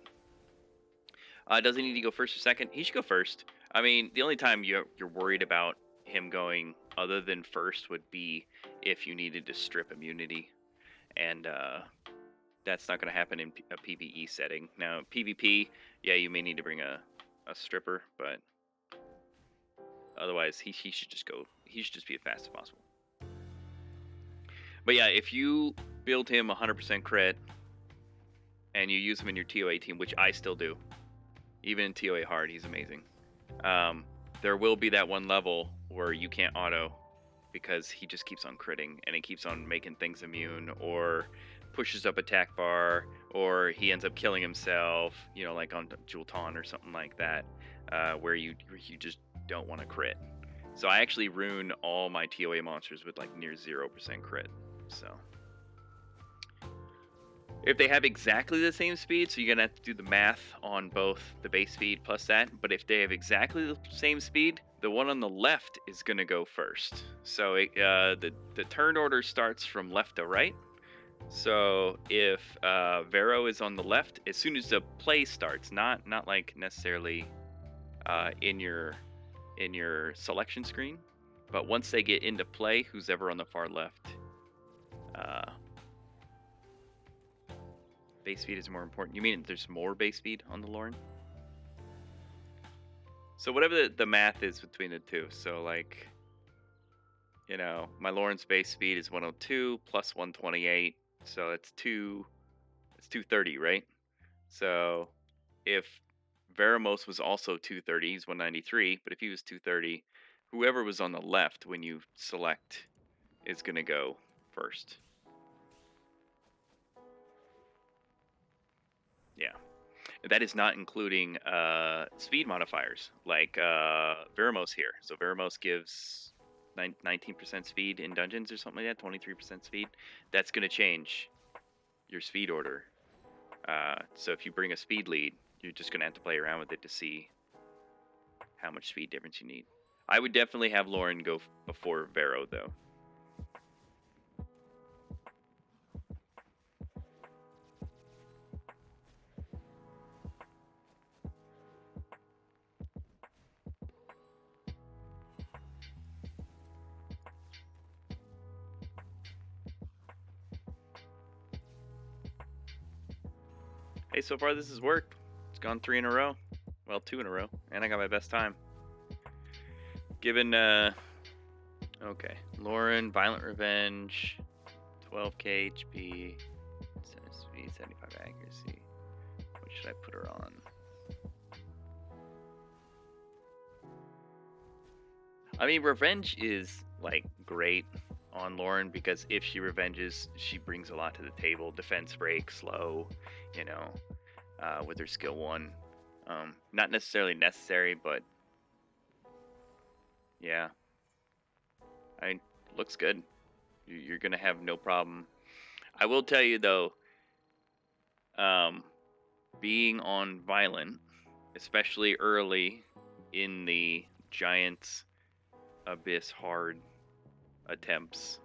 Does he need to go first or second? He should go first. I mean, the only time you're worried about him going other than first would be if you needed to strip immunity, and that's not going to happen in a PvE setting. Now, PvP, yeah, you may need to bring a stripper, but otherwise, he should just go. He should just be as fast as possible. But yeah, if you build him 100% crit and you use him in your TOA team, which I still do, even in TOA hard, he's amazing. There will be that one level where you can't auto because he just keeps on critting and he keeps on making things immune, or pushes up attack bar, or he ends up killing himself, you know, like on Jultan or something like that, where you just don't want to crit. So I actually rune all my TOA monsters with like near 0% crit. So if they have exactly the same speed, so you're gonna have to do the math on both the base speed plus that, but if they have exactly the same speed, the one on the left is gonna go first. So the turn order starts from left to right. So if Vero is on the left, as soon as the play starts, not like necessarily in your selection screen, but once they get into play, who's ever on the far left, base speed is more important. You mean there's more base speed on the Lauren? So whatever the math is between the two. So like, you know, my Lauren's base speed is 102 plus 128. So it's 230, right? So if Veramos was also 230, he's 193, but if he was 230, whoever was on the left when you select is going to go first. Yeah. That is not including speed modifiers like Veramos here. So Veramos gives 19% speed in dungeons or something like that, 23% speed. That's going to change your speed order. So if you bring a speed lead, you're just going to have to play around with it to see how much speed difference you need. I would definitely have Lauren go before Vero, though. Hey, so far this has worked. It's gone 3 in a row. Well, 2 in a row. And I got my best time. Given, okay. Lauren, Violent Revenge, 12k HP, 75 accuracy. What should I put her on? I mean, Revenge is, like, great on Lauren because if she revenges, she brings a lot to the table. Defense break, slow, you know, with her skill 1. Not necessarily necessary, but yeah. I mean, looks good. You're going to have no problem. I will tell you, though, being on Violent, especially early in the Giants Abyss hard attempts,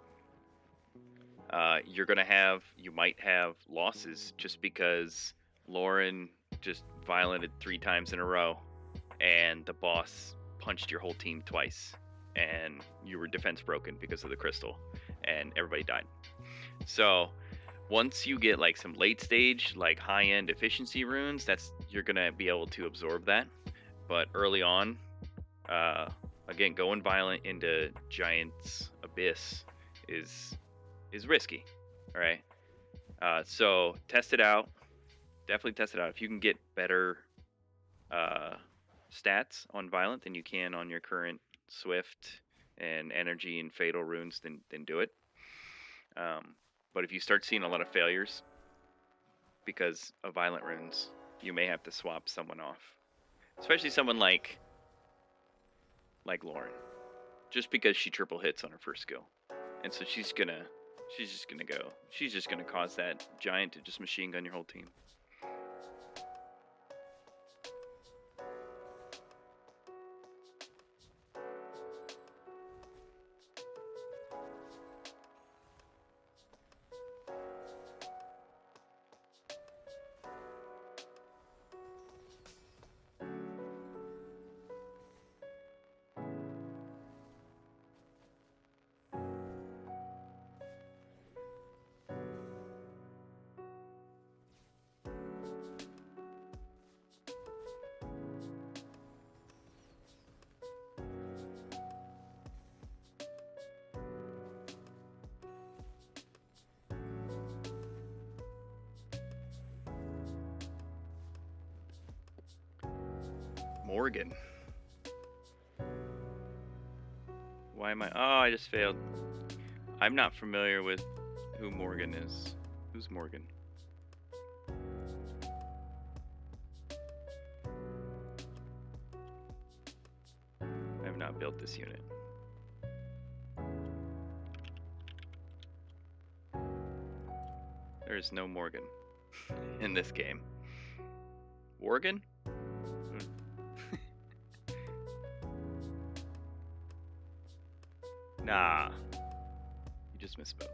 you might have losses just because Lauren just violented 3 times in a row and the boss punched your whole team twice and you were defense broken because of the crystal and everybody died. So once you get like some late stage, like high end efficiency runes, you're gonna be able to absorb that. But early on, again, going violent into Giant's Abyss is risky. All right. So test it out. Definitely test it out. If you can get better stats on violent than you can on your current Swift and energy and fatal runes, then do it. But if you start seeing a lot of failures because of violent runes, you may have to swap someone off, especially someone like Lauren, just because she triple hits on her first skill, and so she's just gonna cause that giant to just machine gun your whole team. Morgan. Why am I? Oh, I just failed. I'm not familiar with who Morgan is. Who's Morgan? I have not built this unit. There is no Morgan in this game. Worgen? Nah. You just misspoke.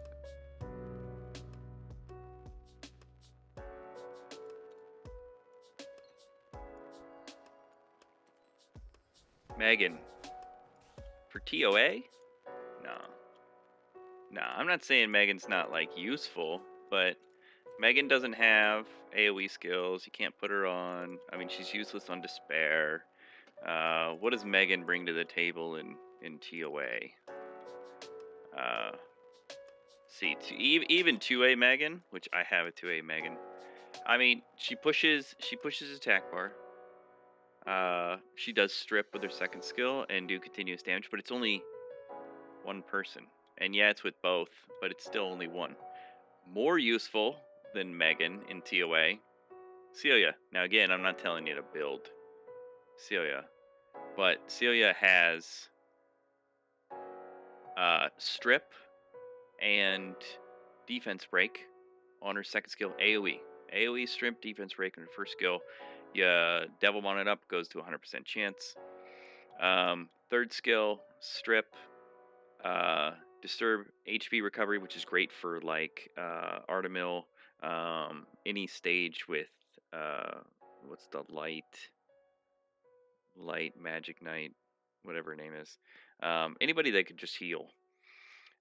Megan. For TOA? Nah. Nah, I'm not saying Megan's not, like, useful, but Megan doesn't have AoE skills. You can't put her on. I mean, she's useless on Despair. What does Megan bring to the table in TOA? See, even 2A Megan, which I have a 2A Megan. I mean, she pushes attack bar. She does strip with her second skill and do continuous damage, but it's only one person. And yeah, it's with both, but it's still only one. More useful than Megan in TOA, Celia. Now again, I'm not telling you to build Celia, but Celia has strip and defense break on her second skill. AoE strip, defense break on her first skill. Yeah, Devilmon it up, goes to 100% chance. Third skill, strip, disturb HP recovery, which is great for like Artemil, any stage with what's the light magic knight, whatever her name is. Anybody that could just heal,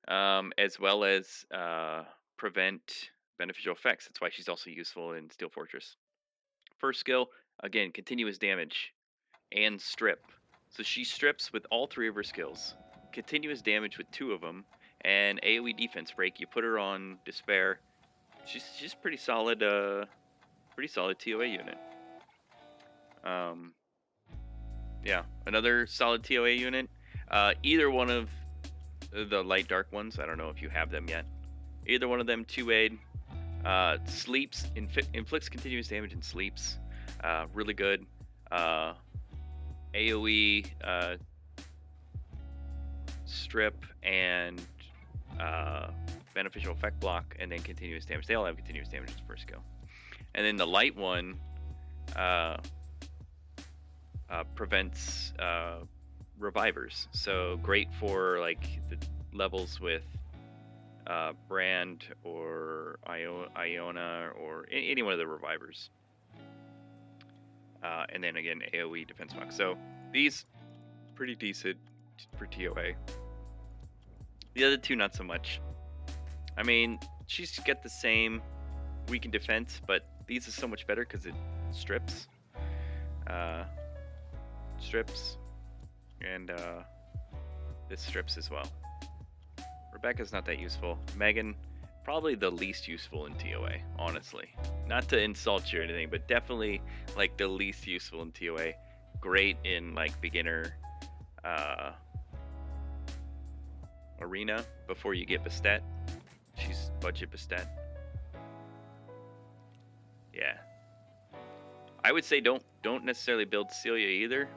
as well as prevent beneficial effects. That's why she's also useful in Steel Fortress. First skill, again, continuous damage and strip. So she strips with all 3 of her skills. Continuous damage with 2 of them, and AoE defense break. You put her on Despair. She's pretty solid. Pretty solid TOA unit. Yeah, another solid TOA unit. Either one of the light dark ones. I don't know if you have them yet. Either one of them 2-aid. Sleeps, inflicts continuous damage and sleeps. Really good. AoE, strip, and beneficial effect block, and then continuous damage. They all have continuous damage as the first skill. And then the light one prevents revivers. So great for like the levels with Brand or Iona or any one of the revivers. And then again, AoE defense block. So these pretty decent for TOA. The other 2 not so much. I mean, she's got the same weaken defense, but these are so much better because it strips. Strips. And this strips as well. Rebecca's not that useful. Megan, probably the least useful in TOA, honestly. Not to insult you or anything, but definitely like the least useful in TOA. Great in like beginner arena before you get Bastet. She's budget Bastet. Yeah. I would say don't necessarily build Celia either.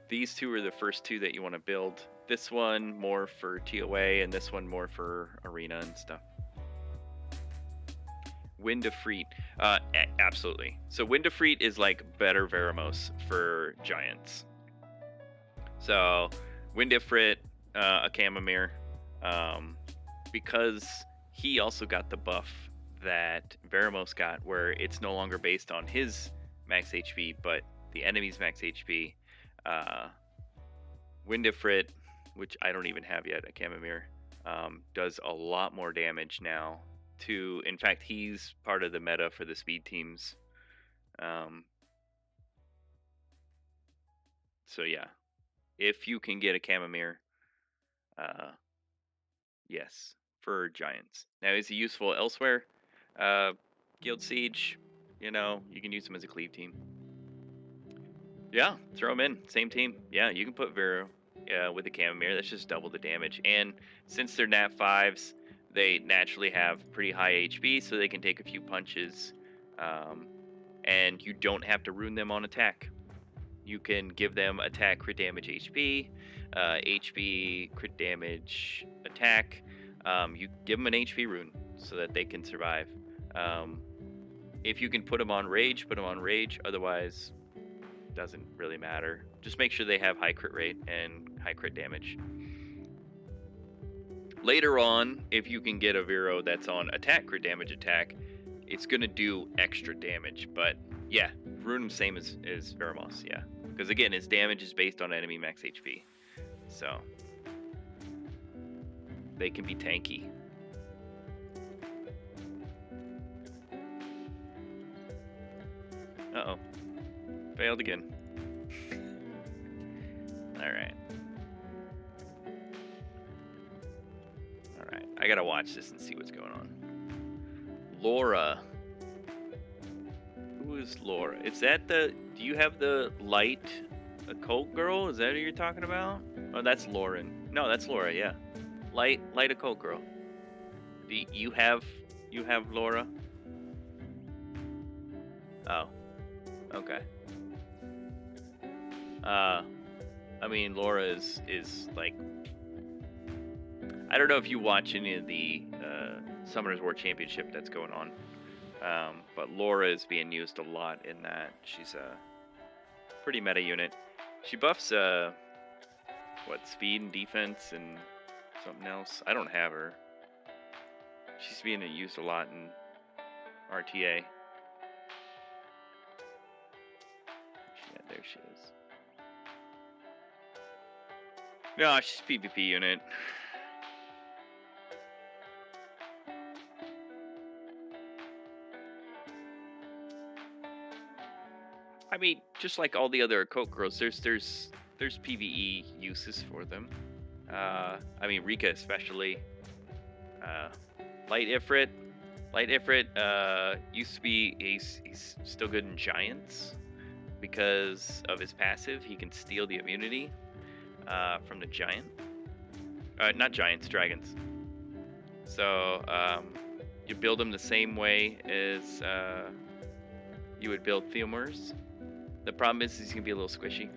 These 2 are the first 2 that you want to build. This one more for TOA, and this one more for arena and stuff. Windifreet, absolutely. So Windifreet is like better Veramos for giants. So Windifrit, a Chamomere, because he also got the buff that Veramos got, where it's no longer based on his max HP, but the enemy's max HP. Windifrit, which I don't even have yet, a Chamomere, does a lot more damage now. In fact, he's part of the meta for the speed teams. So yeah, if you can get a Chamomere, yes, for giants. Now, is he useful elsewhere? Guild Siege, you can use him as a cleave team. Yeah, throw him in. Same team. Yeah, you can put Vero with the Chamomere. That's just double the damage. And since they're Nat 5s, they naturally have pretty high HP, so they can take a few punches. And you don't have to ruin them on attack. You can give them attack, crit damage, HP, HP, crit damage, attack. You give them an HP rune so that they can survive. If you can put them on rage, put them on rage. Otherwise, doesn't really matter. Just make sure they have high crit rate and high crit damage. Later on, if you can get a Vero that's on attack, crit damage, attack, it's gonna do extra damage. But yeah, rune same as Veramos, yeah. Because again, his damage is based on enemy max HP. So they can be tanky. Uh-oh. Failed again. Alright. Alright. I gotta watch this and see what's going on. Laura. Who is Laura? Is that do you have the light occult girl? Is that who you're talking about? Oh, that's Lauren. No, that's Laura, yeah. Light occult girl. Do you have Laura? Oh. Okay. I mean, Laura is like, I don't know if you watch any of the Summoners War Championship that's going on, but Laura is being used a lot in that. She's a pretty meta unit. She buffs speed and defense and something else. I don't have her. She's being used a lot in RTA. Yeah, there she is. No, she's PvP unit. I mean, just like all the other Kokoro's, there's PvE uses for them. I mean, Rika especially. Uh, Light Ifrit. Light Ifrit used to be he's still good in Giants because of his passive. He can steal the immunity from the Giant. Not Giants, Dragons. So you build him the same way as you would build Theomers. The problem is he's gonna be a little squishy.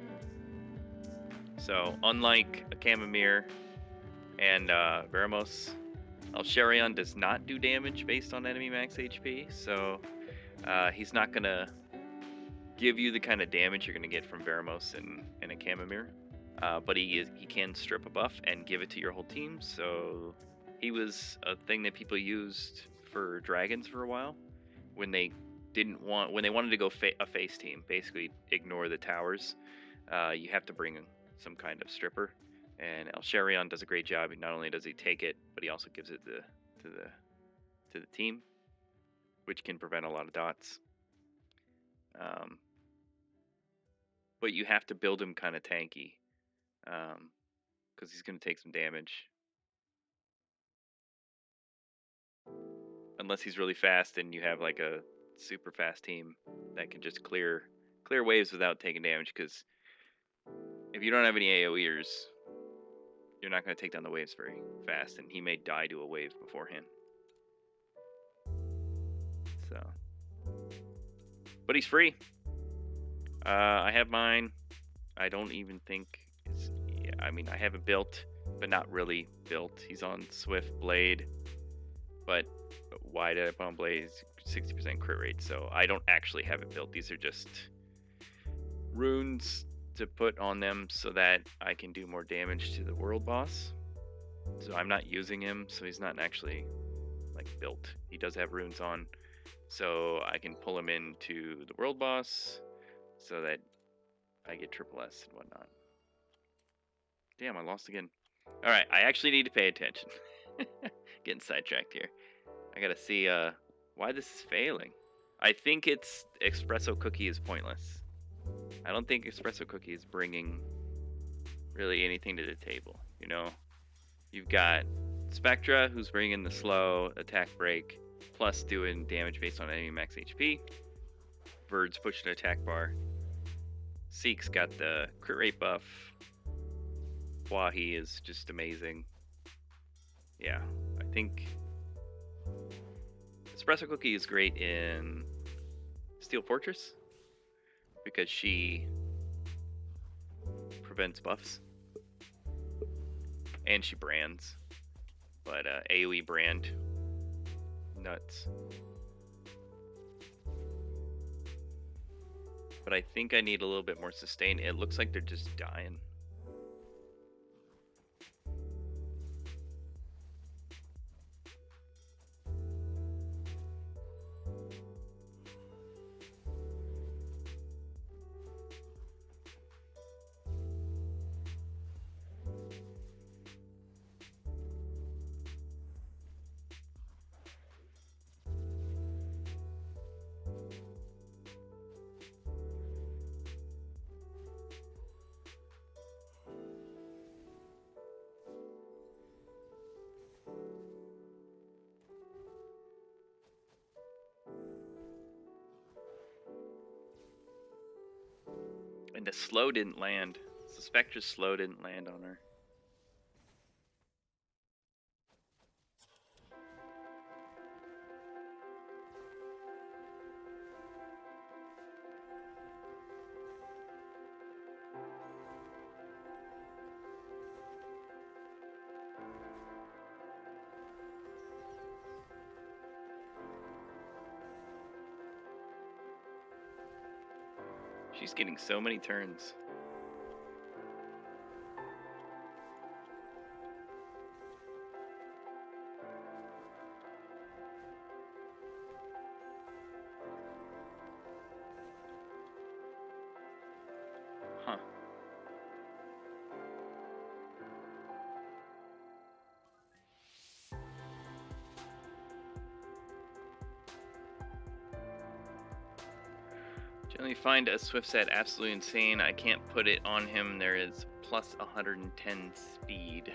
So unlike a Chamomere and Veramos, Alsharion does not do damage based on enemy max HP, so he's not gonna give you the kind of damage you're gonna get from Veramos and a Chamomere. But he can strip a buff and give it to your whole team, so he was a thing that people used for dragons for a while when they wanted to go a face team, basically ignore the towers. You have to bring some kind of stripper, and Alsharion does a great job. Not only does he take it, but he also gives it to the team, which can prevent a lot of dots. But you have to build him kind of tanky, because he's going to take some damage. Unless he's really fast and you have like a super fast team that can just clear waves without taking damage, because if you don't have any AoEers, you're not going to take down the waves very fast, and he may die to a wave beforehand. So, but he's free. I have mine. I don't even think I mean, I have it built, but not really built. He's on Swift Blade, but why did I put on Blade? 60% crit rate, so I don't actually have it built. These are just runes to put on them so that I can do more damage to the world boss. So I'm not using him, so he's not actually like built. He does have runes on, so I can pull him into the world boss so that I get triple S and whatnot. Damn, I lost again. Alright, I actually need to pay attention. Getting sidetracked here. I gotta see why this is failing. I think it's Espresso Cookie is pointless. I don't think Espresso Cookie is bringing really anything to the table, you know? You've got Spectra, who's bringing the slow attack break, plus doing damage based on enemy max HP. Bird's pushing attack bar. Seek's got the crit rate buff. Wahi is just amazing. Yeah, I think Espresso Cookie is great in Steel Fortress because she prevents buffs and she brands, but AoE brand nuts. But I think I need a little bit more sustain. It looks like they're just dying. And the slow didn't land. The Spectra's slow didn't land on her. She's getting so many turns. Huh. Generally find a Swiftset absolutely insane. I can't put it on him. There is plus 110 speed.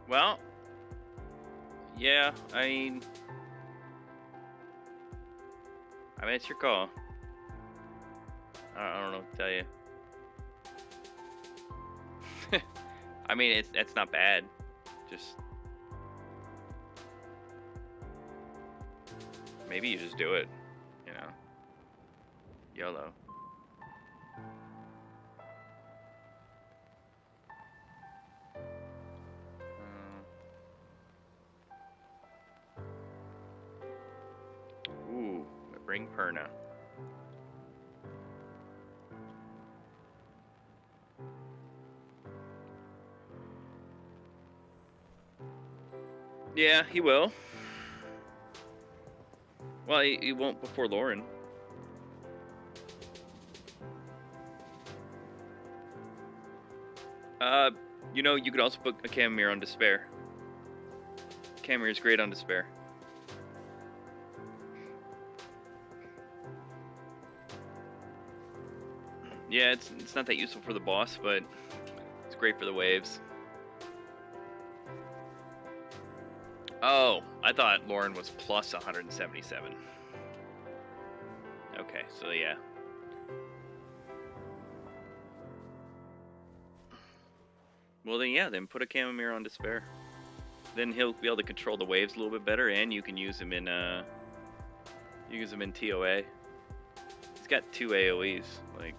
Well, yeah, I mean, it's your call. I don't know what to tell you. I mean, that's not bad. Just maybe you just do it, you know. YOLO. Ooh, bring Perna. Yeah, he will. Well, he won't before Lauren. You know, you could also put a Camomir on Despair. Camomir is great on Despair. Yeah, it's not that useful for the boss, but it's great for the waves. Oh, I thought Lauren was plus 177. Okay, so yeah. Well then, yeah, then put a Camomir on Despair. Then he'll be able to control the waves a little bit better, and you can use him in TOA. He's got 2 AoEs, like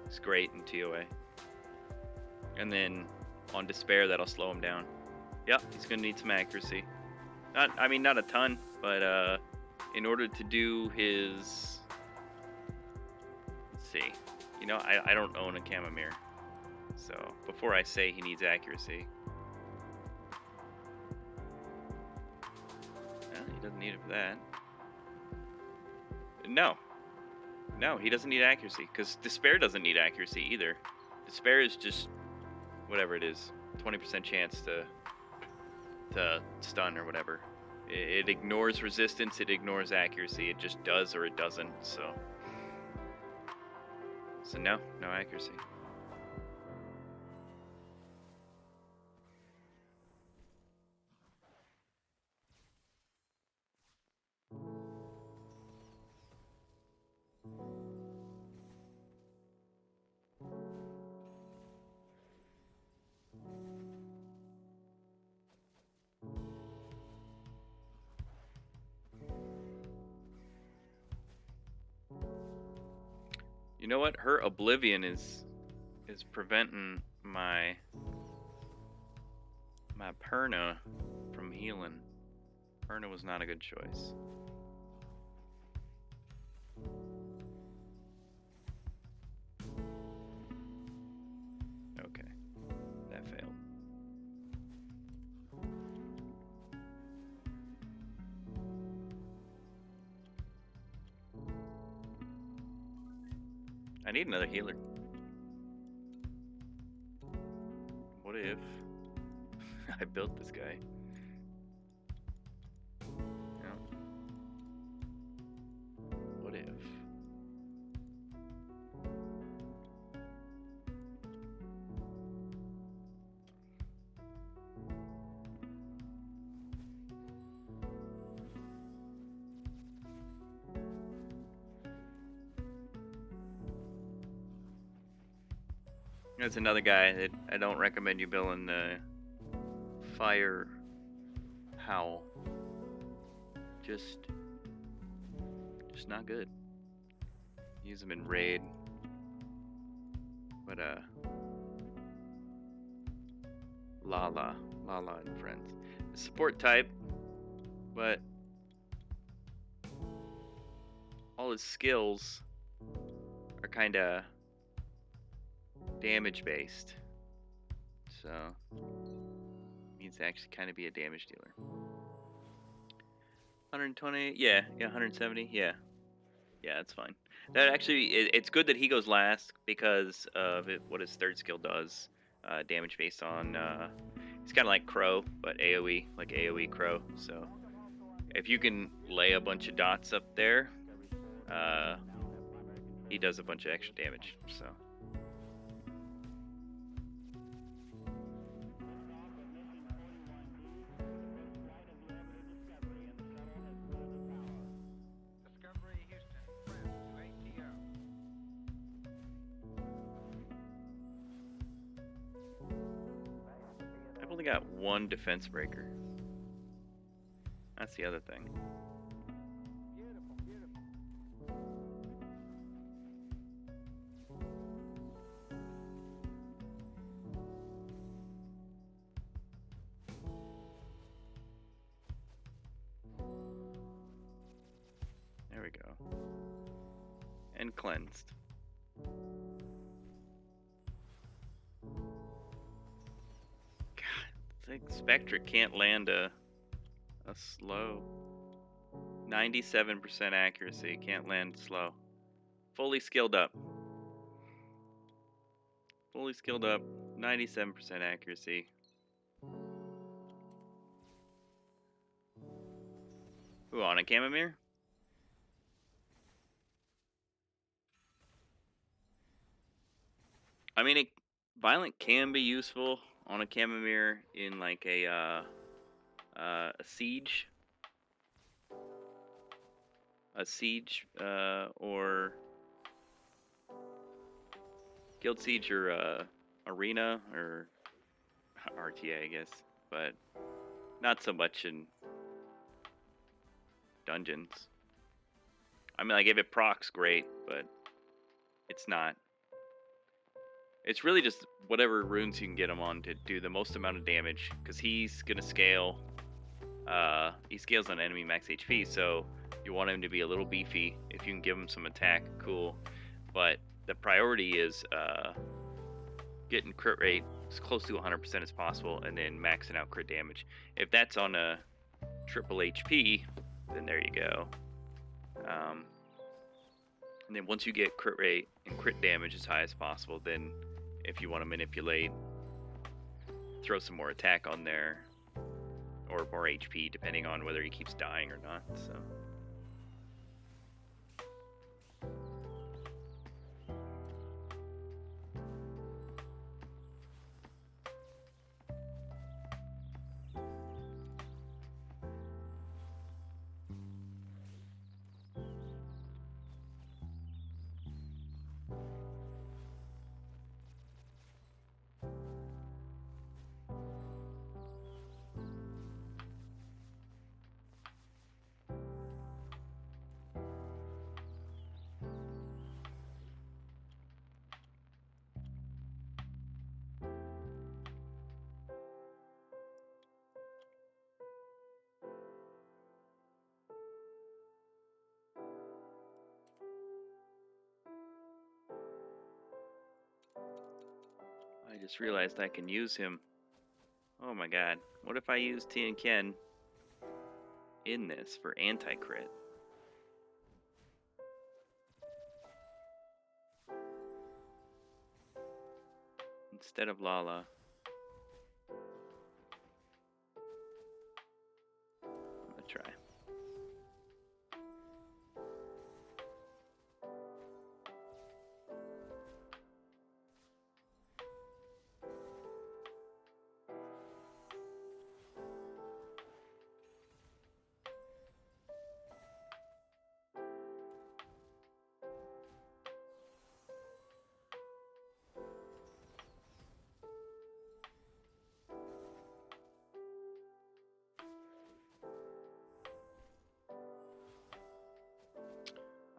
it's great in TOA. And then on Despair, that'll slow him down. Yep, he's gonna need some accuracy. Not a ton, but in order to do his, let's see, you know, I don't own a Camomir, so before I say he needs accuracy, well, he doesn't need it for that. No, he doesn't need accuracy, because Despair doesn't need accuracy either. Despair is just whatever it is, 20% chance to stun or whatever. It ignores resistance, it ignores accuracy, it just does or it doesn't, so no accuracy. You know what? Her Oblivion is preventing my Perna from healing. Perna was not a good choice. Okay, that failed. I need another healer. What if I built this guy? No. What if? That's another guy that I don't recommend you building the Fire Howl. Just not good. Use them in raid. But Lala and friends. Support type, but all his skills are kinda damage based, so needs to actually kind of be a damage dealer. 120, yeah, 170, yeah, that's fine. That actually, it's good that he goes last because of what his third skill does, damage based on. He's kind of like Crow, but AOE, like AOE Crow. So if you can lay a bunch of dots up there, he does a bunch of extra damage. So
Discovery Houston, friends to ATO.
I've only got one defense breaker. That's the other thing.
Beautiful, beautiful.
There we go. And cleansed. God, it's like Spectre can't land a slow. 97% accuracy, can't land slow. Fully skilled up. Fully skilled up, 97% accuracy. Ooh, on a chamomere? I mean, violent can be useful on a chamomere in like a siege. A siege, or Guild Siege, or Arena, or RTA, I guess. But not so much in dungeons. I mean, like, if it procs, great, but it's not. It's really just whatever runes you can get him on to do the most amount of damage, because he's gonna scale. He scales on enemy max HP, so you want him to be a little beefy. If you can give him some attack, cool. But the priority is getting crit rate as close to 100% as possible, and then maxing out crit damage. If that's on a triple HP, then there you go. And then once you get crit rate and crit damage as high as possible, then if you want to manipulate, throw some more attack on there, or more HP, depending on whether he keeps dying or not. So. I just realized I can use him. Oh my god. What if I use Tien Ken in this for anti-crit? Instead of Lala. I'm gonna try.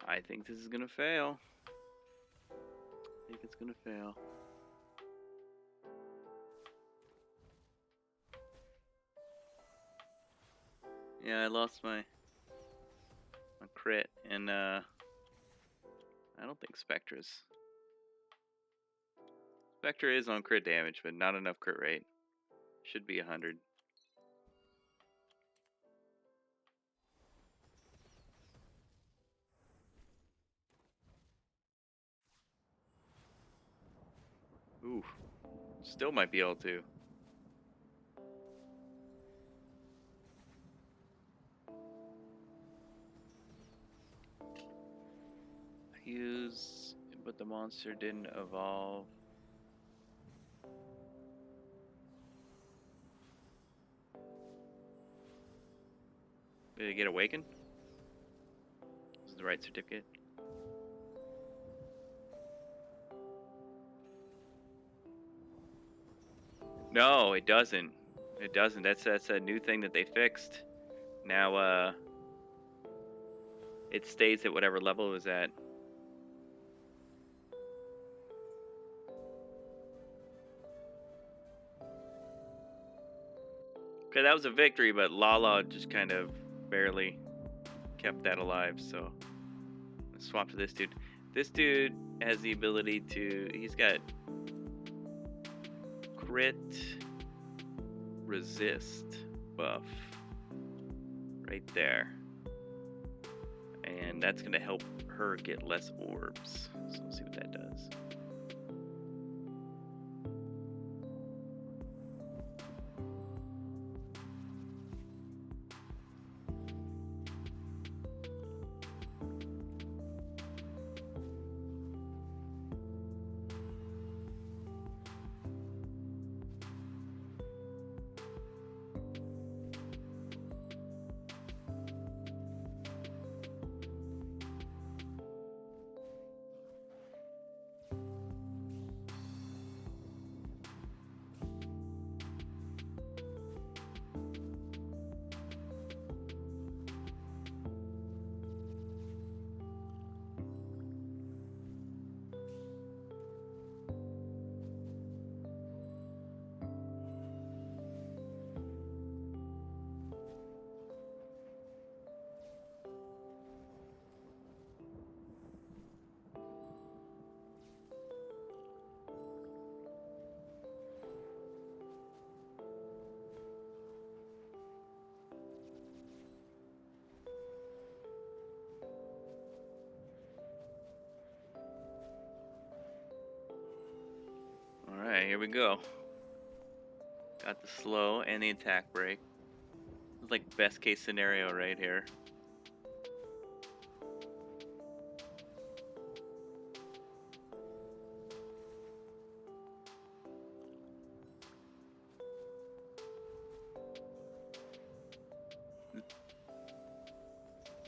I think this is gonna fail. I think it's gonna fail. Yeah, I lost my crit, and I don't think Spectre is on crit damage, but not enough crit rate. Should be 100. Ooh, still might be able to. Use but the monster didn't evolve. Did it get awakened? Is it the right certificate? No, it doesn't. It doesn't. That's a new thing that they fixed. Now, it stays at whatever level it was at. Okay, that was a victory, but Lala just kind of barely kept that alive, so let's swap to this dude. This dude has the ability to, he's got crit resist buff right there. And that's going to help her get less orbs. So we'll see what that does. Alright, here we go. Got the slow and the attack break. It's like best case scenario right here.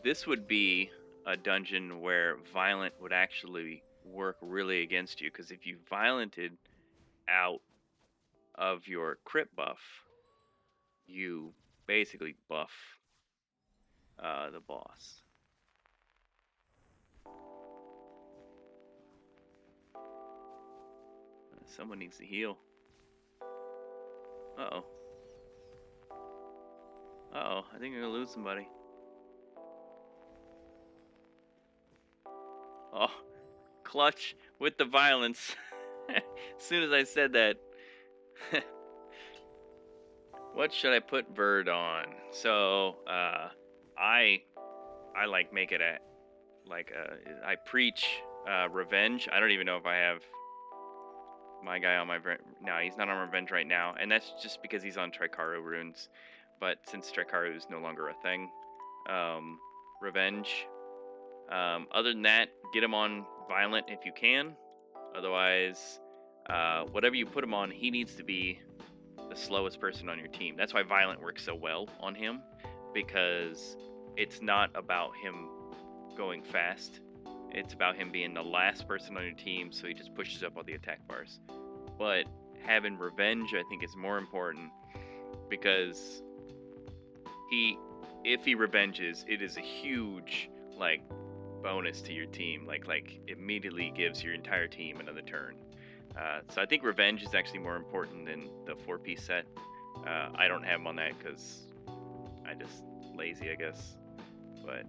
This would be a dungeon where violent would actually work really against you, because if you violented out of your crit buff, you basically buff the boss. Someone needs to heal. Uh-oh. Uh-oh, I think I'm gonna lose somebody. Oh, clutch with the violence. As soon as I said that. What should I put Verd on? So, I like make it I preach revenge. I don't even know if I have my guy on my no, he's not on revenge right now, and that's just because he's on Tricaru runes. But since Tricaru is no longer a thing, revenge. Other than that, get him on violent if you can. Otherwise, whatever you put him on, he needs to be the slowest person on your team. That's why violent works so well on him, because it's not about him going fast. It's about him being the last person on your team, so he just pushes up all the attack bars. But having revenge, I think, is more important, because if he revenges, it is a huge bonus to your team. Like immediately gives your entire team another turn. So I think revenge is actually more important than the 4-piece set. I don't have him on that because I just lazy, I guess. But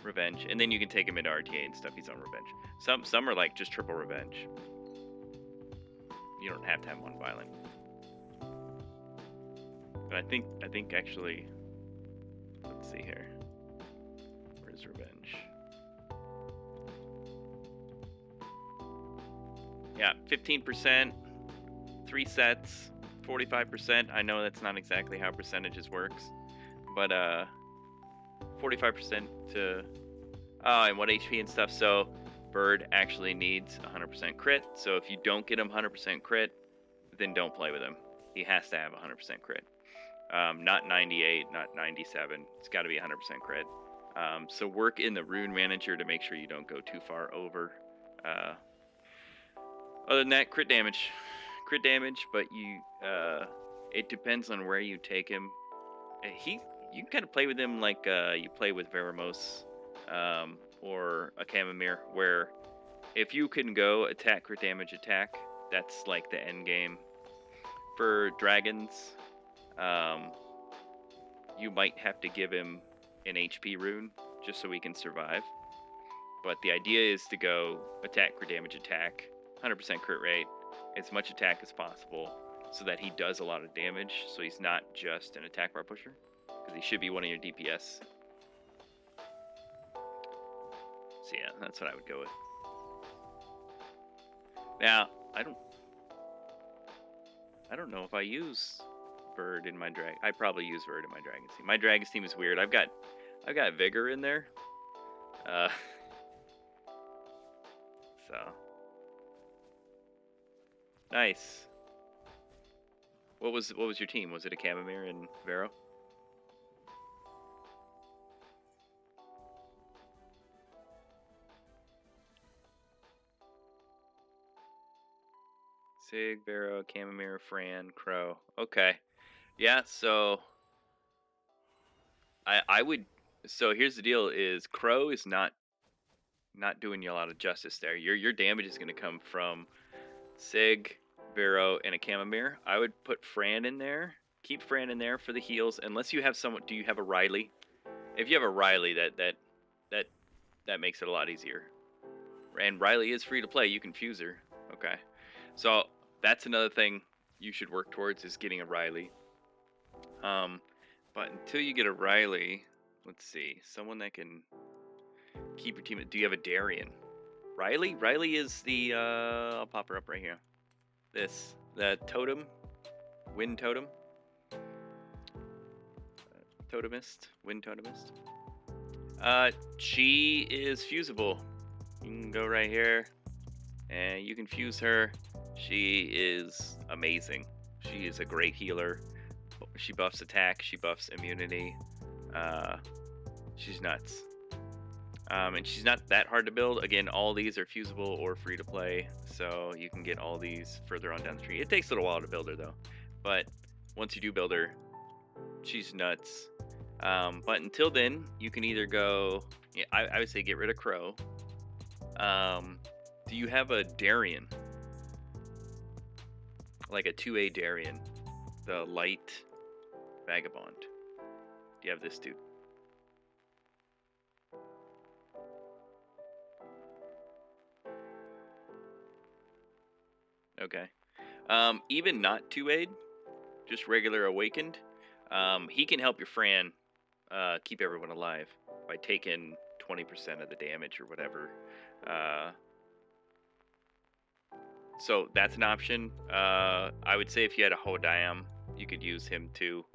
revenge, and then you can take him into RTA and stuff. He's on revenge. Some are like just triple revenge. You don't have to have him on violent. But I think actually, let's see here. Where's revenge? Yeah, 15%, 3 sets, 45%. I know that's not exactly how percentages works, but 45% to and what HP and stuff. So Bird actually needs 100% crit. So if you don't get him 100% crit, then don't play with him. He has to have 100% crit. Not 98, not 97. It's got to be 100% crit. So work in the rune manager to make sure you don't go too far over. Other than that, crit damage, but it depends on where you take him. You can kind of play with him like you play with Veramos, or a Chamomere, where if you can go attack, crit damage, attack, that's like the end game. For dragons, you might have to give him an HP rune just so he can survive. But the idea is to go attack, crit damage, attack, 100% crit rate, as much attack as possible, so that he does a lot of damage, so he's not just an attack bar pusher, because he should be one of your DPS. So yeah, that's what I would go with. Now, I don't know if I use Bird in my drag. I probably use Bird in my Dragons team. My Dragons team is weird. I've got Vigor in there. So nice. What was your team? Was it a Chamomere and Vero? Sig, Vero, Chamomere, Fran, Crow. Okay. Yeah, so I would, so here's the deal is Crow is not doing you a lot of justice there. Your damage is going to come from Sig, Vero, and a Chamomere. I would put Fran in there. Keep Fran in there for the heals, unless you have someone. Do you have a Riley? If you have a Riley, that makes it a lot easier. And Riley is free to play. You can fuse her. Okay, so that's another thing you should work towards, is getting a Riley. But until you get a Riley, let's see, someone that can keep your team. Do you have a Darien? Riley is the I'll pop her up right here. The totem, wind totem, totemist, wind totemist. She is fusible. You can go right here, and you can fuse her. She is amazing. She is a great healer. She buffs attack. She buffs immunity. She's nuts. And she's not that hard to build. Again, all these are fusible or free to play, so you can get all these further on down the tree. It takes a little while to build her, though. But once you do build her, she's nuts. But until then, you can either go... Yeah, I would say get rid of Crow. Do you have a Darien? Like a 2A Darien. The light vagabond. Do you have this dude? Okay. Even not 2A, just regular awakened, he can help your Fran keep everyone alive by taking 20% of the damage or whatever. So that's an option. I would say if you had a Hodayam, you could use him too.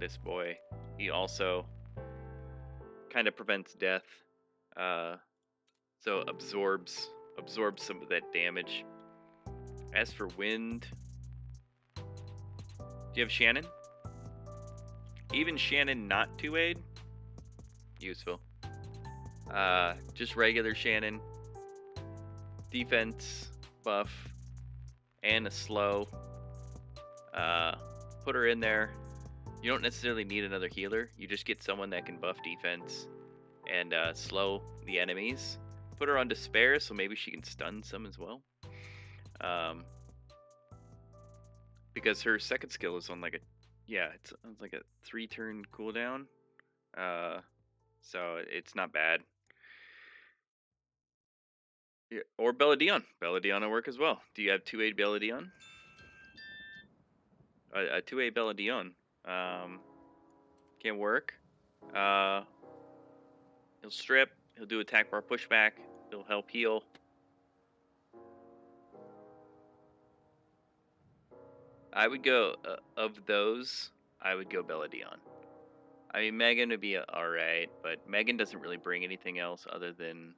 This boy, he also kind of prevents death. So absorbs some of that damage. As for wind, do you have Shannon? Even Shannon not 2-aid, useful. Just regular Shannon, defense buff, and a slow. Put her in there. You don't necessarily need another healer. You just get someone that can buff defense and slow the enemies. Put her on Despair, so maybe she can stun some as well. Because her second skill is on like a, it's like a 3-turn cooldown. So it's not bad. Yeah, or Belladon. Belladon will work as well. Do you have 2-aid Belladon? A 2-aid Belladon can work. He'll strip. He'll do attack bar pushback. He'll help heal. I would go, of those, I would go Belladon. I mean, Megan would be alright, but Megan doesn't really bring anything else other than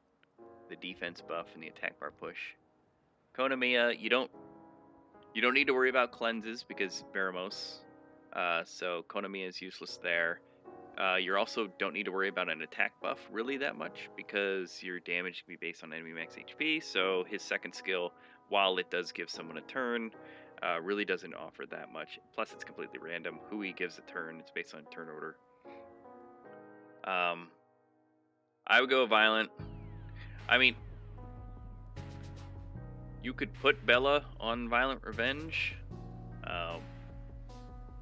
the defense buff and the attack bar push. Konamiya, you don't need to worry about cleanses because Baramos. So Konamiya is useless there. You also don't need to worry about an attack buff really that much because your damage can be based on enemy max HP. So his second skill, while it does give someone a turn, really doesn't offer that much. Plus, it's completely random. Who he gives a turn, it's based on turn order. I would go Violent. I mean, you could put Bella on Violent Revenge.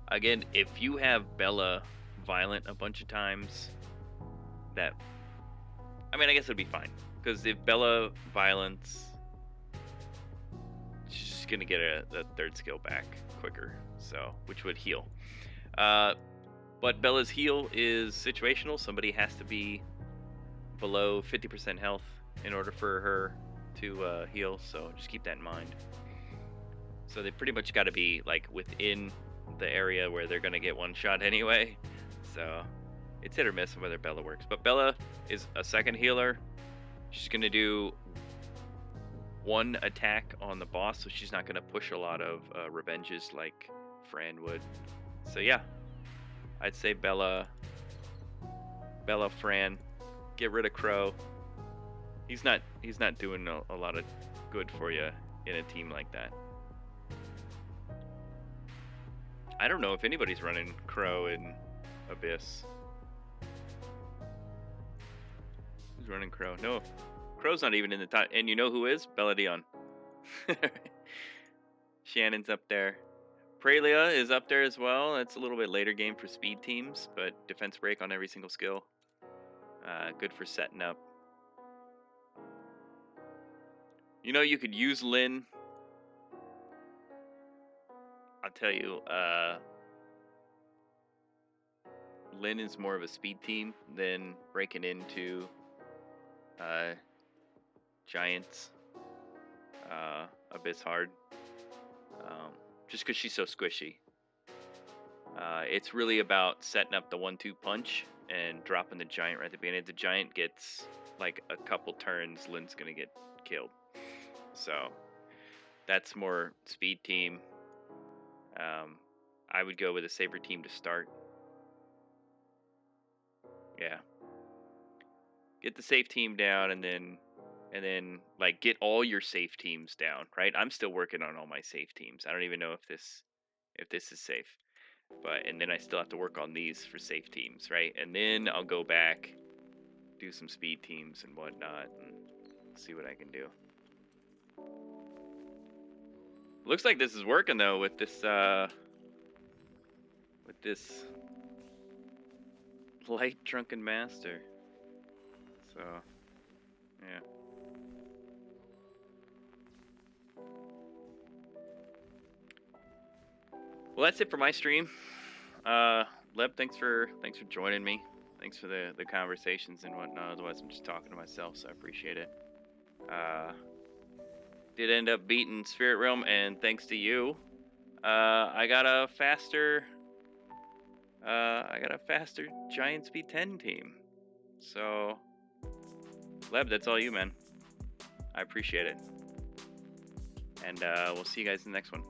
Again, if you have Bella Violent a bunch of times, I guess it'd be fine. Because if Bella Violence, she's just gonna get the third skill back quicker, so which would heal. But Bella's heal is situational. Somebody has to be below 50% health in order for her to heal, so just keep that in mind. So they pretty much got to be like within the area where they're gonna get one shot anyway. So it's hit or miss on whether Bella works. But Bella is a second healer. She's gonna do one attack on the boss, so she's not gonna push a lot of revenges like Fran would. So yeah, I'd say Bella, Fran, get rid of Crow. He's not doing a lot of good for you in a team like that. I don't know if anybody's running Crow in Abyss. Who's running Crow? No, Crow's not even in the top. And you know who is? Bella Dion. Shannon's up there. Praelia is up there as well. It's a little bit later game for speed teams, but defense break on every single skill. Good for setting up. You know, you could use Lyn. I'll tell you, Lyn is more of a speed team than breaking into Giants Abyss hard. Just because she's so squishy. It's really about setting up the 1-2 punch and dropping the Giant right at the beginning. If the Giant gets like a couple turns, Lyn's gonna get killed. So that's more speed team. I would go with a Saber team to start. Yeah. Get the safe team down and then like get all your safe teams down, right? I'm still working on all my safe teams. I don't even know if this is safe. And then I still have to work on these for safe teams, right? And then I'll go back, do some speed teams and whatnot, and see what I can do. Looks like this is working though with this light drunken master. So yeah. Well, that's it for my stream. Leb, thanks for joining me. Thanks for the conversations and whatnot. Otherwise, I'm just talking to myself, so I appreciate it. Did end up beating Spirit Realm, and thanks to you, I got a faster Giant Speed 10 team. So, Leb, that's all you, man. I appreciate it. And we'll see you guys in the next one.